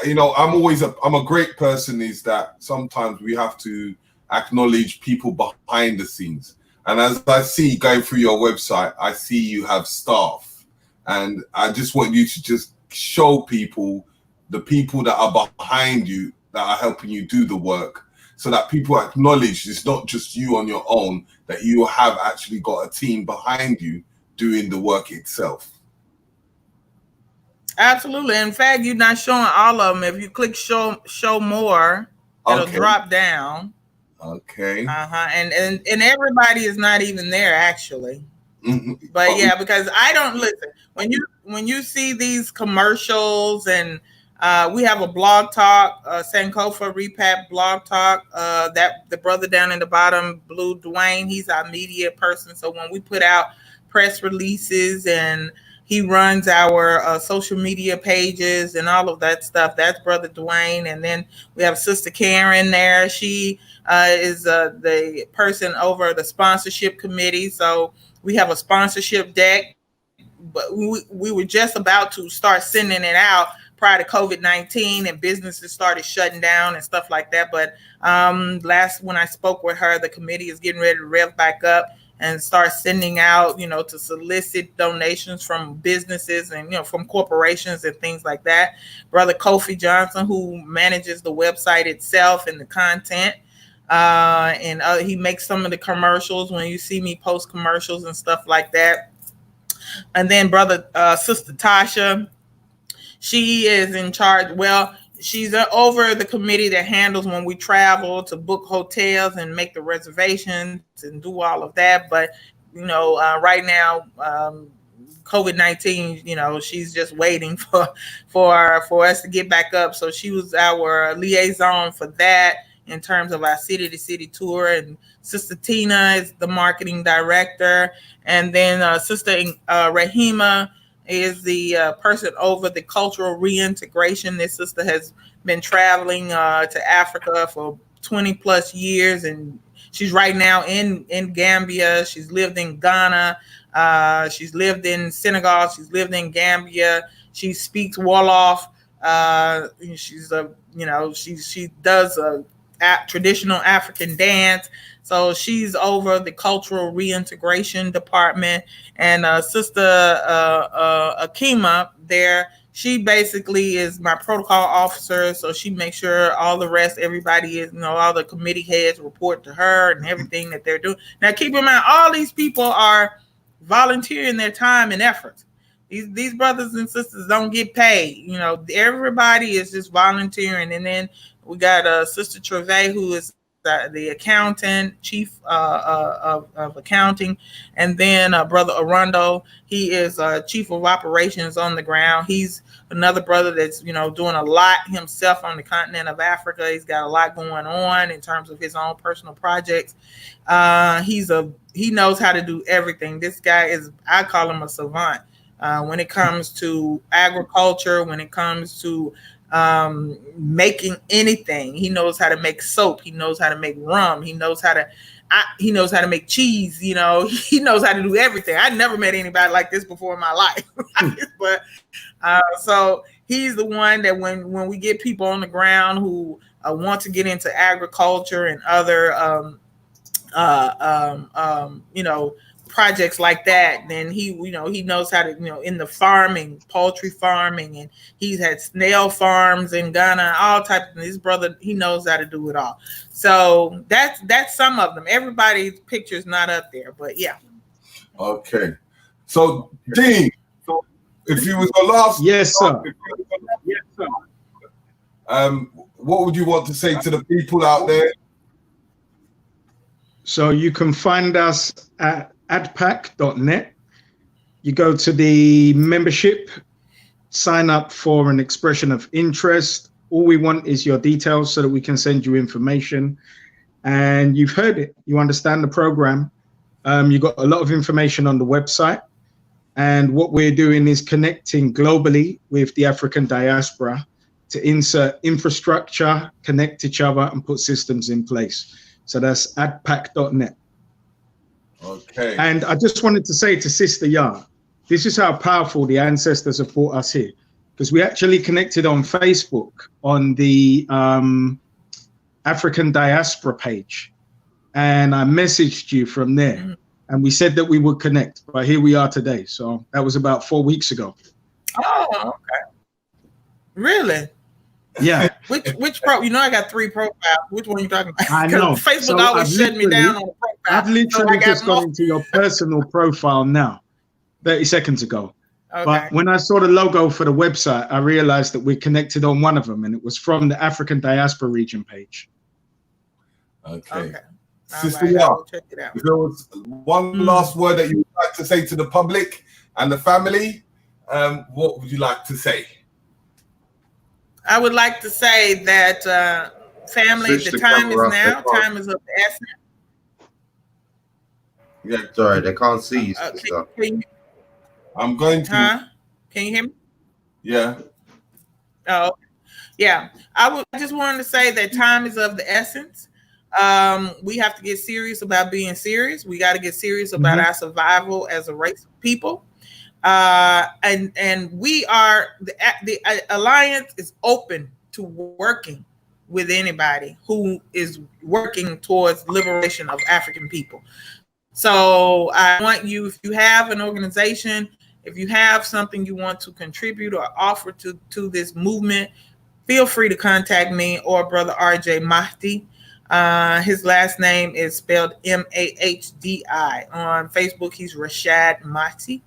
You know, I'm a great person is that sometimes we have to acknowledge people behind the scenes. And as I see going through your website, I see you have staff. And I just want you to just show people, the people that are behind you, that are helping you do the work, so that people acknowledge it's not just you on your own, that you have actually got a team behind you doing the work itself. Absolutely. In fact, you're not showing all of them. If you click show more, it'll drop down. Okay. And everybody is not even there, actually. But yeah, because I don't listen when you see these commercials, and we have a blog talk, Sankofa Repat blog talk. That the brother down in the bottom, Blue Dwayne, he's our media person. So when we put out press releases, and he runs our social media pages and all of that stuff, that's Brother Dwayne. And then we have Sister Karen there. She is the person over the sponsorship committee. So we have a sponsorship deck, but we were just about to start sending it out prior to COVID-19, and businesses started shutting down and stuff like that. But when I spoke with her, the committee is getting ready to rev back up and start sending out, to solicit donations from businesses and, from corporations and things like that. Brother Kofi Johnson, who manages the website itself and the content, and he makes some of the commercials when you see me post commercials and stuff like that. And then Sister Tasha, she is in charge. Well, she's over the committee that handles when we travel to book hotels and make the reservations and do all of that. But, right now, COVID-19, she's just waiting for us to get back up. So she was our liaison for that in terms of our city-to-city tour. And Sister Tina is the marketing director. And then Sister Rahima is the person over the cultural reintegration. This sister has been traveling to Africa for 20 plus years, and she's right now in Gambia. She's lived in Ghana. She's lived in Senegal. She's lived in Gambia. She speaks Wolof. She does a traditional African dance. So she's over the cultural reintegration department. And Sister Akima there, she basically is my protocol officer. So she makes sure all the rest, everybody is, all the committee heads report to her and everything that they're doing. Now, keep in mind, all these people are volunteering their time and efforts. These brothers and sisters don't get paid. Everybody is just volunteering. And then we got Sister Treve, who is the accountant, chief of accounting, and then Brother Arundel, he is chief of operations on the ground. He's another brother that's doing a lot himself on the continent of Africa. He's got a lot going on in terms of his own personal projects. He knows how to do everything. This guy I call him a savant when it comes to agriculture, when it comes to making anything. He knows how to make soap. He knows how to make rum. He knows how to make cheese. He knows how to do everything. I never met anybody like this before in my life. But so he's the one that when we get people on the ground who want to get into agriculture and other projects like that, then he knows how to, in the farming, poultry farming, and he's had snail farms in Ghana, all types of things. His brother, he knows how to do it all. So that's some of them. Everybody's picture's not up there, but yeah. Okay. So Dean, if you was the last, yes, sir. What would you want to say to the people out there? So you can find us at adpac.net. You go to the membership, sign up for an expression of interest. All we want is your details so that we can send you information. And you've heard it. You understand the program. You got a lot of information on the website. And what we're doing is connecting globally with the African diaspora to insert infrastructure, connect each other, and put systems in place. So that's adpac.net. Okay. And I just wanted to say to Sister Yah, this is how powerful the ancestors have brought us here, because we actually connected on Facebook on the African diaspora page, and I messaged you from there, and we said that we would connect, but here we are today. So that was about 4 weeks ago. Oh, okay. Really? Yeah. Which I got 3 profiles. Which one are you talking about? I know. Facebook So always shut me down on the profile. I've literally just gone into your personal profile now, 30 seconds ago. Okay. But when I saw the logo for the website, I realized that we connected on one of them, and it was from the African diaspora region page. Okay. Sister, right, I will check it out. if there was one last word that you would like to say to the public and the family, what would you like to say? I would like to say that family, the time is now. Time is of the essence. Yeah, sorry, they can't see you, sister. I'm going to. Huh? Can you hear me? Yeah. Oh, yeah. I just wanted to say that time is of the essence. We have to get serious about being serious. We got to get serious about our survival as a race of people. And we are the alliance is open to working with anybody who is working towards liberation of African people. So I want you, if you have an organization, if you have something you want to contribute or offer to this movement, feel free to contact me or Brother RJ Mahdi. His last name is spelled Mahdi. On Facebook, he's Rashad Mahdi.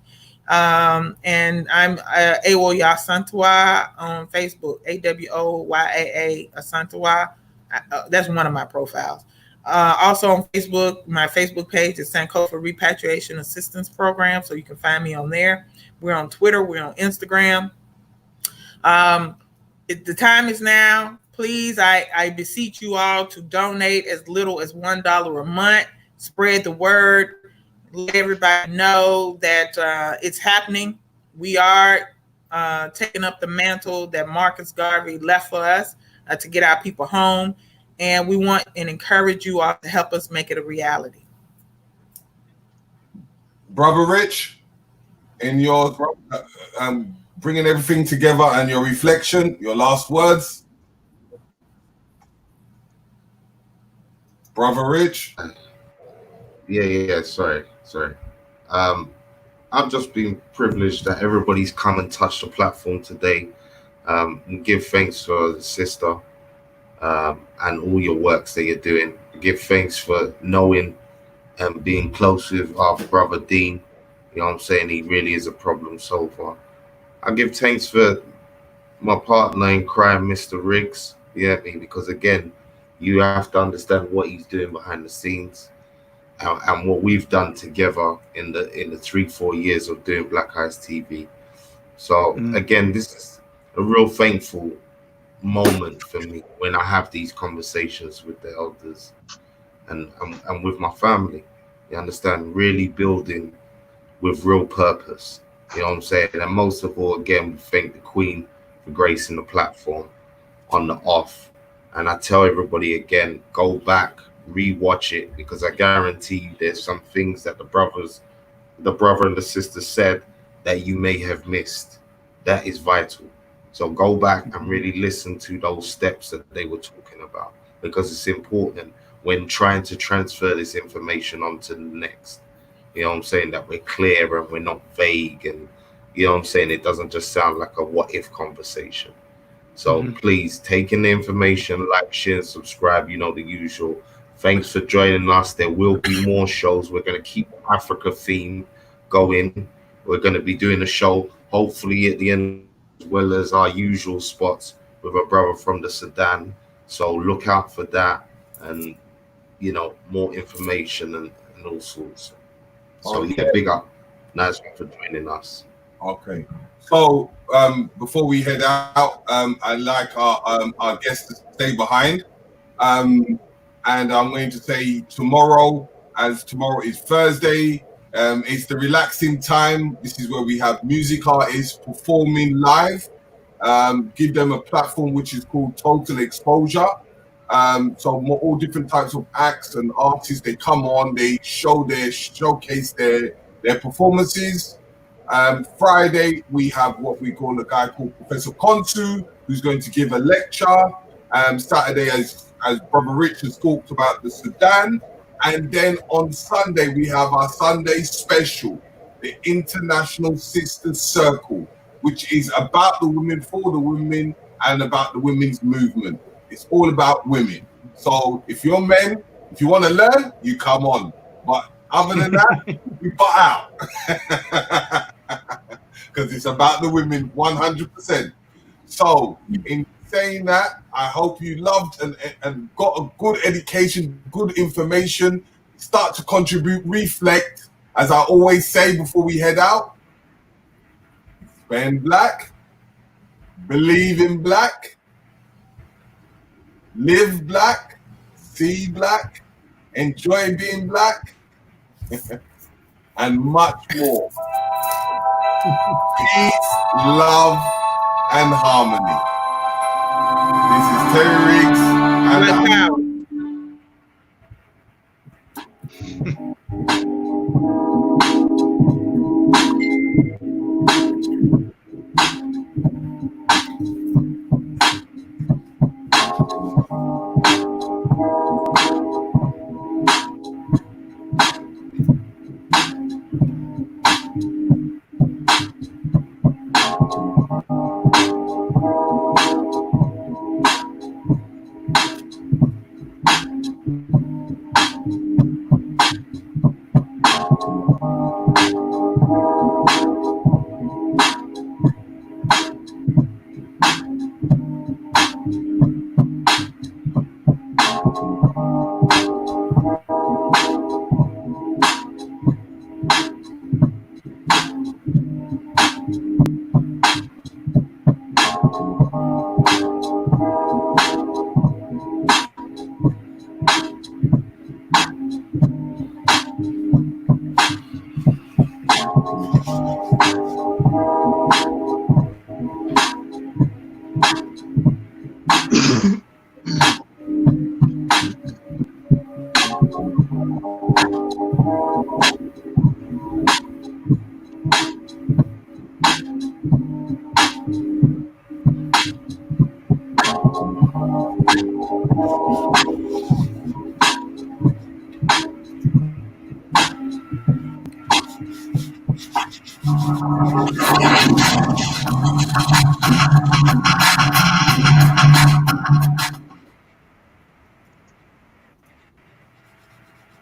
And I'm Awoya Asantewa on Facebook, AWOYAA Asantewa. That's one of my profiles. Also on Facebook, my Facebook page is Sankofa Repatriation Assistance Program, so you can find me on there. We're on Twitter, we're on Instagram. The time is now. Please, I beseech you all to donate as little as $1 a month. Spread the word. Let everybody know that it's happening. We are taking up the mantle that Marcus Garvey left for us to get our people home. And we want and encourage you all to help us make it a reality. Brother Rich, in your bringing everything together and your reflection, your last words. Brother Rich. Yeah. Sorry. I've just been privileged that everybody's come and touched the platform today. And give thanks for the sister and all your works that you're doing. Give thanks for knowing and being close with our brother Dean. You know what I'm saying? He really is a problem solver. I give thanks for my partner in crime, Mr. Riggs. Yeah, because again, you have to understand what he's doing behind the scenes. And what we've done together in the 3-4 years of doing Black Eyes TV. So again, this is a real thankful moment for me when I have these conversations with the elders and with my family. You understand? Really building with real purpose. You know what I'm saying? And most of all, again, we thank the Queen for gracing the platform on the off. And I tell everybody again, go back, rewatch it, because I guarantee you there's some things that the brother and the sister said that you may have missed. That is vital. So go back and really listen to those steps that they were talking about, because it's important when trying to transfer this information on to the next. You know what I'm saying? That we're clear and we're not vague, and you know what I'm saying? It doesn't just sound like a what if conversation. So please take in the information, like, share, subscribe, you know, the usual. Thanks for joining us. There will be more shows. We're going to keep Africa theme going. We're going to be doing a show, hopefully at the end, as well as our usual spots with a brother from the Sudan. So look out for that, and, you know, more information and all sorts. So yeah, big up. Nice one for joining us. Okay. So before we head out, I'd like our guests to stay behind. And I'm going to say tomorrow, as tomorrow is Thursday, it's the relaxing time. This is where we have music artists performing live. Give them a platform which is called Total Exposure. So all different types of acts and artists, they come on, they showcase their performances. Friday, we have what we call a guy called Professor Konsu, who's going to give a lecture. Saturday, as Brother Rich has talked about the Sudan. And then on Sunday, we have our Sunday special, the International Sisters Circle, which is about the women, for the women, and about the women's movement. It's all about women. So if you're men, if you want to learn, you come on. But other than that, you butt out. Because it's about the women 100%. So in saying that, I hope you loved and got a good education, good information. Start to contribute, reflect. As I always say before we head out, spend black, believe in black, live black, see black, enjoy being black, and much more. Peace, love, and harmony. This is Terry Riggs, and